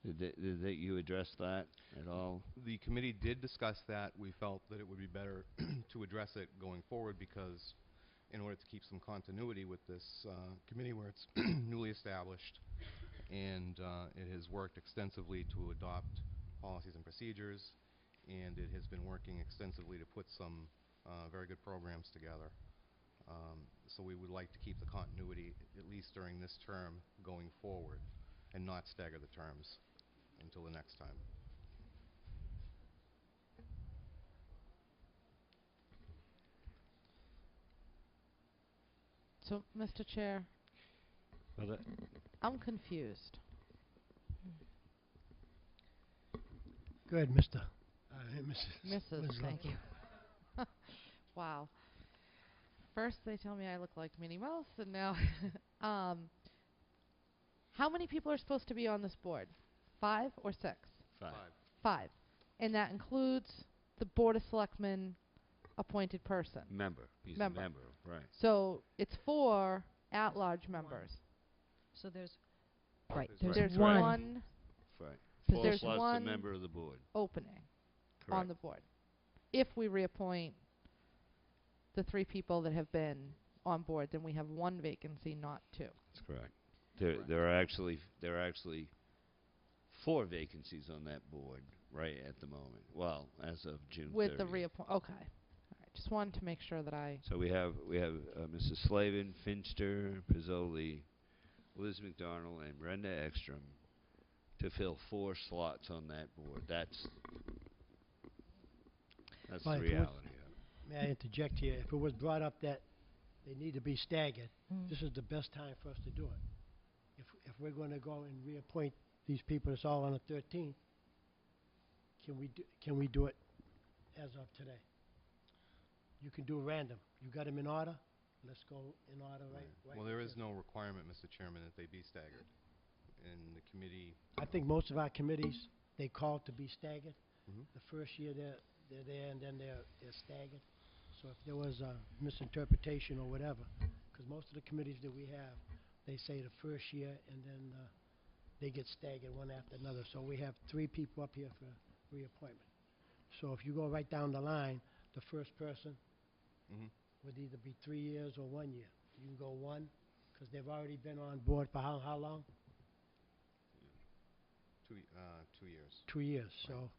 Did you address that at all? The committee did discuss that. We felt that it would be better to address it going forward because in order to keep some continuity with this committee where it's newly established and it has worked extensively to adopt policies and procedures, and it has been working extensively to put some very good programs together. So we would like to keep the continuity, at least during this term, going forward, and not stagger the terms until the next time. So, Mr. Chair, I'm confused. Good, Mr. Mrs. Thank you. Wow. First they tell me I look like Minnie Mouse, and now how many people are supposed to be on this board? 5 or 6? 5. 5. And that includes the Board of Selectmen appointed person. Member. He's a member, right. So it's 4 at-large members. So there's There's one. Right. 'Cause 4 there's plus one a member of the board. opening Correct. on the board. If we reappoint the 3 people that have been on board, then we have 1 vacancy, not 2. That's correct. There are actually 4 vacancies on that board right at the moment. Well, as of June 30th. With the reappoint. Okay. All right. Just wanted to make sure that I. So we have Mrs. Slavin, Finster, Pizzoli, Liz McDonald, and Brenda Ekstrom to fill 4 slots on that board. That's the reality of it. May I interject here? If it was brought up that they need to be staggered, this is the best time for us to do it. If we're going to go and reappoint these people, it's all on the 13th. Can we do it as of today? You can do random. You got them in order? Let's go in order, right? Well, there is no requirement, Mr. Chairman, that they be staggered. And the committee. I think most of our committees, they call to be staggered. The first year they're there, and then they're staggered. So if there was a misinterpretation or whatever, because most of the committees that we have, they say the first year, and then they get staggered one after another. So we have 3 people up here for reappointment. So if you go right down the line, the first person would either be 3 years or 1 year. You can go 1, because they've already been on board for how long? 2 years. 2 years. So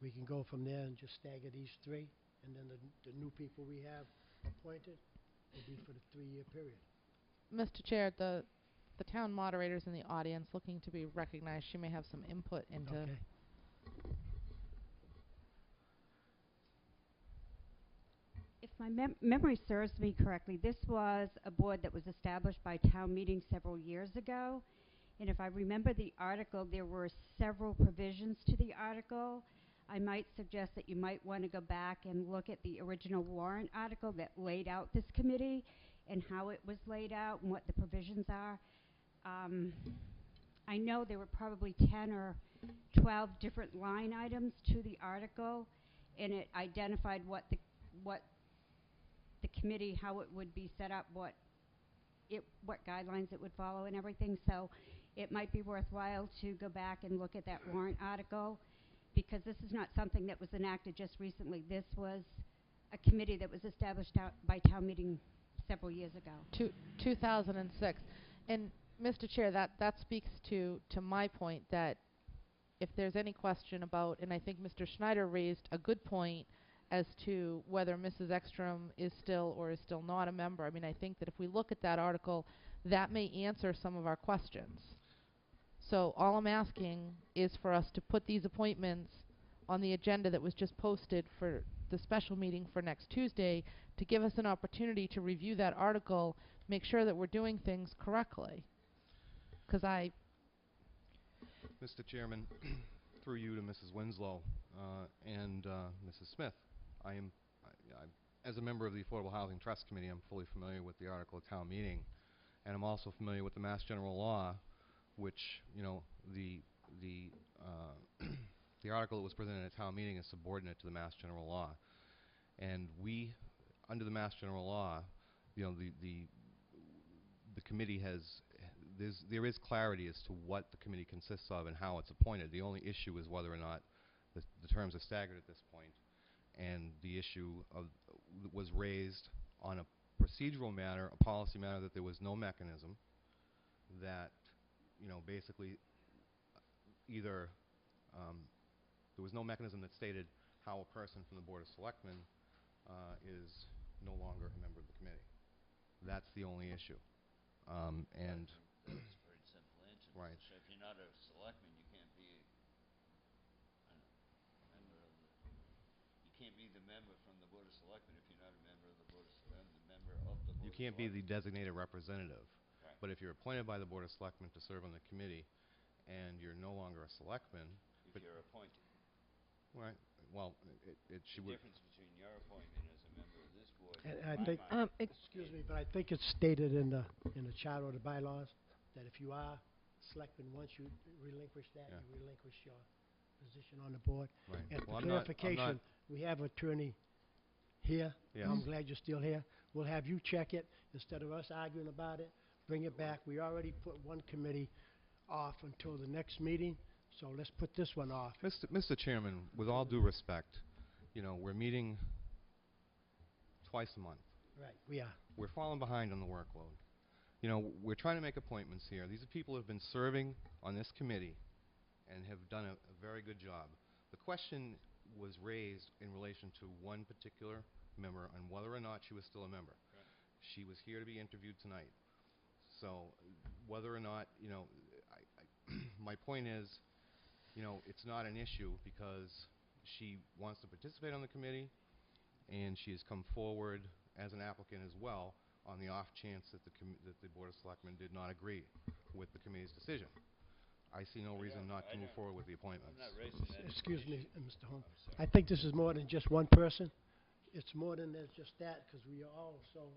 we can go from there and just stagger these 3, and then the new people we have appointed will be for the 3-year period. Mr. Chair, the town moderator's in the audience looking to be recognized. She may have some input into. Okay. If my memory serves me correctly, this was a board that was established by town meeting several years ago, And if I remember the article, there were several provisions to the article. I might suggest that you might want to go back and look at the original warrant article that laid out this committee and how it was laid out and what the provisions are. I know there were probably 10 or 12 different line items to the article, and it identified what the committee, how it would be set up, what guidelines it would follow and everything. So it might be worthwhile to go back and look at that warrant article, because this is not something that was enacted just recently. This was a committee that was established by town meeting several years ago. 2006. And Mr. Chair, that speaks to my point that if there's any question about, and I think Mr. Schneider raised a good point as to whether Mrs. Ekstrom is still or is still not a member. I mean, I think that if we look at that article, that may answer some of our questions. So all I'm asking is for us to put these appointments on the agenda that was just posted for the special meeting for next Tuesday, to give us an opportunity to review that article, make sure that we're doing things correctly. Because Mr. Chairman, through you to Mrs. Winslow and Mrs. Smith, as a member of the Affordable Housing Trust Committee, I'm fully familiar with the article at town meeting, and I'm also familiar with the Mass General Law, which, you know, the article that was presented at town meeting is subordinate to the Mass General Law, and we, under the Mass General Law, you know, the committee has. There is clarity as to what the committee consists of and how it's appointed. The only issue is whether or not the terms are staggered at this point. And the issue was raised on a procedural matter, a policy matter, that there was no mechanism that, you know, basically either there was no mechanism that stated how a person from the Board of Selectmen is no longer a member of the committee. That's the only issue. And That's a very simple answer. Right. So if you're not a selectman, you can't be a member of the. You can't be the member from the Board of Selectmen if you're not a member of the Board of the member of the Board. You can't be the designated representative. Right. But if you're appointed by the Board of Selectmen to serve on the committee, and you're no longer a selectman, If you're appointed. right? Well, it should. The difference between your appointment as a member of this board. And in I my think, mind, excuse me, but I think it's stated in the charter or the bylaws that if you are selectman, once you relinquish that, Yeah. you relinquish your position on the board. Right. And Well, for I'm not- clarification, we have attorney here. Yes. I'm glad you're still here. We'll have you check it instead of us arguing about it. Bring it back. We already put one committee off until the next meeting, so let's put this one off. Mr. Chairman, with all due respect, you know, we're meeting twice a month. Right, we are. We're falling behind on the workload. You know, we're trying to make appointments here. These are people who have been serving on this committee and have done a very good job. The question was raised in relation to one particular member on whether or not she was still a member. Right. She was here to be interviewed tonight. So whether or not, you know, my point is, you know, it's not an issue because she wants to participate on the committee, and she has come forward as an applicant as well on the off chance that the Board of Selectmen did not agree with the committee's decision. I see no reason not to move forward with the appointments. I'm not raising that. Excuse me, Mr. Holmes. I think this is more than just one person. It's more than just that, because we are also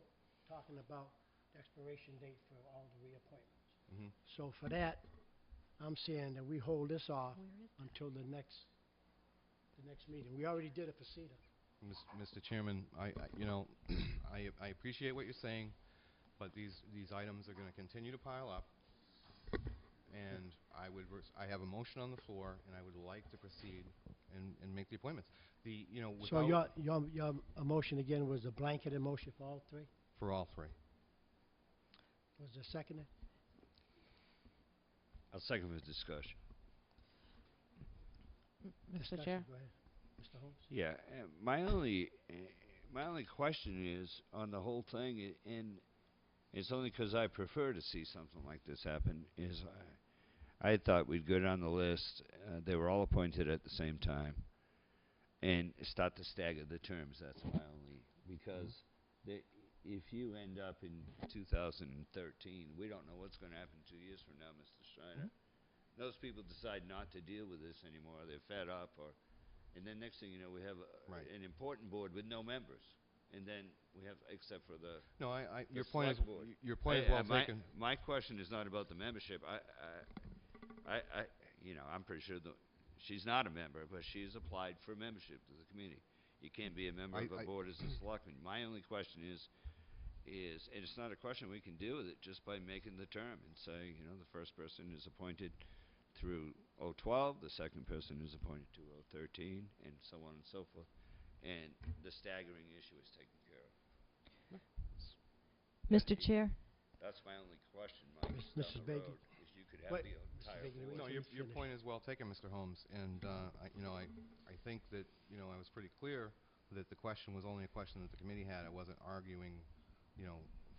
talking about the expiration date for all the reappointments. Mm-hmm. So for that, I'm saying that we hold this off until the next meeting. We already did it for CETA. Mr. Chairman, you know, I appreciate what you're saying, but these items are going to continue to pile up, and I have a motion on the floor, and I would like to proceed and make the appointments. You know, So your motion again was a blanketed motion for all three? For all three. Was there seconded? I'll second the discussion. Mr. Discussion, Chair? go ahead. Mr. Holmes? Yeah, my only question is on the whole thing, and it's only because I prefer to see something like this happen, is I thought we'd go down the list, they were all appointed at the same time, and start to stagger the terms. That's my only, because if you end up in 2013, we don't know what's going to happen 2 years from now, Mr. Schneider. Those people decide not to deal with this anymore. They're fed up, and then next thing you know, we have an important board with no members, and then we have, except for the No, the your point is select board. your point is well taken. My question is not about the membership. I'm pretty sure she's not a member, but she's applied for membership to the committee. You can't be a member of a board as a selectman. My only question is, and it's not a question we can deal with it just by making the term and say, the first person is appointed through 012, the second person is appointed to 013, and so on and so forth. And the staggering issue is taken care of. Mr. Chair? That's my only question, Mike, Mrs. down the Bacon. road, is you could have the entire board. No, your point is well taken, Mr. Holmes, and I think that I was pretty clear that the question was only a question that the committee had. I wasn't arguing,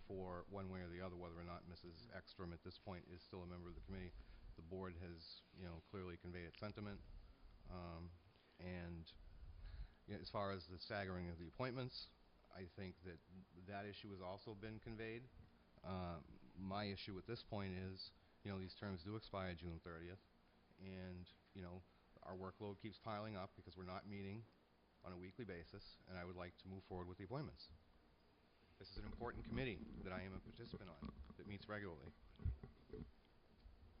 for one way or the other whether or not Mrs. Ekstrom at this point is still a member of the committee. The board has, clearly conveyed its sentiment, and as far as the staggering of the appointments, I think that that issue has also been conveyed. My issue at this point is, these terms do expire June 30th, and, our workload keeps piling up because we're not meeting on a weekly basis, and I would like to move forward with the appointments. This is an important committee that I am a participant on that meets regularly.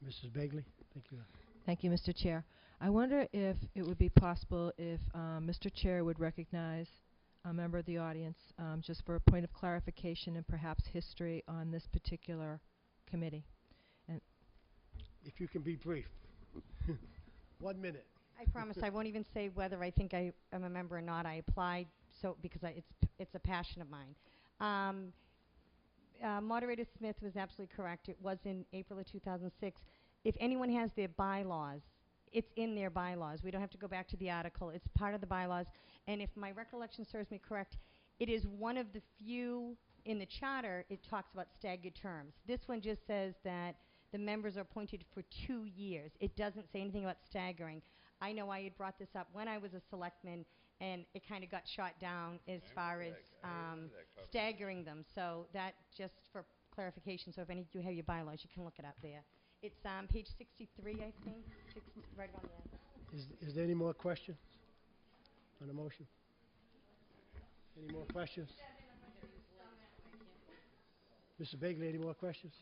Mrs. Bagley, thank you. Thank you, Mr. Chair. I wonder if it would be possible if Mr. Chair would recognize a member of the audience just for a point of clarification and perhaps history on this particular committee. And If you can be brief. 1 minute. I promise I won't even say whether I think I am a member or not. I applied because it's a passion of mine. Moderator Smith was absolutely correct. It was in April of 2006. If anyone has their bylaws, it's in their bylaws. We don't have to go back to the article. It's part of the bylaws. And if my recollection serves me correct, it is one of the few in the charter it talks about staggered terms. This one just says that the members are appointed for 2 years. It doesn't say anything about staggering. I know I had brought this up when I was a selectman, and it kind of got shot down as far as staggering them. So that just for clarification. So if any of you have your bylaws, you can look it up there. It's page 63, I think, right on there. Is there any more questions on the motion? Any more questions? Mr. Bagley, any more questions?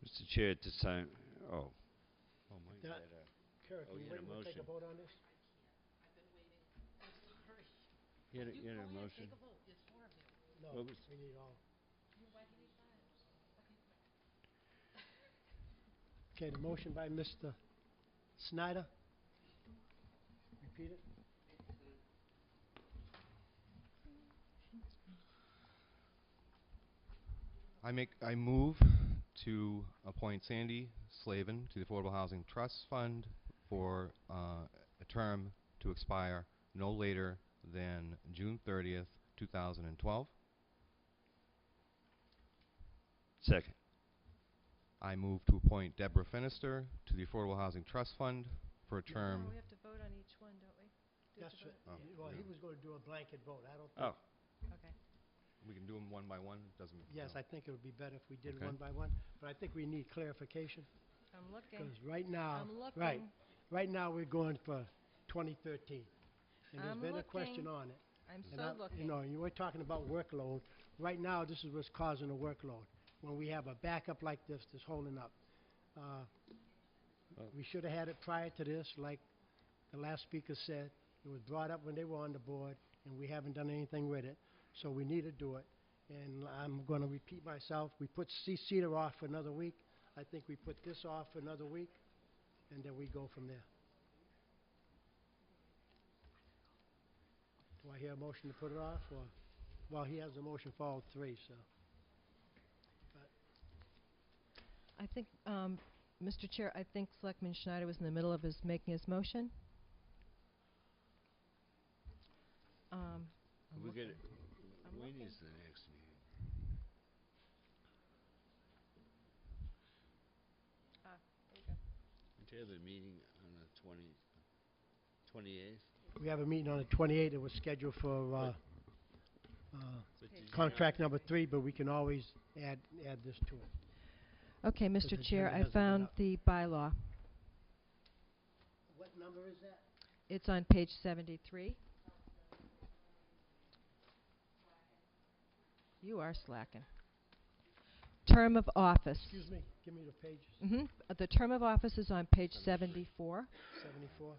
Mr. Chair, at this time, oh, Mike, That- Kara, oh, can you you had wait a and take a motion. vote on this? You had a motion. No, What was- we need all. Okay, the motion by Mr. Snyder. Repeat it. I move to appoint Sandy Slavin to the Affordable Housing Trust Fund for a term to expire no later than June 30th, 2012. Second. I move to appoint Deborah Finister to the Affordable Housing Trust Fund for a term. No, we have to vote on each one, don't we? That's it. Well, he was going to do a blanket vote. I don't think. Oh. Okay. We can do them one by one. Doesn't. Yes, I think it would be better if we did Okay. one by one. But I think we need clarification. I'm looking. Because right now, I'm looking. right now we're going for 2013. And there's I'm been a question looking. on it. I'm And so looking. You know, you were talking about workload. Right now, this is what's causing the workload. When we have a backup like this that's holding up. We should have had it prior to this, like the last speaker said. It was brought up when they were on the board, and we haven't done anything with it. So we need to do it. And I'm going to repeat myself. We put Cedar off for another week. I think we put this off for another week, and then we go from there. Do I hear a motion to put it off? Or, well, he has a motion for all three, so. I think, Mr. Chair, I think Selectman Schneider was in the middle of making his motion. I'm We get looking. it. I'm When looking. is the next meeting? There you go. Do you have a meeting on the 28th? We have a meeting on the 28th. It was scheduled for contract number 3, but we can always add this to it. Okay, Because Mr. the Chair, agenda I hasn't been found up. the bylaw. What number is that? It's on page 73. You are slacking. Term of office. Excuse me, give me the pages. The term of office is on page 74. 74.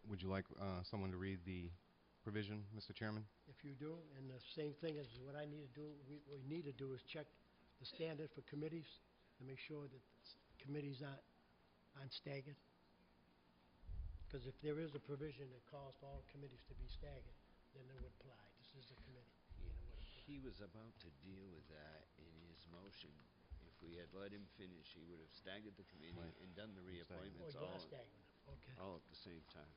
Would you like someone to read the provision, Mr. Chairman? If you do, and the same thing as what I need to do, what we need to do is check the standard for committees to make sure that committees aren't staggered. Because if there is a provision that calls for all committees to be staggered, then it would apply. This is a committee. and it would apply. He was about to deal with that in his motion. If we had let him finish, he would have staggered the committee and done the reappointments Oh, you all, are staggering them. Okay. all at the same time.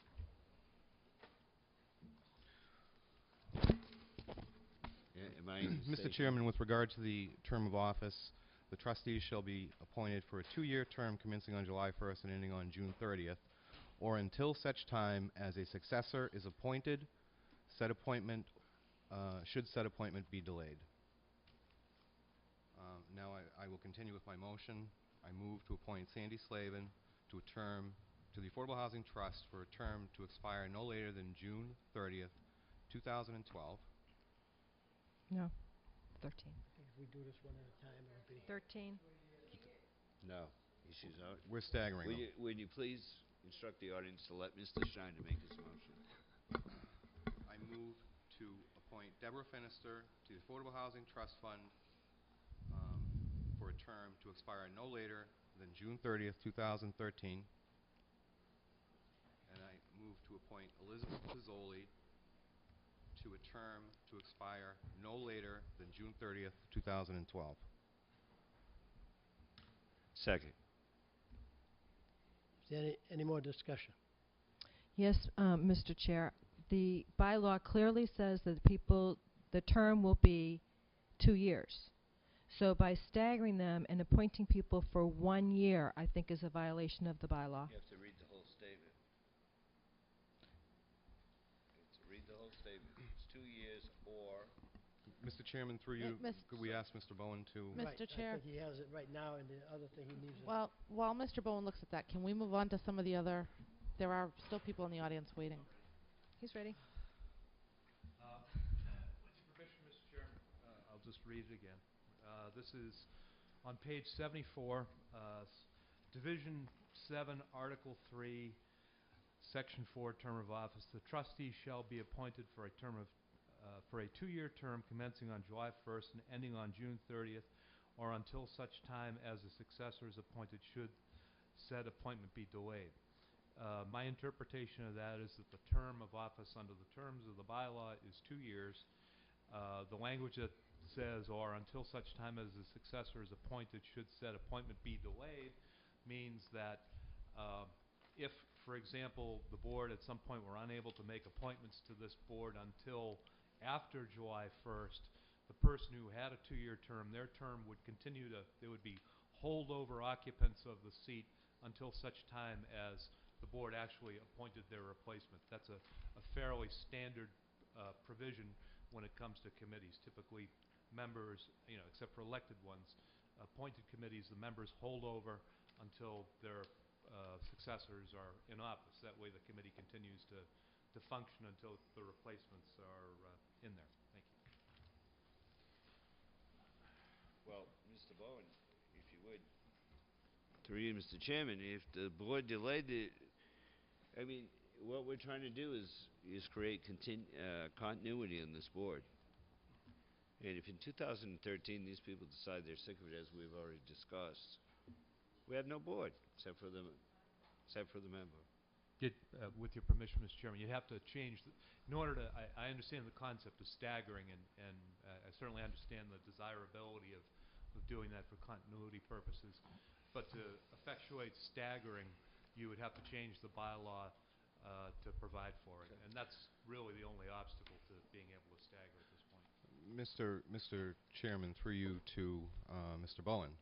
Am I Mr. mistaken? Chairman, with regard to the term of office, the trustees shall be appointed for a 2-year term commencing on July 1st and ending on June 30th, or until such time as a successor is appointed, said appointment, should said appointment be delayed. Now I will continue with my motion. I move to appoint Sandy Slavin to a term to the Affordable Housing Trust for a term to expire no later than June 30th, 2012. No, 13. I think if we do this one at a time, it'll be... 13. No, she's out. We're staggering them. Would you please instruct the audience to let Mr. Shiner make his motion? I move to appoint Deborah Finister to the Affordable Housing Trust Fund for a term to expire no later than June 30th, 2013. And I move to appoint Elizabeth Pizzoli to a term to expire no later than June 30th, 2012. Second. Is there any more discussion? Yes, Mr. Chair. The bylaw clearly says that the term will be 2 years. So by staggering them and appointing people for 1 year, I think is a violation of the bylaw. You have to read the whole statement. You have to read the whole statement. It's 2 years or... Mr. Chairman, through you, could we ask Mr. Bowen to... Right, Mr. Chair. I think he has it right now, and the other thing he needs is... Well, while Mr. Bowen looks at that, can we move on to some of the other... There are still people in the audience waiting. He's ready. With your permission, Mr. Chairman, I'll just read it again. This is on page 74, Division 7, Article 3, Section 4, Term of Office. The trustee shall be appointed for a term of for a 2-year term commencing on July 1st and ending on June 30th, or until such time as a successor is appointed, should said appointment be delayed. My interpretation of that is that the term of office under the terms of the bylaw is 2 years. The language that says, or until such time as a successor is appointed, should said appointment be delayed, means that if, for example, the board at some point were unable to make appointments to this board until after July 1st, the person who had a 2-year term, their term would continue to, there would be holdover occupants of the seat until such time as the board actually appointed their replacement. That's a fairly standard provision when it comes to committees. Typically, members, except for elected ones, appointed committees, the members hold over until their successors are in office. That way the committee continues to function until the replacements are in there. Thank you. Well, Mr. Bowen, if you would, through you, Mr. Chairman, if the board delayed it, I mean, what we're trying to do is create continuity on this board. And if in 2013 these people decide they're sick of it, as we've already discussed, we have no board except for the member. With your permission, Mr. Chairman, you have to change, in order to, I understand the concept of staggering, and I certainly understand the desirability of doing that for continuity purposes. But to effectuate staggering, you would have to change the bylaw to provide for it. And that's really the only obstacle to being able to stagger at this point. Mr. Chairman, through you to Mr. Bowen.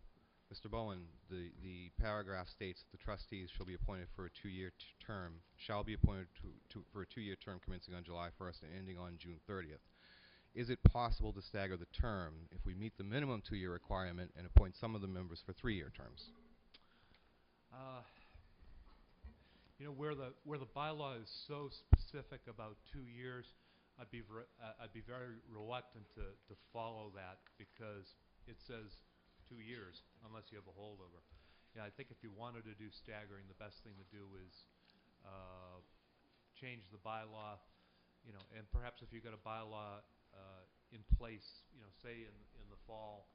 Mr. Bowen, the paragraph states that the trustees shall be appointed for a two-year term, shall be appointed for a two-year term commencing on July 1st and ending on June 30th. Is it possible to stagger the term if we meet the minimum two-year requirement and appoint some of the members for three-year terms? You know, where the bylaw is so specific about 2 years, I'd be very reluctant to follow that, because it says 2 years unless you have a holdover. Yeah, I think if you wanted to do staggering, the best thing to do is change the bylaw, you know, and perhaps if you got a bylaw in place, you know, say in the fall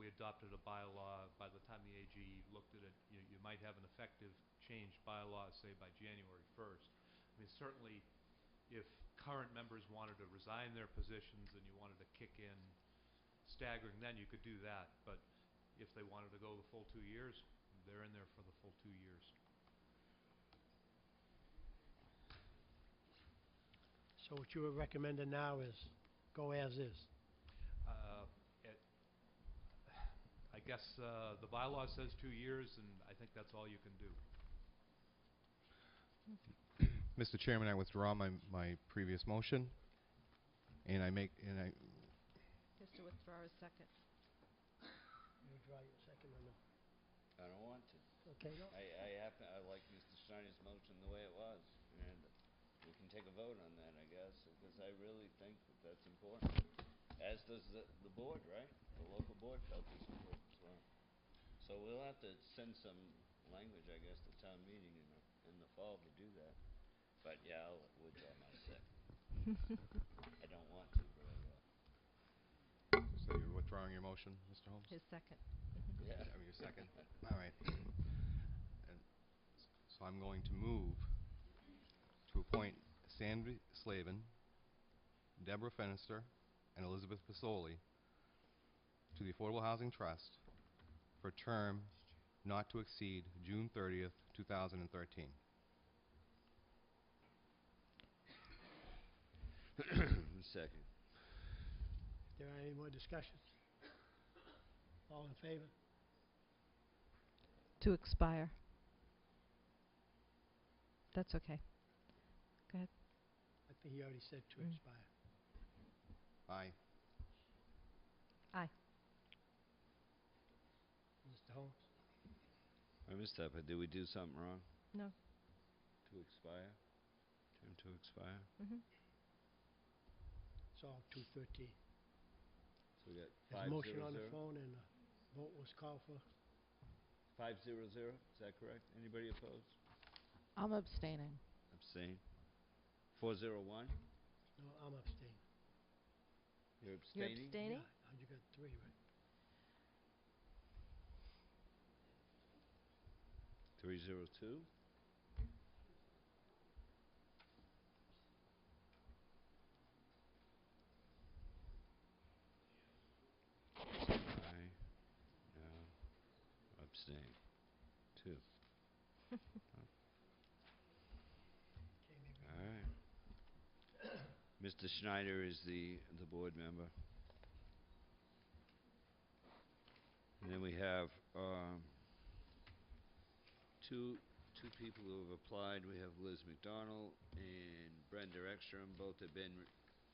we adopted a bylaw, by the time the AG looked at it, you might have an effective changed bylaw, say, by January 1st. I mean, certainly if current members wanted to resign their positions and you wanted to kick in staggering, then you could do that. But if they wanted to go the full 2 years, they're in there for the full 2 years. So what you are recommending now is go as is? I guess the bylaw says 2 years, and I think that's all you can do. Mr. Chairman, I withdraw my previous motion, and I Has to withdraw his second. You withdraw your second or no? I don't want to. Okay, no. I like Mr. Schneider's motion the way it was, and we can take a vote on that, I guess, because I really think that that's important. As does the board, right? The local board felt it's important as well. So we'll have to send some language, I guess, to town meeting in the fall to do that. But yeah, I'll withdraw my second. I don't want to, but I will. So you're withdrawing your motion, Mr. Holmes? His second. Yeah. I mean, your second? All right. And so I'm going to move to appoint Sandy Slavin, Deborah Fenister, and Elizabeth Pasoli to the Affordable Housing Trust for a term not to exceed June 30th, 2013. Second. Is there any more discussion? All in favor? To expire. That's okay. Go ahead. I think he already said to expire. Aye. Aye. Mr. Holmes? I missed that, but did we do something wrong? No. To expire? Term to expire? Mm-hmm. It's all 213. So we got There's a 500. motion on the phone and a vote was called for. 500, is that correct? Anybody opposed? I'm abstaining. Abstain. 401? No, I'm abstaining. You're You're abstaining? abstaining? Yeah, you got three, right? 302? Aye. No. Abstain. 2. All right. Mr. Schneider is the board member. And then we have two people who have applied. We have Liz McDonald and Brenda Ekstrom. Both have been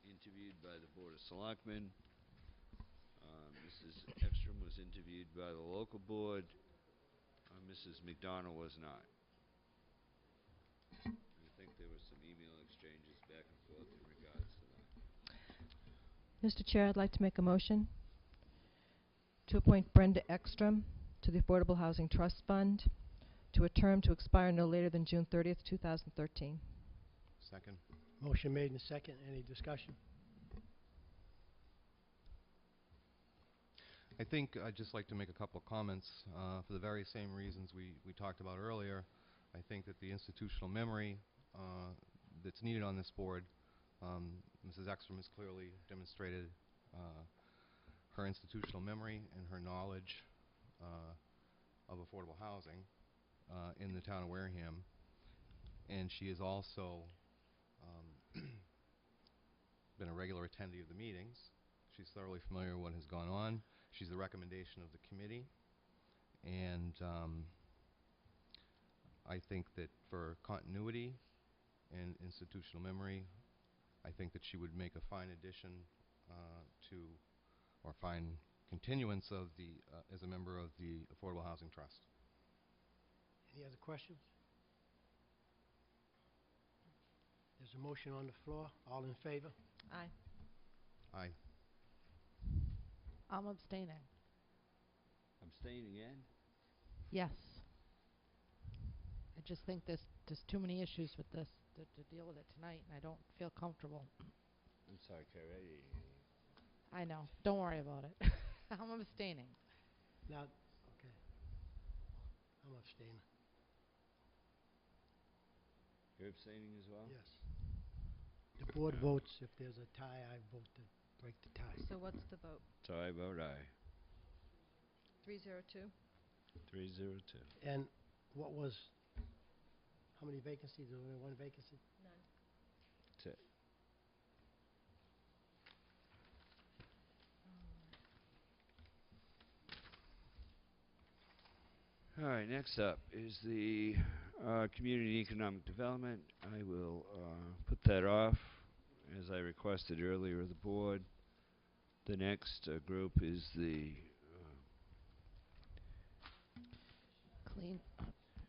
interviewed by the Board of Selectmen. Mrs. Ekstrom was interviewed by the local board. Mrs. McDonald was not. I think there were some email exchanges back and forth in regards to that. Mr. Chair, I'd like to make a motion to appoint Brenda Ekstrom to the Affordable Housing Trust Fund to a term to expire no later than June 30th, 2013. Second. Motion made and second. Any discussion? I think I'd just like to make a couple of comments for the very same reasons we talked about earlier. I think that the institutional memory that's needed on this board, Mrs. Ekstrom has clearly demonstrated her institutional memory and her knowledge of affordable housing in the town of Wareham. And she is also been a regular attendee of the meetings. She's thoroughly familiar with what has gone on. She's the recommendation of the committee. And I think that for continuity and institutional memory, I think that she would make a fine addition or fine continuance of the, as a member of the Affordable Housing Trust. Any other questions? There's a motion on the floor. All in favor? Aye. Aye. I'm abstaining. Abstain again? Yes. I just think there's too many issues with this to deal with it tonight, and I don't feel comfortable. I'm sorry, Carrie. I know. Don't worry about it. I'm abstaining. Now, okay. I'm abstaining. You're abstaining as well? Yes. The board votes. If there's a tie, I vote to break the tie. So what's the vote? So I vote aye. 302? 302. And what was, how many vacancies? There was only one vacancy? None. That's it. All right, next up is the Community Economic Development. I will put that off, as I requested earlier of the board. The next group is the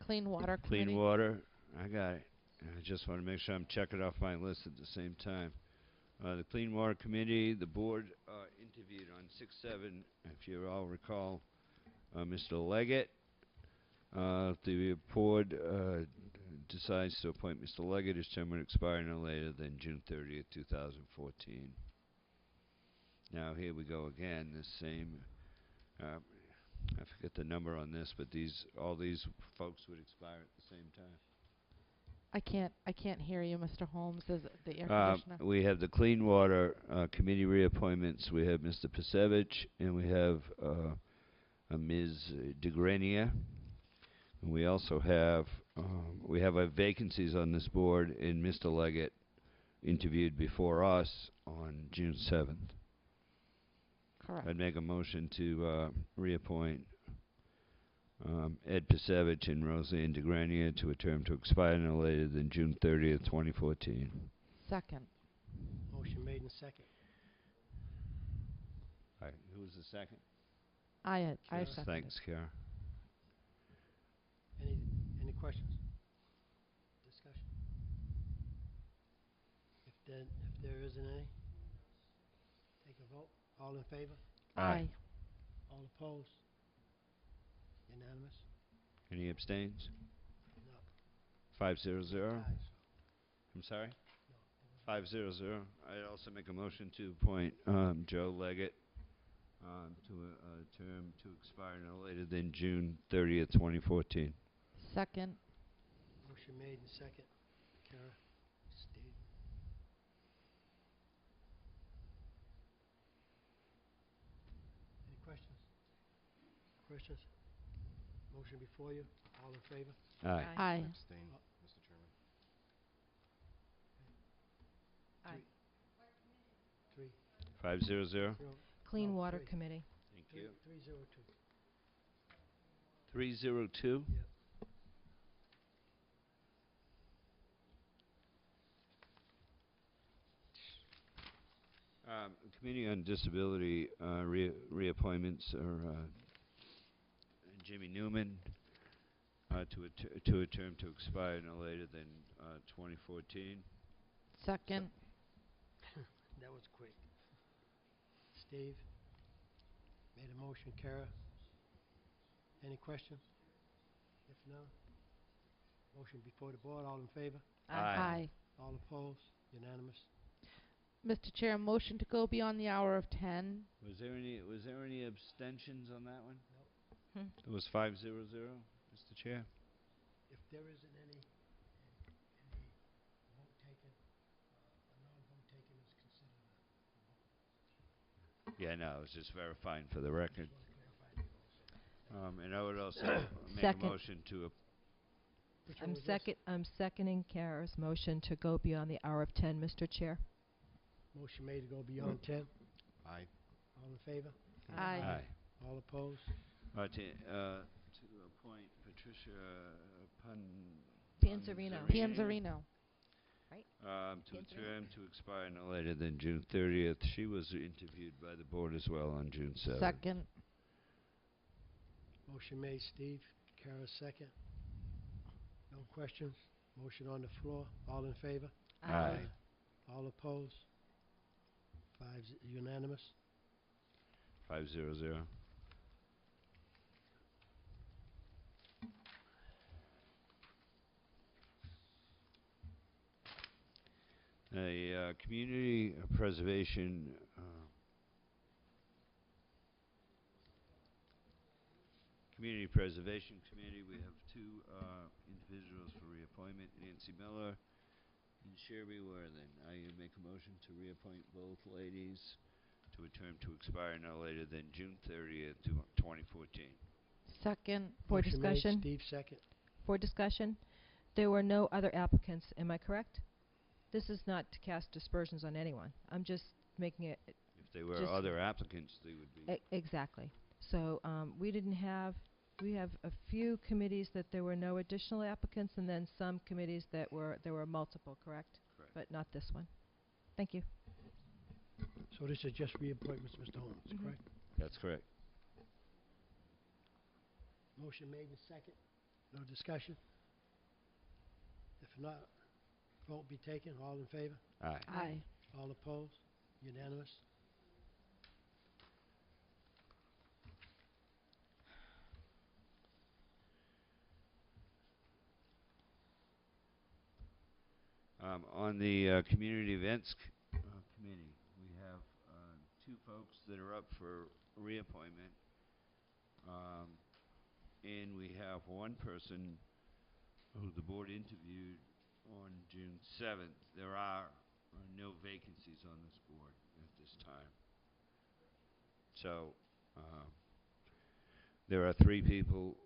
Clean Water Committee. Clean Water. I got it. I just want to make sure I'm checking off my list at the same time. The Clean Water Committee, the board interviewed on 6/7, if you all recall, Mr. Leggett. The board decides to appoint Mr. Leggett. His term will expire no later than June 30th, 2014. Now here we go again, the same, I forget the number on this, but all these folks would expire at the same time. I can't hear you, Mr. Holmes. Is it the air conditioner? We have the Clean Water Committee reappointments. We have Mr. Pasevich, and we have Ms. DeGrania. And we also have vacancies on this board, and Mr. Leggett interviewed before us on June 7th. Correct. I'd make a motion to reappoint Ed Pasevich and Roseanne DeGrania to a term to expire no later than June 30th, 2014. Second. Motion made and second. All right, who was the second? I Kara? seconded. Thanks, Kara. Any questions? Discussion? If there isn't any, take a vote. All in favor? Aye. All opposed? Unanimous? Any abstains? No. 500. Ties. I'm sorry? No. 500. I'd also make a motion to appoint Joe Leggett to a term to expire no later than June 30th, 2014. Second. Motion made and second. Kara? Steve? Any questions? Questions? Motion before you. All in favor? Aye. Aye. Abstain, Mr. Chairman. Aye. Three. 500. Zero. Clean No, Water three. Committee. Thank you. 302. 302. Yep. Committee on Disability reappointments are Jimmy Newman to a term to expire no later than 2014. Second. That was quick. Steve? Made a motion. Kara? Any question? If none, motion before the board. All in favor? Aye. All opposed? Unanimous? Mr. Chair, motion to go beyond the hour of 10. Was there any abstentions on that one? Nope. It was 500, Mr. Chair. If there isn't any vote taken, a non-vote taken is considered a vote. Yeah, no, I was just verifying for the record. And I would also make a Second. motion to Which one was this? I'm seconding Kara's motion to go beyond the hour of 10, Mr. Chair. Motion made to go beyond 10. Aye. All in favor? Aye. All opposed? to appoint Patricia Pianzarino. Pianzarino. Right? To a term to expire no later than June 30th. She was interviewed by the board as well on June 7th. Second. Motion made, Steve. Kara, second. No questions? Motion on the floor. All in favor? Aye. All opposed? Unanimous? 500. A community preservation Community Preservation Committee. We have two individuals for reappointment: Nancy Miller and Sherby Worthen. I make a motion to reappoint both ladies to a term to expire no later than June 30th, 2014. Second. For Motion made, discussion. Steve, second. For discussion. There were no other applicants, am I correct? This is not to cast dispersions on anyone. I'm just making it... If there were just other applicants, they would be. Exactly. So we have a few committees that there were no additional applicants, and then some committees that there were multiple, correct? Correct. But not this one. Thank you. So this is just reappointments, Mr. Holmes, correct? That's correct. Motion made and second. No discussion? If not, vote be taken. All in favor? Aye. Aye. All opposed? Unanimous? On the Community Events Committee, we have two folks that are up for reappointment. And we have one person who the board interviewed on June 7th. There are no vacancies on this board at this time. So there are three people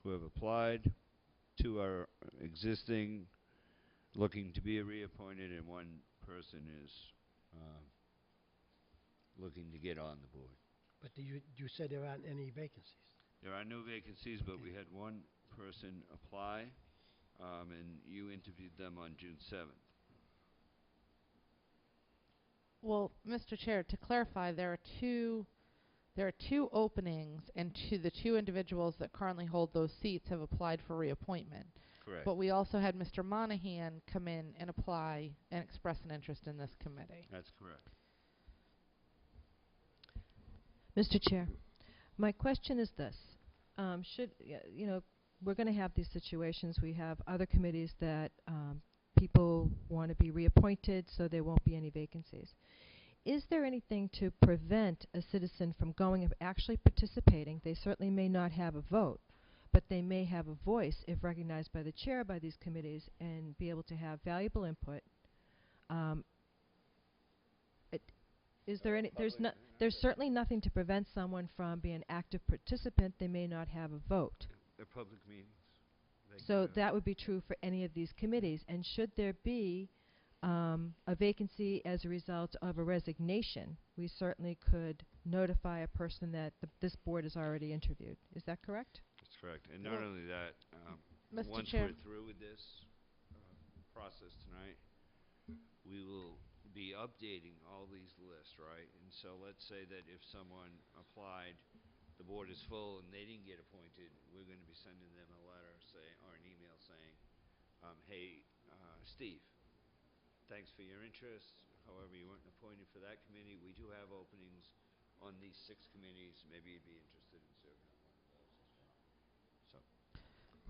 who have applied. Two are existing, looking to be reappointed, and one person is looking to get on the board. But you said there aren't any vacancies. There are no vacancies, but we had one person apply, and you interviewed them on June 7th. Well, Mr. Chair, to clarify, there are two openings, and the two individuals that currently hold those seats have applied for reappointment. Correct. But we also had Mr. Monahan come in and apply and express an interest in this committee. That's correct. Mr. Chair, my question is this. We're going to have these situations. We have other committees that people want to be reappointed, so there won't be any vacancies. Is there anything to prevent a citizen from going and actually participating? They certainly may not have a vote, but they may have a voice if recognized by the chair by these committees and be able to have valuable input. There's certainly nothing to prevent someone from being an active participant. They may not have a vote. They're public meetings. So that would be true for any of these committees. And should there be a vacancy as a result of a resignation, we certainly could notify a person that this board has already interviewed. Is that correct? That's correct. And not only that, Mr. once Chair. we're through with this process tonight, we will be updating all these lists, right? And so let's say that if someone applied, the board is full and they didn't get appointed, we're going to be sending them a letter or an email saying, hey, Steve, thanks for your interest. However, you weren't appointed for that committee. We do have openings on these 6 committees. Maybe you'd be interested in serving on one of those as well. So.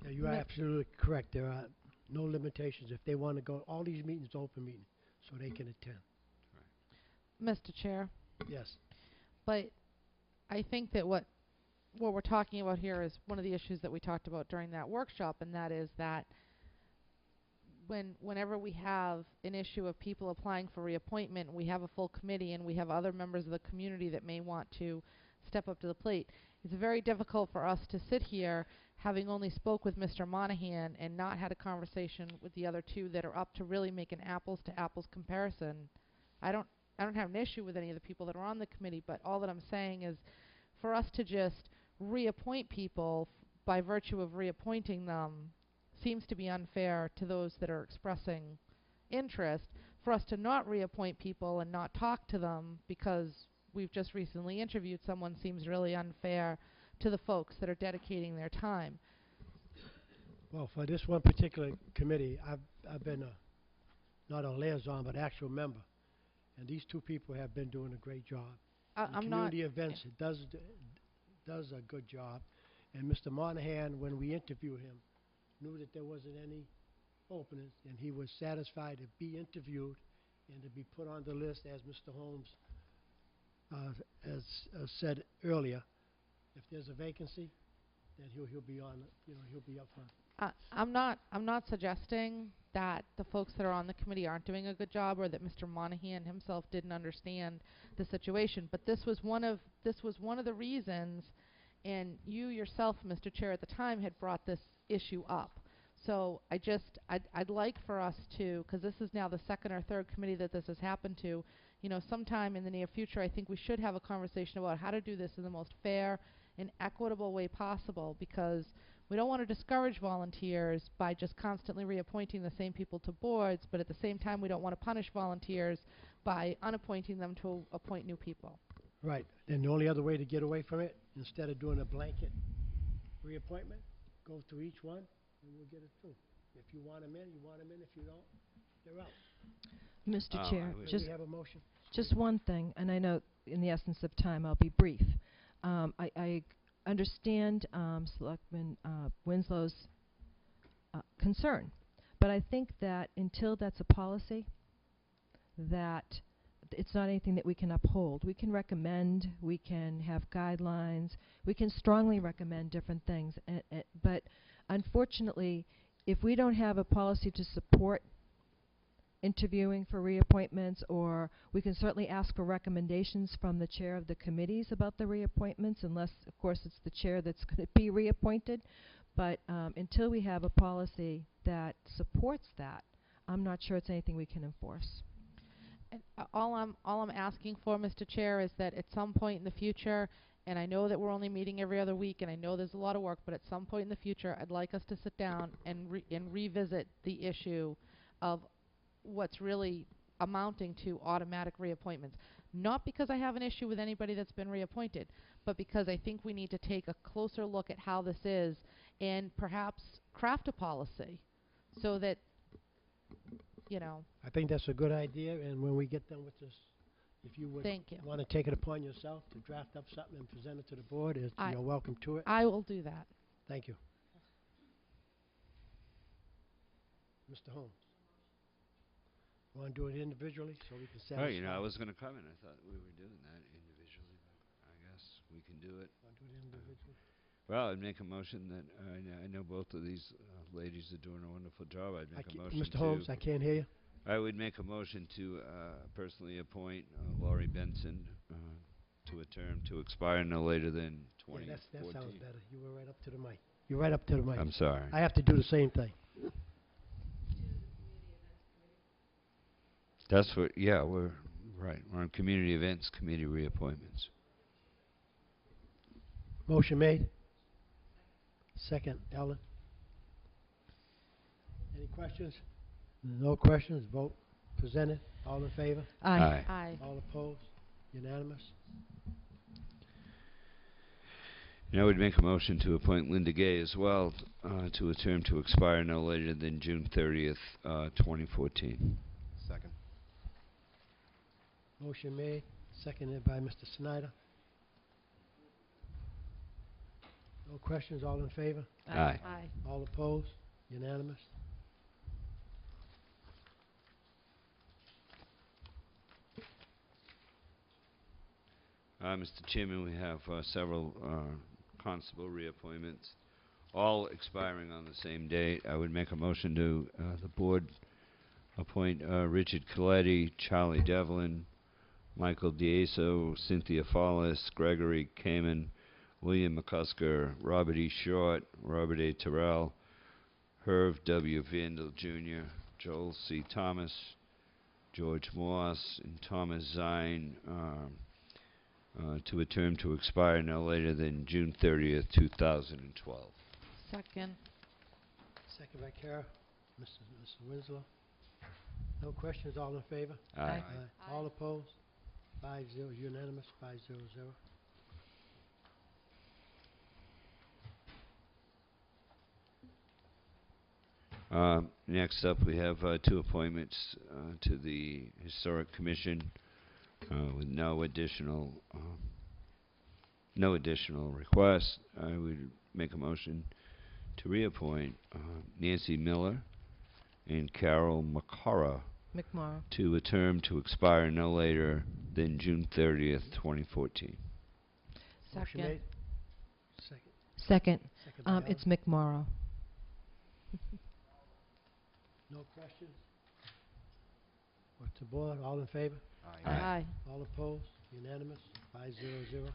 Yeah, you are absolutely correct. There are no limitations. If they want to go, all these meetings are open meetings, so they can attend. Mr. Chair. Yes. But I think that what we're talking about here is one of the issues that we talked about during that workshop, and that is that whenever we have an issue of people applying for reappointment, we have a full committee and we have other members of the community that may want to step up to the plate. It's very difficult for us to sit here having only spoke with Mr. Monahan and not had a conversation with the other two that are up to really make an apples to apples comparison. I don't have an issue with any of the people that are on the committee, but all that I'm saying is for us to just reappoint people by virtue of reappointing them seems to be unfair to those that are expressing interest. For us to not reappoint people and not talk to them because we've just recently interviewed someone seems really unfair to the folks that are dedicating their time. Well, for this one particular committee, I've been not a liaison, but actual member. And these two people have been doing a great job. I'm not... Community events, it does a good job. And Mr. Monahan, when we interviewed him, knew that there wasn't any openings, and he was satisfied to be interviewed and to be put on the list, as Mr. Holmes has said earlier. If there's a vacancy, then he'll be on. He'll be up front. I'm not suggesting that the folks that are on the committee aren't doing a good job or that Mr. Monahan himself didn't understand the situation, but this was one of the reasons, and you yourself, Mr. Chair, at the time had brought this issue up. So I'd like for us to, because this is now the second or third committee that this has happened to, sometime in the near future, I think we should have a conversation about how to do this in the most fair and equitable way possible, because we don't want to discourage volunteers by just constantly reappointing the same people to boards, but at the same time we don't want to punish volunteers by unappointing them to appoint new people. Right. And the only other way to get away from it, instead of doing a blanket reappointment, go through each one and we'll get it through. If you want them in, you want them in. If you don't, they're out. Mr. Chair, Do we have a motion? just one thing, and I know in the essence of time I'll be brief. I understand Selectman Winslow's concern, but I think that until that's a policy, that it's not anything that we can uphold. We can recommend, we can have guidelines, we can strongly recommend different things, but unfortunately, if we don't have a policy to support interviewing for reappointments, or we can certainly ask for recommendations from the chair of the committees about the reappointments, unless, of course, it's the chair that's going to be reappointed. But until we have a policy that supports that, I'm not sure it's anything we can enforce. And all I'm asking for, Mr. Chair, is that at some point in the future, and I know that we're only meeting every other week, and I know there's a lot of work, but at some point in the future, I'd like us to sit down and revisit the issue of what's really amounting to automatic reappointments. Not because I have an issue with anybody that's been reappointed, but because I think we need to take a closer look at how this is and perhaps craft a policy so that, I think that's a good idea, and when we get done with this, if you would want to take it upon yourself to draft up something and present it to the board, you're welcome to it. I will do that. Thank you. Mr. Holmes. Want to do it individually so we can satisfy? Well, I was going to comment. I thought we were doing that individually, but I guess we can do it. Want to do it individually? Well, I'd make a motion that I know both of these ladies are doing a wonderful job. I'd make a motion Mr. Holmes, I can't hear you. I would make a motion to personally appoint Laurie Benson to a term to expire no later than 2014. Yeah, that sounds better. You were right up to the mic. You're right up to the mic. I'm sorry. I have to do the same thing. That's what, yeah, we're right. We're on Community Events Committee reappointments. Motion made. Second, Ellen. Any questions? No questions. Vote presented. All in favor? Aye. Aye. Aye. All opposed? Unanimous? I would make a motion to appoint Linda Gay as well to a term to expire no later than June 30th, 2014. Second. Motion made, seconded by Mr. Snyder. No questions, all in favor? Aye. Aye. All opposed? Unanimous? Mr. Chairman, we have several constable reappointments. all expiring on the same date. I would make a motion to, the board appoint Richard Coletti, Charlie Devlin, Michael D'Aso, Cynthia Follis, Gregory Kamen, William McCusker, Robert E. Short, Robert A. Terrell, Herb W. Vandal Jr., Joel C. Thomas, George Moss, and Thomas Zine, to a term to expire no later than June 30th, 2012. Second. Second by Kara. Mr. Winslow. No questions, all in favor? Aye. All opposed? 5-0, unanimous, 5-0-0. Next up, we have two appointments to the Historic Commission with no additional requests. I would make a motion to reappoint Nancy Miller and Carol McMorrow to a term to expire no later than June 30th, 2014. Motion made. Second. Second. Second by Ellen. It's McMorrow. No questions? What's the board, all in favor? Aye. Aye. All opposed? Unanimous, 5-0-0.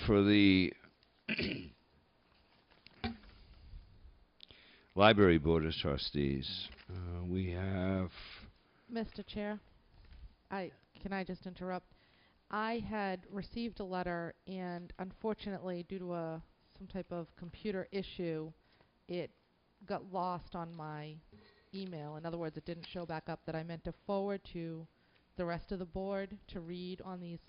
For the Library Board of Trustees, we have... Mr. Chair, can I just interrupt? I had received a letter, and unfortunately, due to some type of computer issue, it got lost on my email. In other words, it didn't show back up, that I meant to forward to the rest of the board to read on these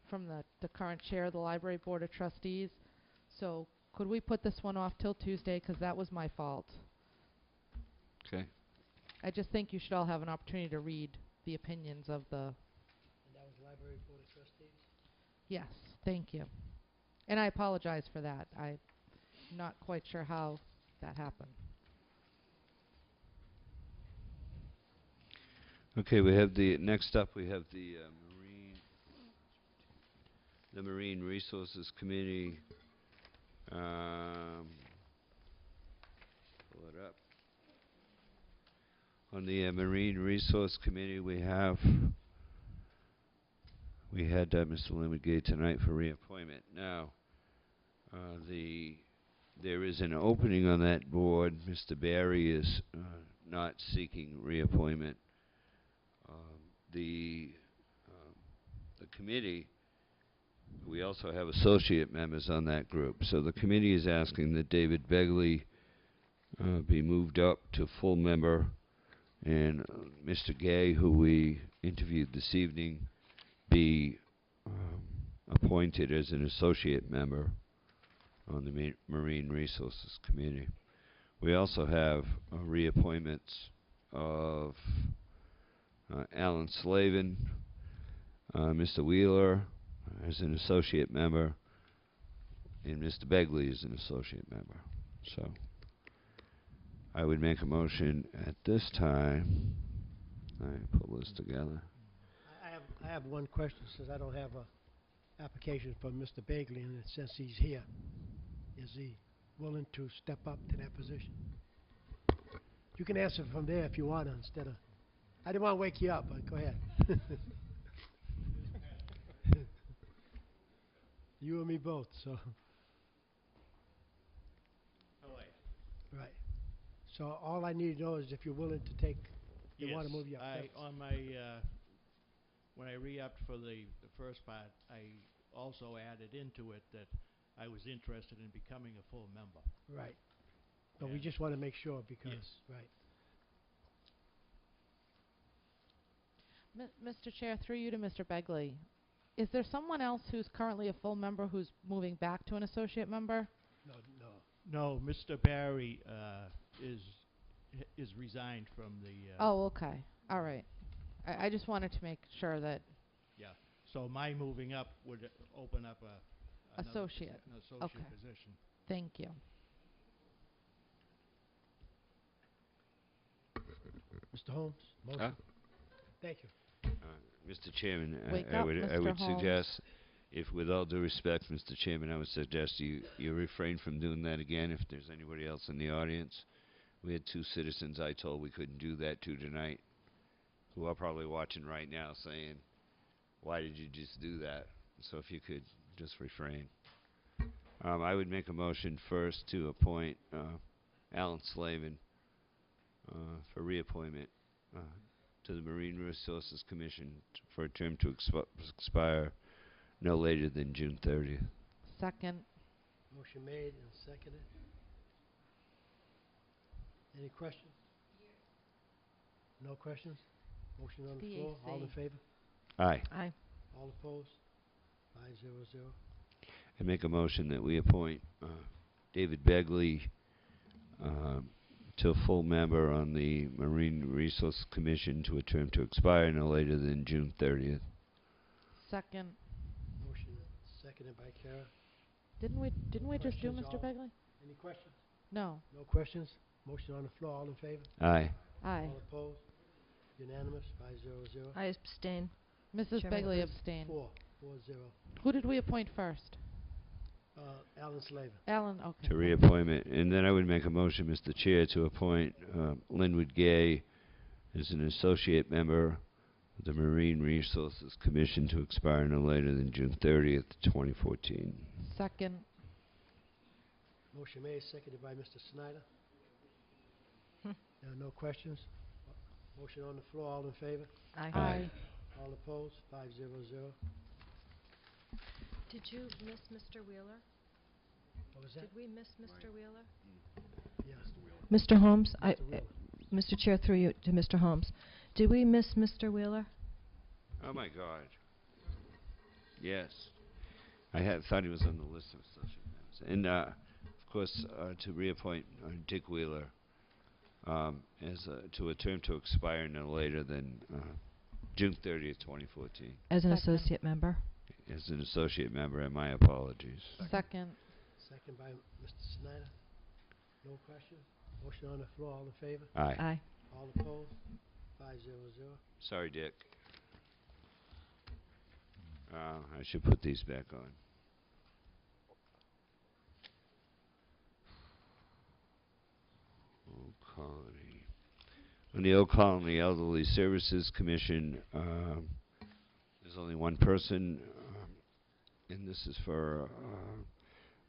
from the current chair of the Library Board of Trustees. So could we put this one off till Tuesday, because that was my fault. Okay. I just think you should all have an opportunity to read the opinions of the... And that was Library Board of Trustees? Yes, thank you. And I apologize for that. I'm not quite sure how that happened. Okay, we have the... Next up, we have the Marine Resources Committee. Pull it up. On the Marine Resource Committee, we had Mr. Limagay tonight for reappointment. Now, there is an opening on that board. Mr. Barry is not seeking reappointment. The committee, we also have associate members on that group. So the committee is asking that David Begley be moved up to full member, and Mr. Gay, who we interviewed this evening, be appointed as an associate member on the Marine Resources Committee. We also have reappointments of Alan Slavin, Mr. Wheeler as an associate member, and Mr. Begley is an associate member. So I would make a motion at this time. I pull this together. I have one question, since I don't have a application from Mr. Bagley, and since he's here, is he willing to step up to that position? You can answer from there if you want, instead of... I didn't want to wake you up, but go ahead. You and me both, so... Right. So all I need to know is if you're willing to take... You want to move you up. On my, when I re-upped for the first part, I also added into it that I was interested in becoming a full member. Right. But we just want to make sure, because... Yes. Right. Mr. Chair, through you to Mr. Begley, Is there someone else who's currently a full member who's moving back to an associate member? No, Mr. Barry is resigned from the. Oh, okay. All right. I just wanted to make sure that. Yeah. So my moving up would open up another Associate. an associate Okay. position. Thank you. Mr. Holmes, motion. Thank you. Mr. Chairman, Wake I up, would Mr. Holmes. suggest, if with all due respect, Mr. Chairman, I would suggest you refrain from doing that again if there's anybody else in the audience. We had 2 citizens I told we couldn't do that to tonight, who are probably watching right now saying, why did you just do that? So if you could just refrain. I would make a motion first to appoint Alan Slavin for reappointment to the Marine Resources Commission for a term to expire no later than June 30th. Second. Motion made and seconded. Any questions? No questions? Motion on the floor. All in favor? Aye. Aye. All opposed? 500. I make a motion that we appoint David Begley to a full member on the Marine Resource Commission to a term to expire no later than June 30th. Second. Motion seconded by Kara. Didn't we just do Questions? Mr. Begley? Any questions? No. No questions? Motion on the floor. All in favor? Aye. Aye. All opposed? Unanimous. 500. I abstain. Mrs. Chairman. Begley abstained. 4-0. Who did we appoint first? Alan Slavin. Alan, okay. To reappointment. And then I would make a motion, Mr. Chair, to appoint Linwood Gay as an associate member of the Marine Resources Commission to expire no later than June 30th, 2014. Second. Motion made, seconded by Mr. Snyder. No questions? Motion on the floor. All in favor? Aye. Aye. All opposed? 500. Did you miss Mr. Wheeler? What was that? Did we miss Mr. Wheeler? Yes. Mr. Holmes, Mr. Wheeler. Mr. Chair, through you to Mr. Holmes. Did we miss Mr. Wheeler? Oh, my God. Yes. I thought he was on the list of associate members. And, of course, to reappoint Dick Wheeler to a term to expire no later than June 30th, 2014. As an Second. associate member? As an associate member, and my apologies. Second. Second by Mr. Snyder. No questions? Motion on the floor. All in favor? Aye. Aye. All opposed? 500. Sorry, Dick. I should put these back on. Old Colony. On the Old Colony Elderly Services Commission, there's only one person, and this is for,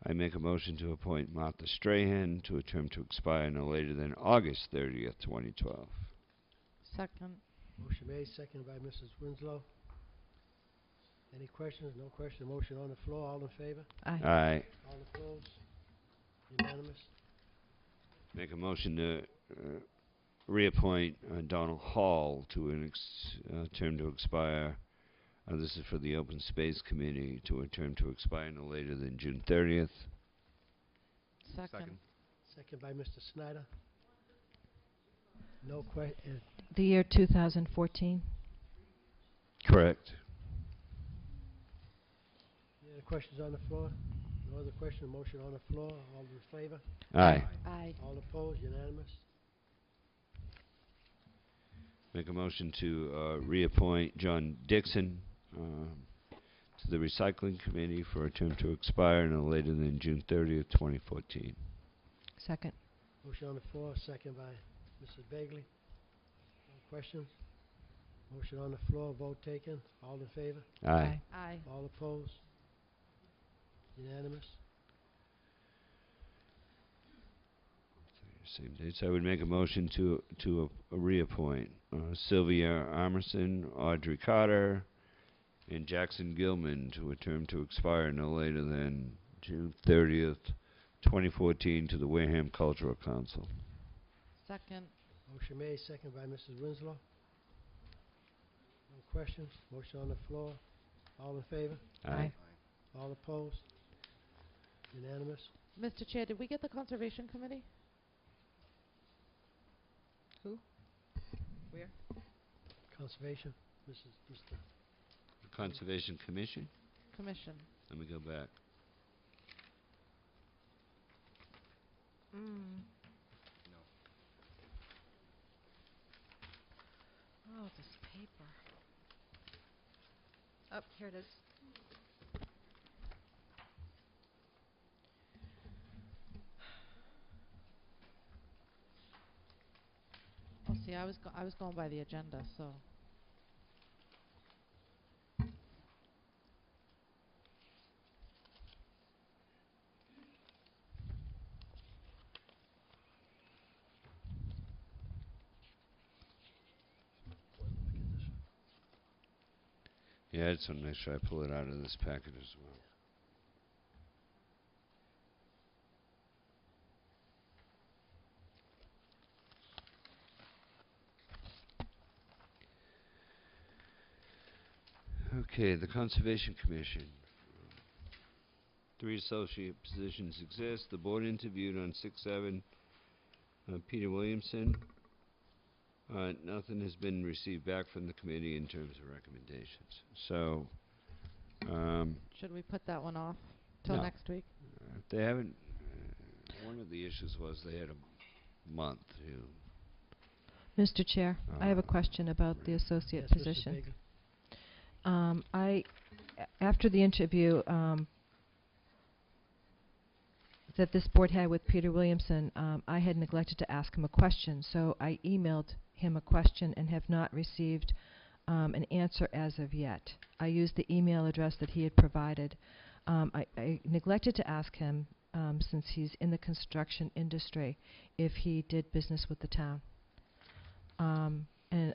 I make a motion to appoint Martha Strahan to a term to expire no later than August 30th, 2012. Second. Motion made, seconded by Mrs. Winslow. Any questions? No question. Motion on the floor. All in favor? Aye. Aye. All opposed? Unanimous. Make a motion to reappoint Donald Hall to an term to expire. This is for the Open Space Committee to a term to expire no later than June 30th. Second. Second by Mr. Snyder. No question. The year 2014? Correct. Any other questions on the floor? No other question. Motion on the floor. All in favor? Aye. Aye. All opposed? Unanimous. Make a motion to reappoint John Dixon to the Recycling Committee for a term to expire no later than June 30th, 2014. Second. Motion on the floor. Second by Mrs. Bagley. No questions? Motion on the floor. Vote taken. All in favor? Aye. Aye. All opposed? Unanimous. Same dates. I would make a motion to reappoint Sylvia Armerson, Audrey Carter, and Jackson Gilman to a term to expire no later than June 30th, 2014 to the Wareham Cultural Council. Second. Motion made, second by Mrs. Winslow. No questions? Motion on the floor. All in favor? Aye. All opposed? Unanimous? Mr. Chair, did we get the Conservation Committee? Who? Where? Conservation, Mr. Conservation Commission? Commission. Let me go back. No. Oh, this paper. Oh, here it is. Oh, see, I was going by the agenda, so. Yeah, I just want to make sure I pull it out of this packet as well. Okay, the Conservation Commission. 3 associate positions exist. The board interviewed on 6/7 Peter Williamson. Nothing has been received back from the committee in terms of recommendations. So, Should we put that one off till no. next week? They haven't. One of the issues was they had a month to. Mr. Chair, I have a question about the associate Yes, Mr. position. Baker. After the interview that this board had with Peter Williamson, I had neglected to ask him a question, so I emailed him a question and have not received an answer as of yet. I used the email address that he had provided. I neglected to ask him, since he's in the construction industry, if he did business with the town. And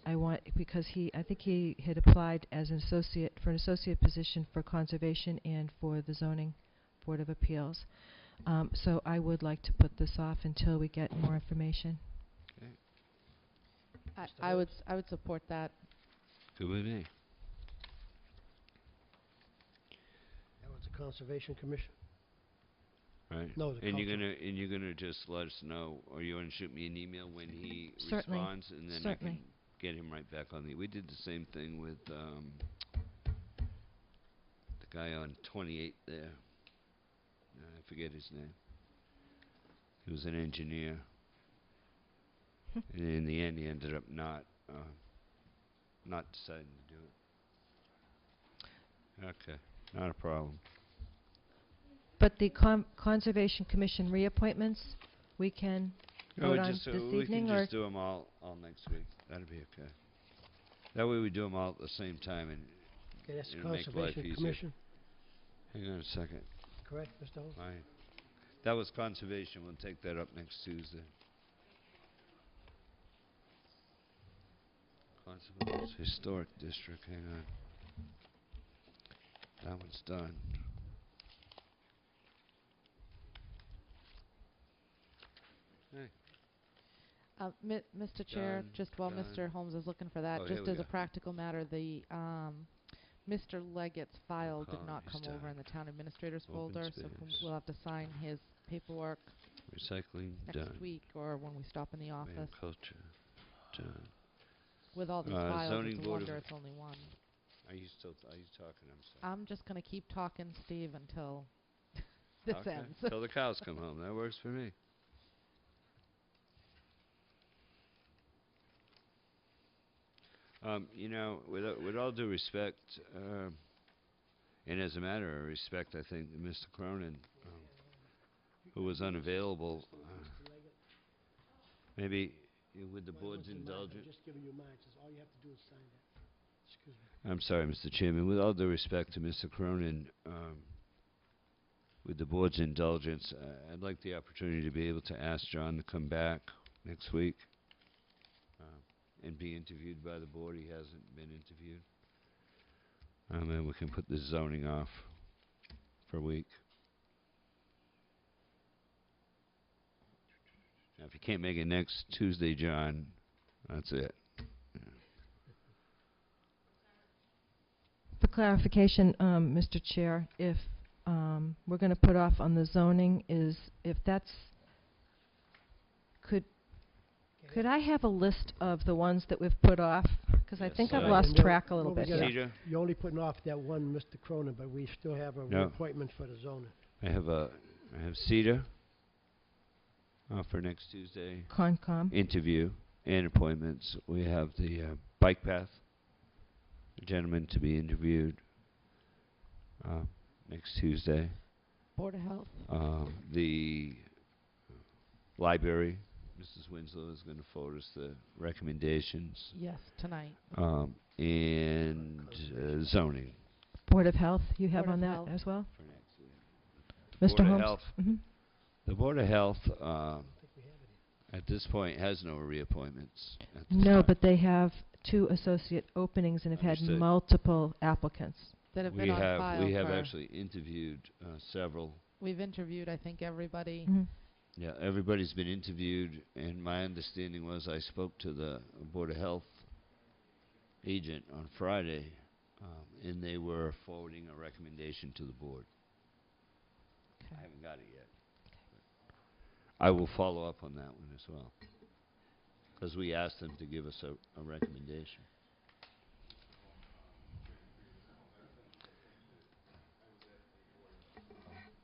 because I think he had applied as an associate, for an associate position for conservation and for the zoning board of appeals. So I would like to put this off until we get more information. Okay. I would support that. Good with me. That was the Conservation Commission? Right. No, the and culture. you're gonna just let us know, or you wanna shoot me an email when he Certainly. responds, and then I can get him right back on the. We did the same thing with the guy on 28 there. I forget his name. He was an engineer, and in the end, he ended up not deciding to do it. Okay, not a problem. But the Conservation Commission reappointments, we can vote on this we evening, can or just do them all next week. That'd be okay. That way we do them all at the same time, and Okay, that's the it'll make life Conservation easier. Commission, Hang on a second. correct, Mr. Holmes? Aye. That was conservation. We'll take that up next Tuesday. Conservation Historic District. Hang on. That one's done. Hey. Mr. Chair, Done, just while done. Mr. Holmes is looking for that, Oh, here just we as a go. practical matter, the Mr. Leggett's file did not come Colonies over in done. the town administrator's Open folder, so space. we'll have to sign his paperwork Recycling next done. week or when we stop in the Land office. culture done. With all these files, zoning it's a board wonder of- it's only one. Are you still? Are you talking? I'm sorry. I'm just gonna keep talking, Steve, until this Okay. ends. Till the cows come home. That works for me. You know, with all due respect, and as a matter of respect, I think that Mr. Cronin, who was unavailable, maybe with the board's indulgence. Just giving you mine, says all you have to do is sign that. Excuse me. I'm sorry, Mr. Chairman. With all due respect to Mr. Cronin, with the board's indulgence, I'd like the opportunity to be able to ask John to come back next week and be interviewed by the board. He hasn't been interviewed. And we can put the zoning off for a week. Now, if you can't make it next Tuesday, John, that's it. clarification, Mr. Chair, if we're going to put off on the zoning, is if that's, could I have a list of the ones that we've put off? Because I Yes, think I've sir. lost And then track a little what we bit gotta- here. Cedar? You're only putting off that one, Mr. Cronin, but we still have a No. reappointment for the zoning. I have Cedar for next Tuesday. Concom. Interview and appointments. We have the bike path. A gentleman to be interviewed next Tuesday. Board of Health. The library. Mrs. Winslow is going to forward us the recommendations. Yes, tonight. And zoning. Board of Health, you have Board on of that Health. as well? For next week. Mr. Board of Holmes? Health. Mhm. The Board of Health, at this point, has no reappointments. at this No, time. but they have 2 associate openings and have had Understood. multiple applicants. That have we been on have file we have for- actually interviewed several. We've interviewed, I think, everybody. Mhm. Yeah, everybody's been interviewed, and my understanding was I spoke to the Board of Health agent on Friday, and they were forwarding a recommendation to the board. I haven't got it yet. I will follow up on that one as well, because we asked them to give us a recommendation.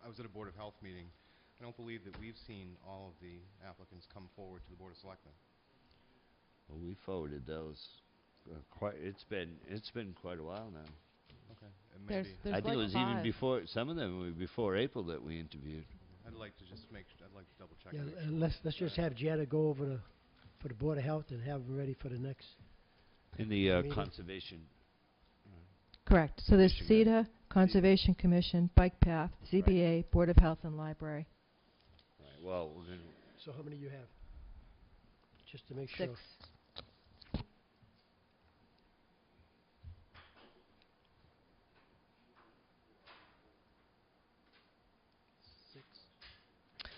I was at a Board of Health meeting. I don't believe that we've seen all of the applicants come forward to the Board of Selectmen. Well, we forwarded those. It's been quite a while now. Okay. And maybe I think it was even before. Some of them were before April that we interviewed. I'd like to just I'd like to double check. Yeah, and make and sure. let's just have Janet go over for the Board of Health and have them ready for the next. In the meeting. conservation. Correct. So there's Commission guy. CETA, Conservation Commission, Bike Path, ZBA, Board of Health, and Library. Right. Well, we're going So how many you have? Just to make sure. 6.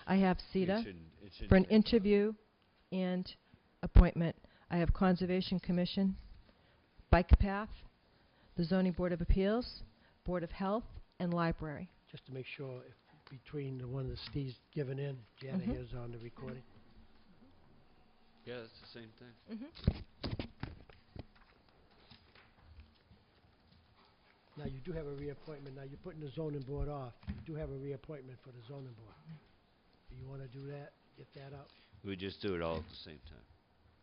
I have CETA for an interview and appointment. I have Conservation Commission, Bike Path, the Zoning Board of Appeals, Board of Health, and Library. Just to make sure if between the one that Steve's given in, Janet Mhm. is on the recording. Yeah, it's the same thing. Now, you do have a reappointment. Now, you're putting the zoning board off. You do have a reappointment for the zoning board. Do you want to do that? Get that up? We just do it all at the same time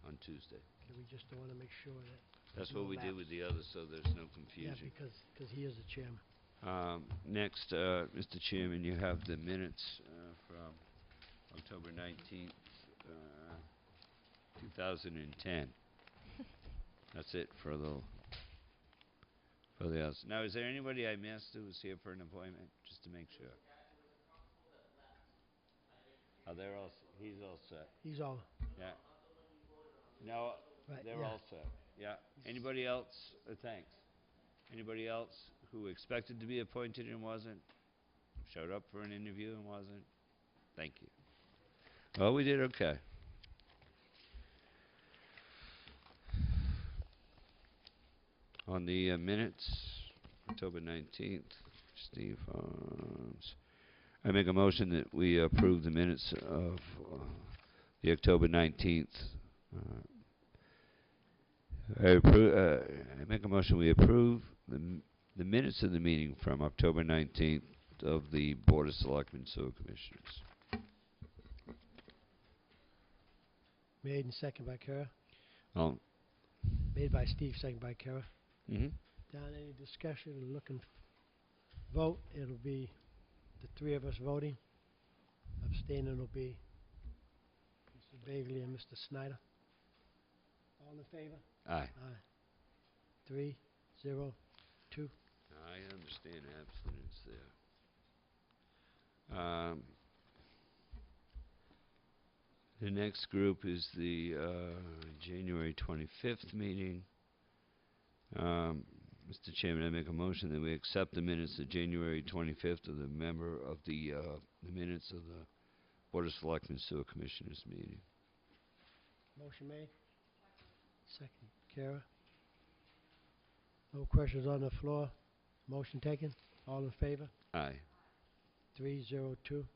on Tuesday. Okay, we just want to make sure that. That's no what we did lapse. with the others, so there's no Yeah, confusion. because he is the chairman. Next, Mr. Chairman, you have the minutes from October 19th, 2010. That's it for the others. Now, is there anybody I missed who was here for an appointment, just to make sure? Oh, they're all. He's all set. He's all. Yeah. No, Right, they're yeah. all set. Yeah. Anybody else? Thanks. Anybody else who expected to be appointed and wasn't? Showed up for an interview and wasn't? Thank you. Well, we did okay. On the minutes, October 19th, Steve Holmes. I make a motion that we approve the minutes of the October 19th. I make a motion we approve the minutes of the meeting from October 19th of the Board of Selectmen Sewer Commissioners. Made and second by Kara. Oh. Made by Steve, second by Kara. Mm-hmm. Down any discussion, looking vote, it'll be the 3 of us voting. Abstaining will be Mr. Bagley and Mr. Snyder. All in favor? Aye. Aye. 3, 0, 2. I understand abstinence there. The next group is the January 25th meeting. Mr. Chairman, I make a motion that we accept the minutes of January 25th of the minutes of the Board of Selectmen Sewer Commissioners meeting. Motion made. Second, Kara. No questions on the floor. Motion taken. All in favor? Aye. 302.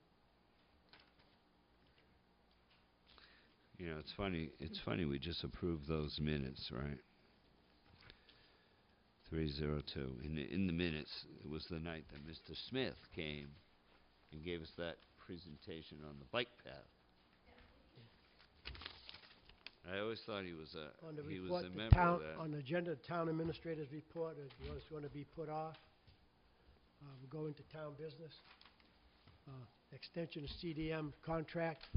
You know, it's funny we just approved those minutes, right? 302. In the minutes, it was the night that Mr. Smith came and gave us that presentation on the bike path. I always thought he was a On the he report, was a the member town, of that. on the agenda, town administrator's report was going to be put off. We'll go into town business. Extension of CDM contract.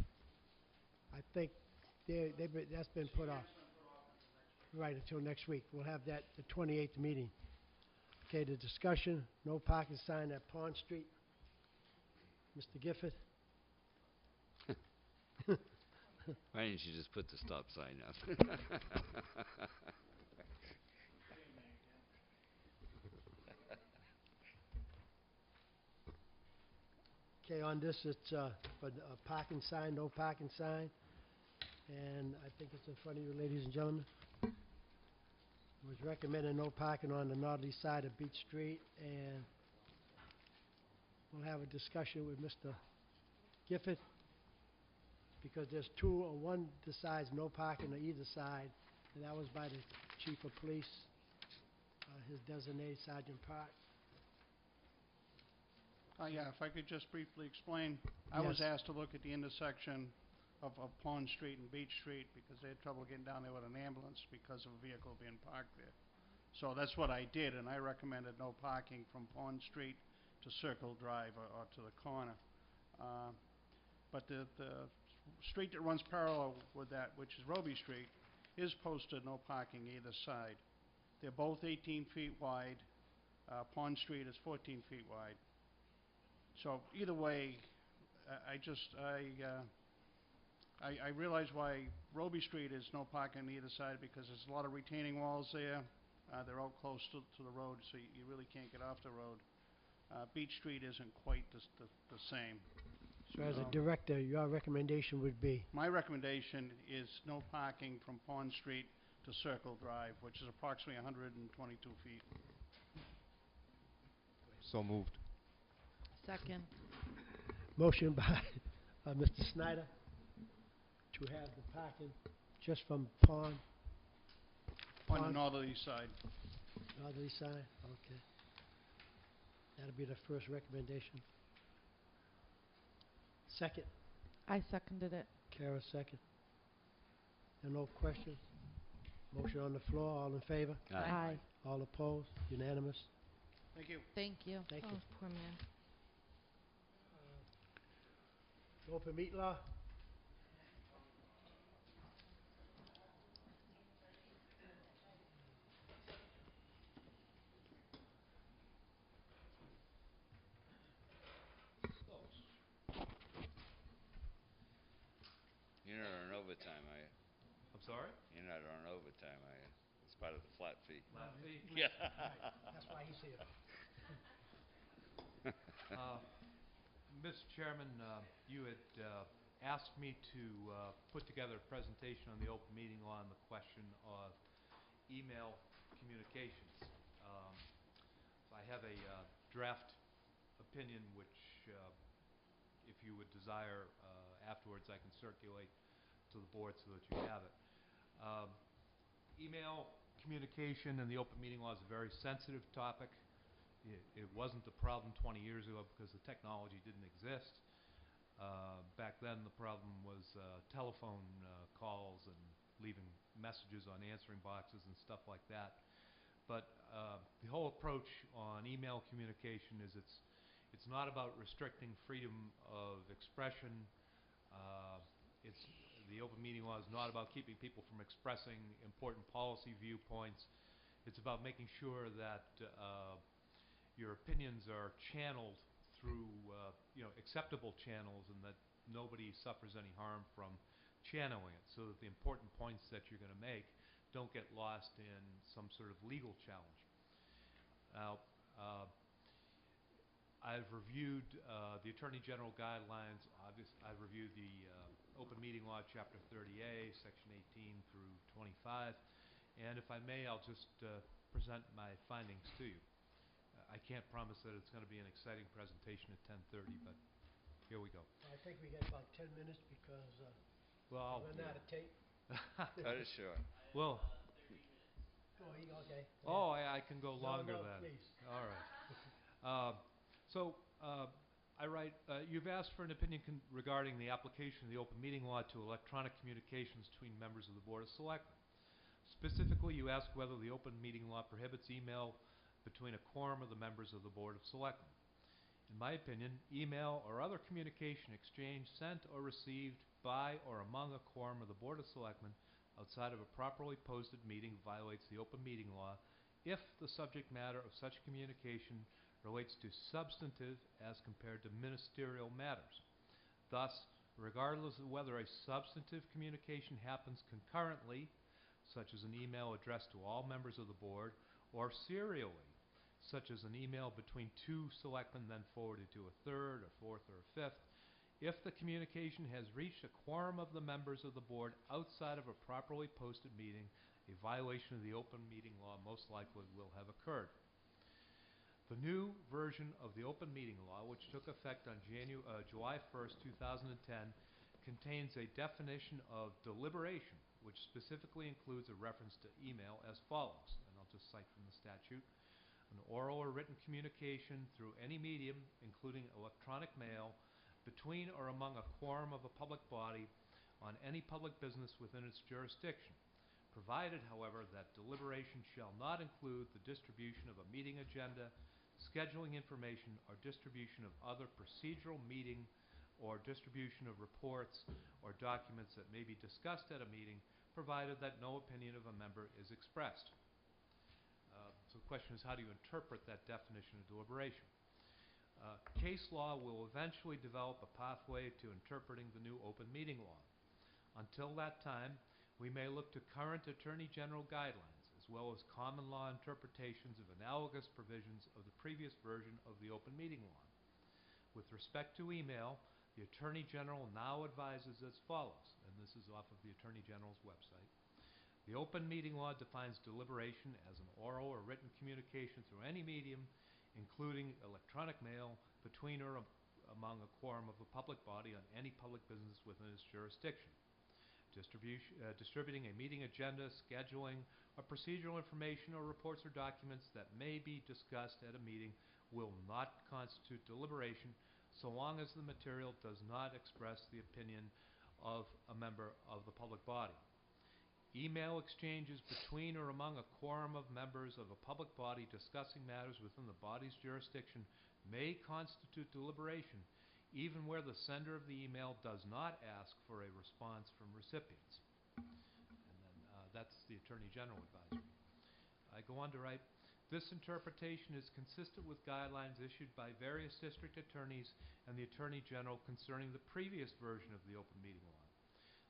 I think that's been put off. Right, until next week. We'll have that, the 28th meeting. Okay, the discussion, no parking sign at Pond Street. Mr. Gifford? Why didn't you just put the stop sign up? Okay, on this, it's for a parking sign, no parking sign. And I think it's in front of you, ladies and gentlemen. It was recommended no parking on the northerly side of Beach Street, and we'll have a discussion with Mr. Gifford, because there's two on one decides no parking on either side, and that was by the chief of police, his designated Sergeant Park. Yeah, if I could just briefly explain. I was Yes. asked to look at the intersection of Pond Street and Beach Street because they had trouble getting down there with an ambulance because of a vehicle being parked there. So that's what I did, and I recommended no parking from Pond Street to Circle Drive or to the corner. But the street that runs parallel with that, which is Roby Street, is posted no parking either side. They're both 18 feet wide. Pond Street is 14 feet wide. So either way, I realize why Roby Street is no parking on either side, because there's a lot of retaining walls there. They're all close to the road, so you really can't get off the road. Beach Street isn't quite the same. So as a director, your recommendation would be? My recommendation is no parking from Pond Street to Circle Drive, which is approximately 122 feet. So moved. Second. Motion by Mr. Snyder to have the parking just from Pond. On the northerly side. Northerly side, okay. That'll be the first recommendation. Second, I seconded it. Kara second. There are no questions? Motion on the floor, all in favor? Aye. All opposed? Unanimous? Thank you. Thank you. Thank oh, you. Poor man. Open meet law? You're not on overtime, are you? I'm sorry? You're not on overtime, are you? It's part of the flat fee. Flat fee? Yeah. That's why he's here. Mr. Chairman, you had asked me to put together a presentation on the open meeting law on the question of email communications. So I have a draft opinion which, if you would desire afterwards, I can circulate to the board so that you have it. Email communication and the open meeting law is a very sensitive topic. It wasn't a problem 20 years ago because the technology didn't exist. Back then the problem was telephone calls and leaving messages on answering boxes and stuff like that. But the whole approach on email communication is it's not about restricting freedom of expression. The open meeting law is not about keeping people from expressing important policy viewpoints. It's about making sure that your opinions are channeled through acceptable channels, and that nobody suffers any harm from channeling it, so that the important points that you're going to make don't get lost in some sort of legal challenge. Now, I've reviewed the Attorney General guidelines. I've reviewed the Open Meeting Law, Chapter 30A, Section 18 through 25. And if I may, I'll just present my findings to you. I can't promise that it's going to be an exciting presentation at 10:30, but here we go. I think we got about 10 minutes because Well, we're out of tape. Cut it short. Well, Okay. oh, I can go longer no, then. please. All right. I write, you've asked for an opinion regarding the application of the open meeting law to electronic communications between members of the Board of Selectmen. Specifically, you ask whether the open meeting law prohibits email between a quorum of the members of the Board of Selectmen. In my opinion, email or other communication exchange sent or received by or among a quorum of the Board of Selectmen outside of a properly posted meeting violates the open meeting law if the subject matter of such communication relates to substantive as compared to ministerial matters. Thus, regardless of whether a substantive communication happens concurrently, such as an email addressed to all members of the board, or serially, such as an email between two selectmen then forwarded to a third, or fourth, or a fifth, if the communication has reached a quorum of the members of the board outside of a properly posted meeting, a violation of the open meeting law most likely will have occurred. The new version of the open meeting law, which took effect on July 1st, 2010, contains a definition of deliberation, which specifically includes a reference to email as follows, and I'll just cite from the statute. An oral or written communication through any medium, including electronic mail, between or among a quorum of a public body on any public business within its jurisdiction, provided, however, that deliberation shall not include the distribution of a meeting agenda, scheduling information, or distribution of other procedural meeting or distribution of reports or documents that may be discussed at a meeting, provided that no opinion of a member is expressed. So the question is, how do you interpret that definition of deliberation? Case law will eventually develop a pathway to interpreting the new open meeting law. Until that time, we may look to current Attorney General guidelines, as well as common law interpretations of analogous provisions of the previous version of the open meeting law. With respect to email, the Attorney General now advises as follows, and this is off of the Attorney General's website. The open meeting law defines deliberation as an oral or written communication through any medium, including electronic mail, between or among a quorum of a public body on any public business within its jurisdiction. Distributing a meeting agenda, scheduling, or procedural information or reports or documents that may be discussed at a meeting will not constitute deliberation so long as the material does not express the opinion of a member of the public body. Email exchanges between or among a quorum of members of a public body discussing matters within the body's jurisdiction may constitute deliberation, even where the sender of the email does not ask for a response from recipients. And then that's the Attorney General advisory. I go on to write, this interpretation is consistent with guidelines issued by various district attorneys and the Attorney General concerning the previous version of the open meeting law.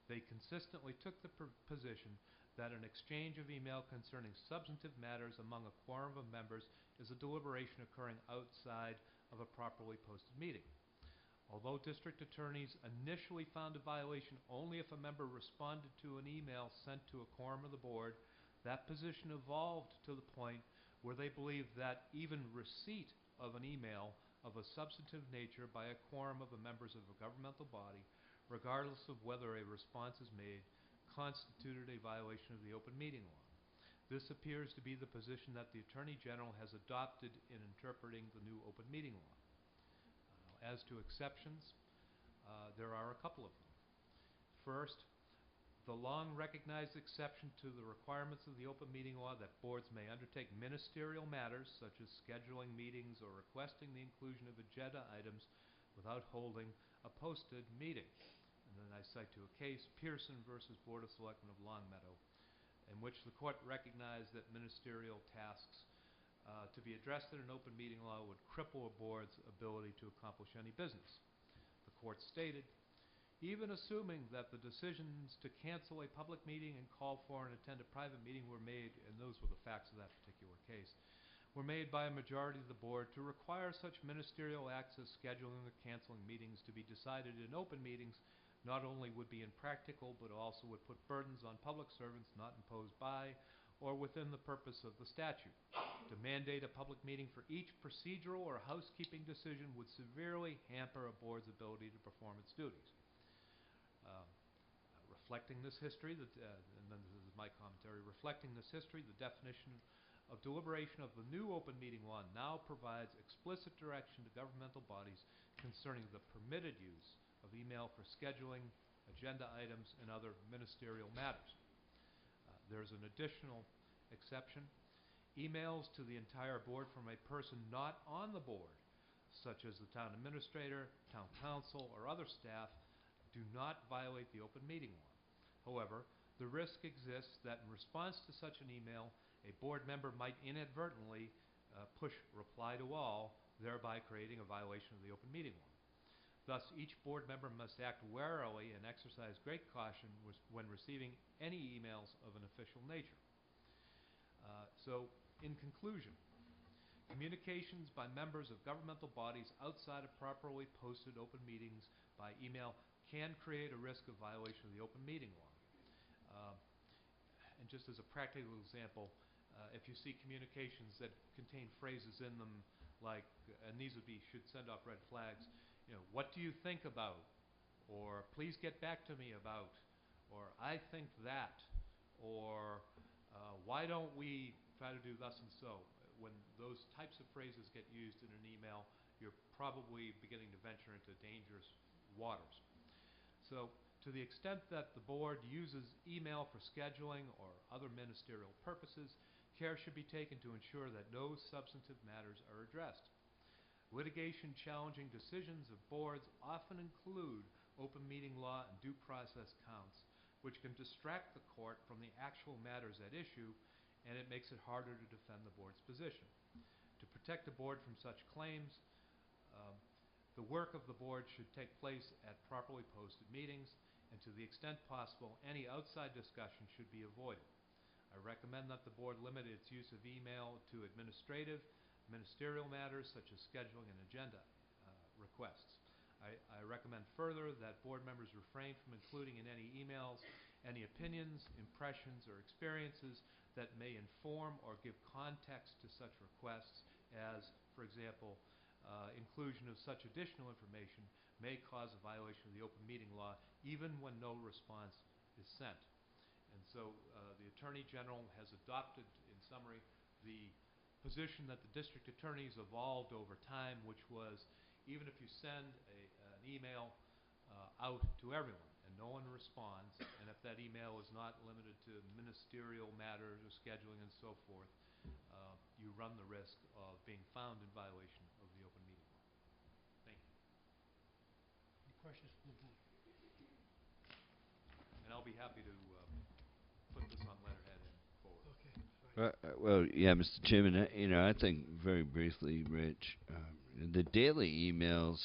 They consistently took the position that an exchange of email concerning substantive matters among a quorum of members is a deliberation occurring outside of a properly posted meeting. Although district attorneys initially found a violation only if a member responded to an email sent to a quorum of the board, that position evolved to the point where they believed that even receipt of an email of a substantive nature by a quorum of the members of a governmental body, regardless of whether a response is made, constituted a violation of the open meeting law. This appears to be the position that the Attorney General has adopted in interpreting the new open meeting law. As to exceptions, there are a couple of them. First, the long-recognized exception to the requirements of the open meeting law that boards may undertake ministerial matters, such as scheduling meetings or requesting the inclusion of agenda items without holding a posted meeting. And then I cite to a case, Pearson versus Board of Selectmen of Longmeadow, in which the court recognized that ministerial tasks to be addressed in an open meeting law would cripple a board's ability to accomplish any business. The court stated, even assuming that the decisions to cancel a public meeting and call for and attend a private meeting were made, and those were the facts of that particular case, were made by a majority of the board, to require such ministerial acts as scheduling or canceling meetings to be decided in open meetings not only would be impractical, but also would put burdens on public servants not imposed by or within the purpose of the statute. To mandate a public meeting for each procedural or housekeeping decision would severely hamper a board's ability to perform its duties. Reflecting this history, and then this is my commentary, reflecting this history, the definition of deliberation of the new open meeting law now provides explicit direction to governmental bodies concerning the permitted use of email for scheduling, agenda items, and other ministerial matters. There's an additional exception. Emails to the entire board from a person not on the board, such as the town administrator, town council, or other staff, do not violate the open meeting law. However, the risk exists that in response to such an email, a board member might inadvertently push reply to all, thereby creating a violation of the open meeting law. Thus, each board member must act warily and exercise great caution when receiving any emails of an official nature. So, in conclusion, communications by members of governmental bodies outside of properly posted open meetings by email can create a risk of violation of the open meeting law. And just as a practical example, if you see communications that contain phrases in them like, and these would be, should send off red flags, you know, what do you think about? Or please get back to me about? Or I think that? Or why don't we try to do thus and so? When those types of phrases get used in an email, you're probably beginning to venture into dangerous waters. So, to the extent that the board uses email for scheduling or other ministerial purposes, care should be taken to ensure that no substantive matters are addressed. Litigation challenging decisions of boards often include open meeting law and due process counts, which can distract the court from the actual matters at issue, and it makes it harder to defend the board's position. To protect the board from such claims, the work of the board should take place at properly posted meetings, and to the extent possible, any outside discussion should be avoided. I recommend that the board limit its use of email to ministerial matters such as scheduling and agenda requests. I recommend further that board members refrain from including in any emails any opinions, impressions, or experiences that may inform or give context to such requests as, for example, inclusion of such additional information may cause a violation of the open meeting law even when no response is sent. And so the Attorney General has adopted, in summary, the position that the district attorneys evolved over time, which was even if you send an email out to everyone and no one responds, and if that email is not limited to ministerial matters or scheduling and so forth, you run the risk of being found in violation of the open meeting law. Thank you. Any questions from the board? And I'll be happy to put this on letterhead and forward. Okay. Well, yeah, Mr. Chairman, you know, I think very briefly, Rich, the daily emails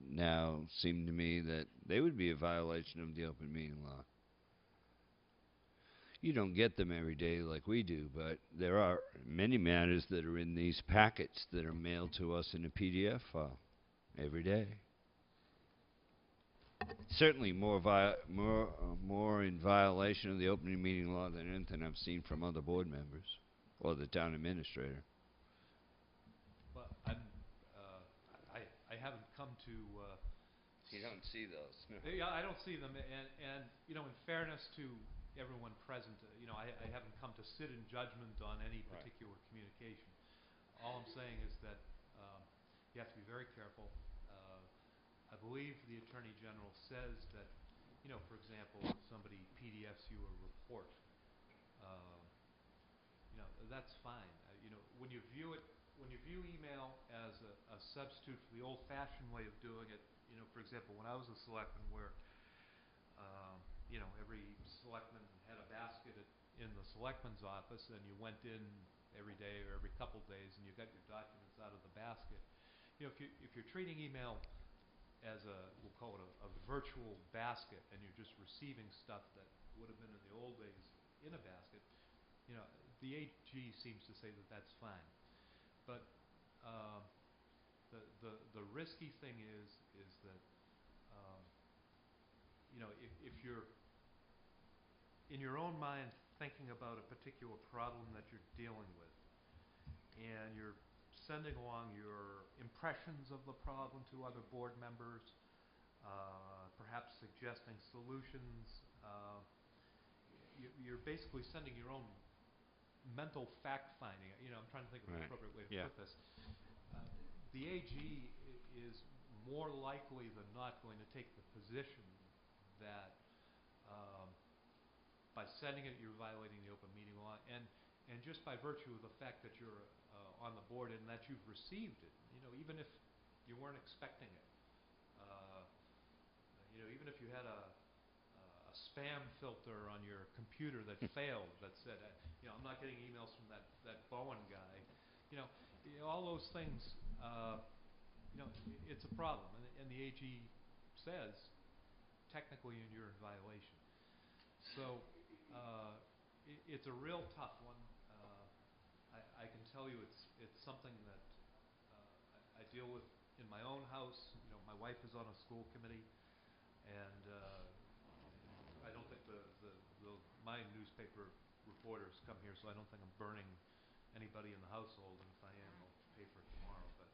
now seem to me that they would be a violation of the open meeting law. You don't get them every day like we do, but there are many matters that are in these packets that are mailed to us in a PDF file every day. Certainly more in violation of the open meeting law than anything I've seen from other board members or the town administrator. Well, I haven't come to. You don't see those. Yeah, I don't see them, and you know, in fairness to everyone present, you know, I haven't come to sit in judgment on any particular communication. All I'm saying is that you have to be very careful. I believe the Attorney General says that, you know, for example, if somebody PDFs you a report, you know, that's fine. You know, when you view email as a substitute for the old-fashioned way of doing it, you know, for example, when I was a selectman, where you know, every selectman had a basket in the selectman's office, and you went in every day or every couple days, and you got your documents out of the basket. You know, if you're treating email as we'll call it a virtual basket, and you're just receiving stuff that would have been in the old days in a basket, you know, the AG seems to say that that's fine. But the risky thing is that you know, if you're in your own mind thinking about a particular problem that you're dealing with, and you're sending along your impressions of the problem to other board members, perhaps suggesting solutions. You're basically sending your own mental fact-finding. I'm trying to think of an appropriate way to put this. The AG is more likely than not going to take the position that by sending it, you're violating the open meeting law, and just by virtue of the fact that you're on the board and that you've received it, even if you weren't expecting it, even if you had a spam filter on your computer that failed that said, I'm not getting emails from that Bowen guy, all those things, it's a problem, and the AG says technically you're in violation. So it's a real tough one. I can tell you it's something that I deal with in my own house. My wife is on a school committee, and I don't think my newspaper reporters come here, so I don't think I'm burning anybody in the household, and if I am, I'll pay for it tomorrow. But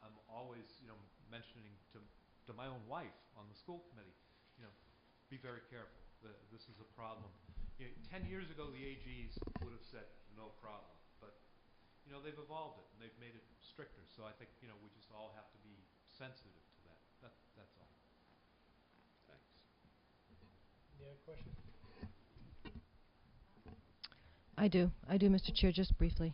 I'm always mentioning to my own wife on the school committee, be very careful. This is a problem. 10 years ago, the AGs would have said no problem, but they've evolved it and they've made it stricter. So I think we just all have to be sensitive to that. That's all. Thanks. Any other questions? I do, Mr. Chair, just briefly.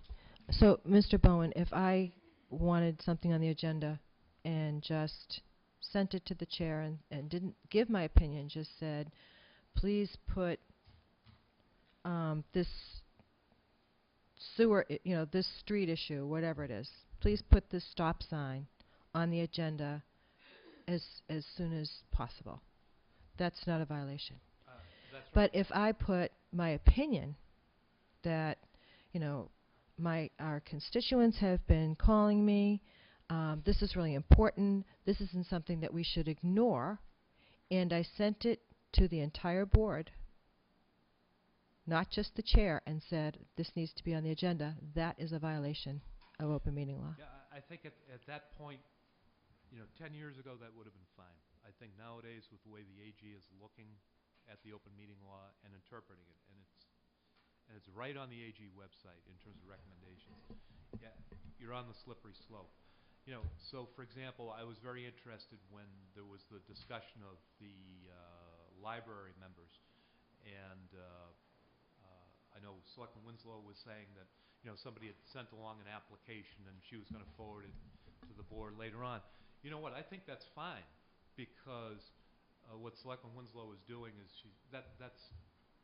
So, Mr. Bowen, if I wanted something on the agenda and just sent it to the chair and didn't give my opinion, just said, please put this sewer, this street issue, whatever it is, please put this stop sign on the agenda as soon as possible. That's not a violation. That's right. But if I put my opinion that, our constituents have been calling me, this is really important, this isn't something that we should ignore, and I sent it to the entire board, not just the chair, and said this needs to be on the agenda, that is a violation of open meeting law. Yeah, I think at that point, 10 years ago that would have been fine. I think nowadays with the way the AG is looking at the open meeting law and interpreting it, and it's right on the AG website in terms of recommendations, yeah, you're on the slippery slope. So for example, I was very interested when there was the discussion of the library members, and I know Selectman Winslow was saying that somebody had sent along an application and she was going to forward it to the board later on. You know what? I think that's fine, because what Selectman Winslow is doing is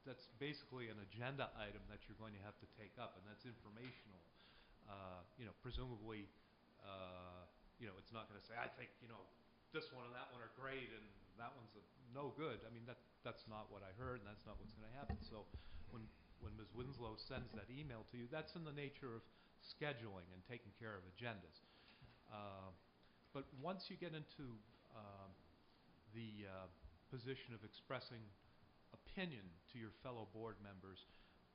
that's basically an agenda item that you're going to have to take up, and that's informational. Presumably, it's not going to say, I think this one and that one are great and that one's no good. I mean, that's not what I heard, and that's not what's going to happen. So when Ms. Winslow sends that email to you, that's in the nature of scheduling and taking care of agendas. But once you get into the position of expressing opinion to your fellow board members,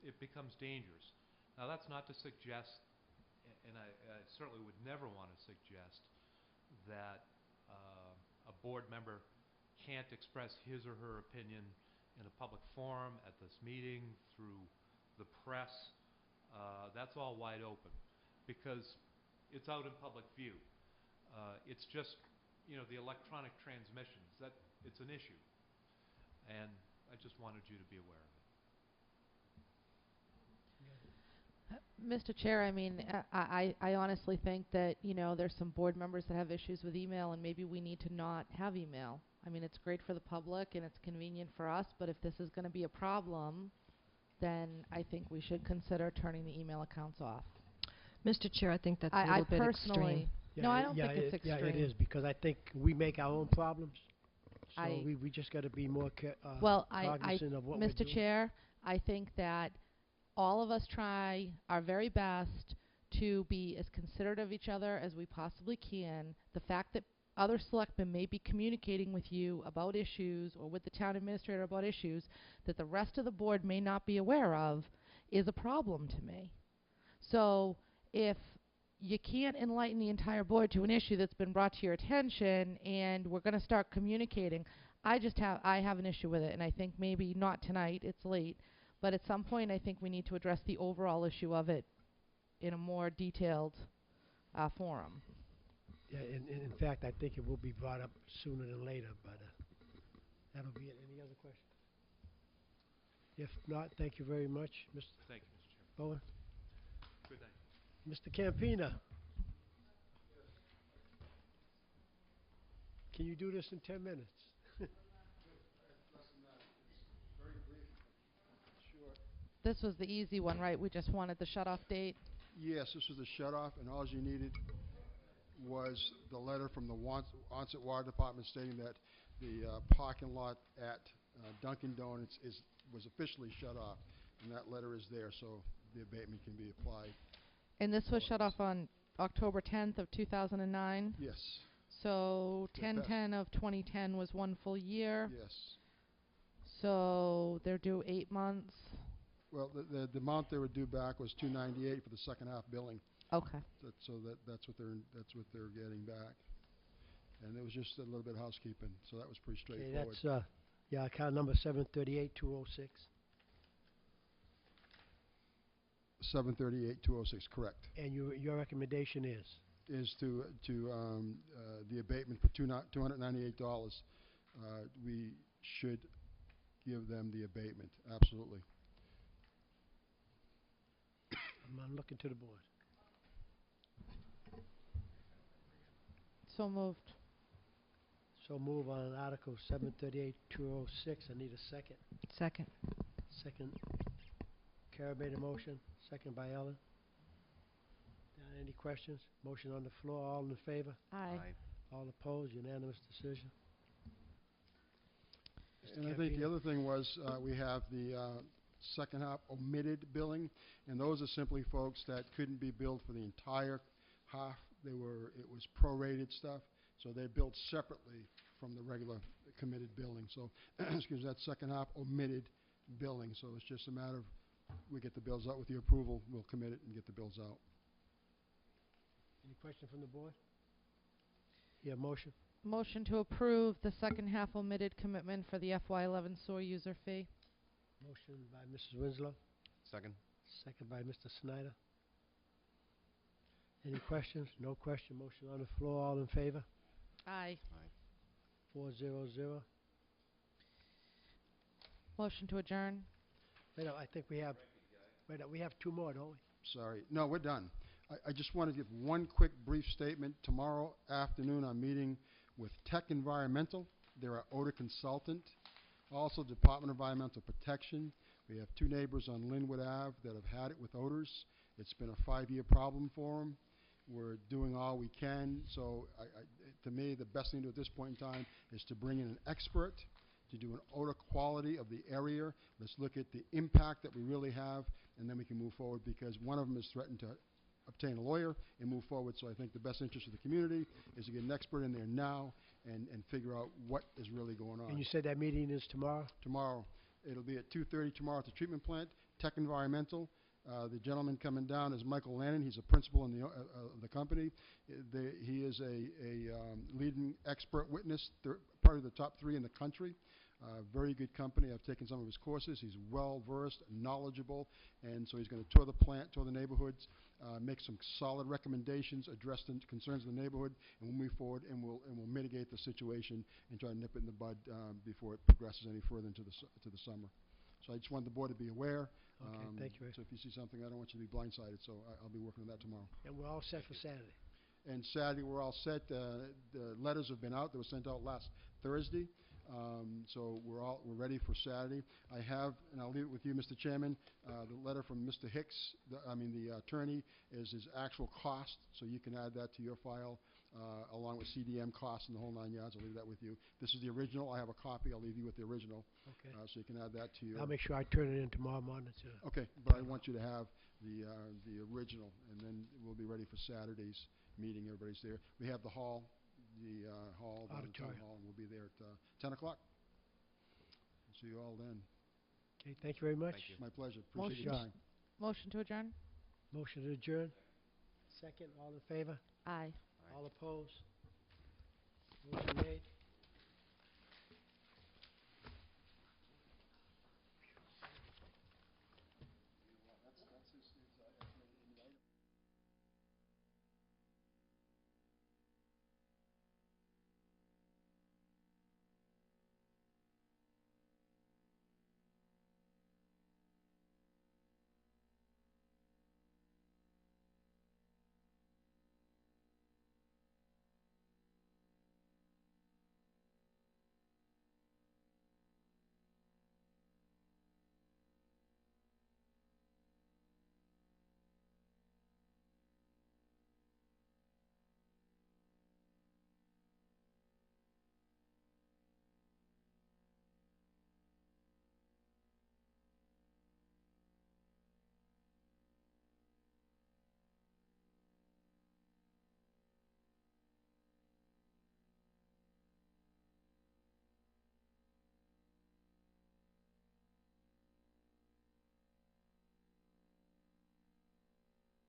it becomes dangerous. Now, that's not to suggest, and I certainly would never want to suggest, that a board member can't express his or her opinion in a public forum, at this meeting, through the press. That's all wide open, because it's out in public view. It's just, the electronic transmissions, that it's an issue. And I just wanted you to be aware of it. Mr. Chair, I mean, I honestly think that, there's some board members that have issues with email, and maybe we need to not have email. I mean, it's great for the public and it's convenient for us, but if this is going to be a problem, then I think we should consider turning the email accounts off. Mr. Chair, I think that's a little bit extreme. No, I don't think it's extreme. Yeah, it is, because I think we make our own problems. So we just got to be more cognizant of what we're doing. Mr. Chair, I think that all of us try our very best to be as considerate of each other as we possibly can. The fact that other selectmen may be communicating with you about issues or with the town administrator about issues that the rest of the board may not be aware of is a problem to me. So if you can't enlighten the entire board to an issue that's been brought to your attention and we're going to start communicating, I have an issue with it, and I think maybe not tonight, it's late, but at some point I think we need to address the overall issue of it in a more detailed forum. Yeah, in fact, I think it will be brought up sooner than later, but that'll be it. Any other questions? If not, thank you very much, Mr. Thank you, Mr. Chairman. Bowen. Good night. Mr. Campina. Can you do this in 10 minutes? This was the easy one, right? We just wanted the shut-off date. Yes, this was the shut-off, and all you needed was the letter from the Onset Water Department stating that the parking lot at Dunkin' Donuts was officially shut off, and that letter is there, so the abatement can be applied. And this was shut off on October 10th of 2009? Yes. So 10/10 of 2010 was 1 full year. Yes. So they're due 8 months. Well, the amount they were due back was $298 for the second half billing. Okay. That's what they're getting back, and it was just a little bit of housekeeping, so that was pretty straightforward. Okay, that's account number 738-206. 738-206, correct. And your recommendation is? Is to the abatement for $298. We should give them the abatement, absolutely. I'm looking to the board. So moved. So move on Article 738-206. I need a second. Second. Second. Kara made a motion. Second by Ellen. Any questions? Motion on the floor. All in favor? Aye. Aye. All opposed? Unanimous decision. And I think the other thing was we have the second half omitted billing, and those are simply folks that couldn't be billed for the entire half. It was prorated stuff, so they're billed separately from the regular committed billing. So, excuse me, that second half omitted billing. So it's just a matter of we get the bills out with your approval, we'll commit it and get the bills out. Any question from the board? Yeah, motion. Motion to approve the second half omitted commitment for the FY11 sewer user fee. Motion by Mrs. Winslow. Second. Second by Mr. Snyder. Any questions? No question. Motion on the floor. All in favor? Aye. Aye. 4-0-0. Motion to adjourn. Wait, I think we have. Wait, we have 2 more, don't we? Sorry. No, we're done. I just want to give one quick brief statement. Tomorrow afternoon, I'm meeting with Tech Environmental. They're our odor consultant. Also, Department of Environmental Protection. We have 2 neighbors on Linwood Ave that have had it with odors. It's been a 5-year problem for them. We're doing all we can. So, to me, the best thing to do at this point in time is to bring in an expert to do an odor quality of the area. Let's look at the impact that we really have, and then we can move forward, because one of them has threatened to obtain a lawyer and move forward. So I think the best interest of the community is to get an expert in there now and figure out what is really going on. And you said that meeting is tomorrow? Tomorrow. It'll be at 2:30 tomorrow at the treatment plant. Tech Environmental. The gentleman coming down is Michael Lannon. He's a principal in the company. He is a leading expert witness, part of the top 3 in the country. Very good company. I've taken some of his courses. He's well-versed, knowledgeable, and so he's going to tour the plant, tour the neighborhoods, make some solid recommendations, address the concerns of the neighborhood, and we'll move forward and we'll mitigate the situation and try to nip it in the bud before it progresses any further into the summer. So I just wanted the board to be aware. Okay, thank you. So if you see something, I don't want you to be blindsided, so I'll be working on that tomorrow. And we're all set for Saturday. And Saturday, we're all set. The letters have been out. They were sent out last Thursday. So we're ready for Saturday. I have, and I'll leave it with you, Mr. Chairman, the letter from Mr. Hicks, the attorney, is his actual cost, so you can add that to your file, along with CDM costs and the whole 9 yards. I'll leave that with you. This is the original. I have a copy. I'll leave you with the original. Okay. So you can add that to your... I'll make sure I turn it in tomorrow morning. Okay, but I want you to have the original, and then we'll be ready for Saturday's meeting. Everybody's there. We have the hall the hall, down in Town Auditorium. Hall, and we'll be there at 10 o'clock. See you all then. Okay, thank you very much. Thank you. My pleasure. Appreciate your Motion. time. Motion to adjourn? Motion to adjourn. Second, all in favor? Aye. All opposed? Motion made.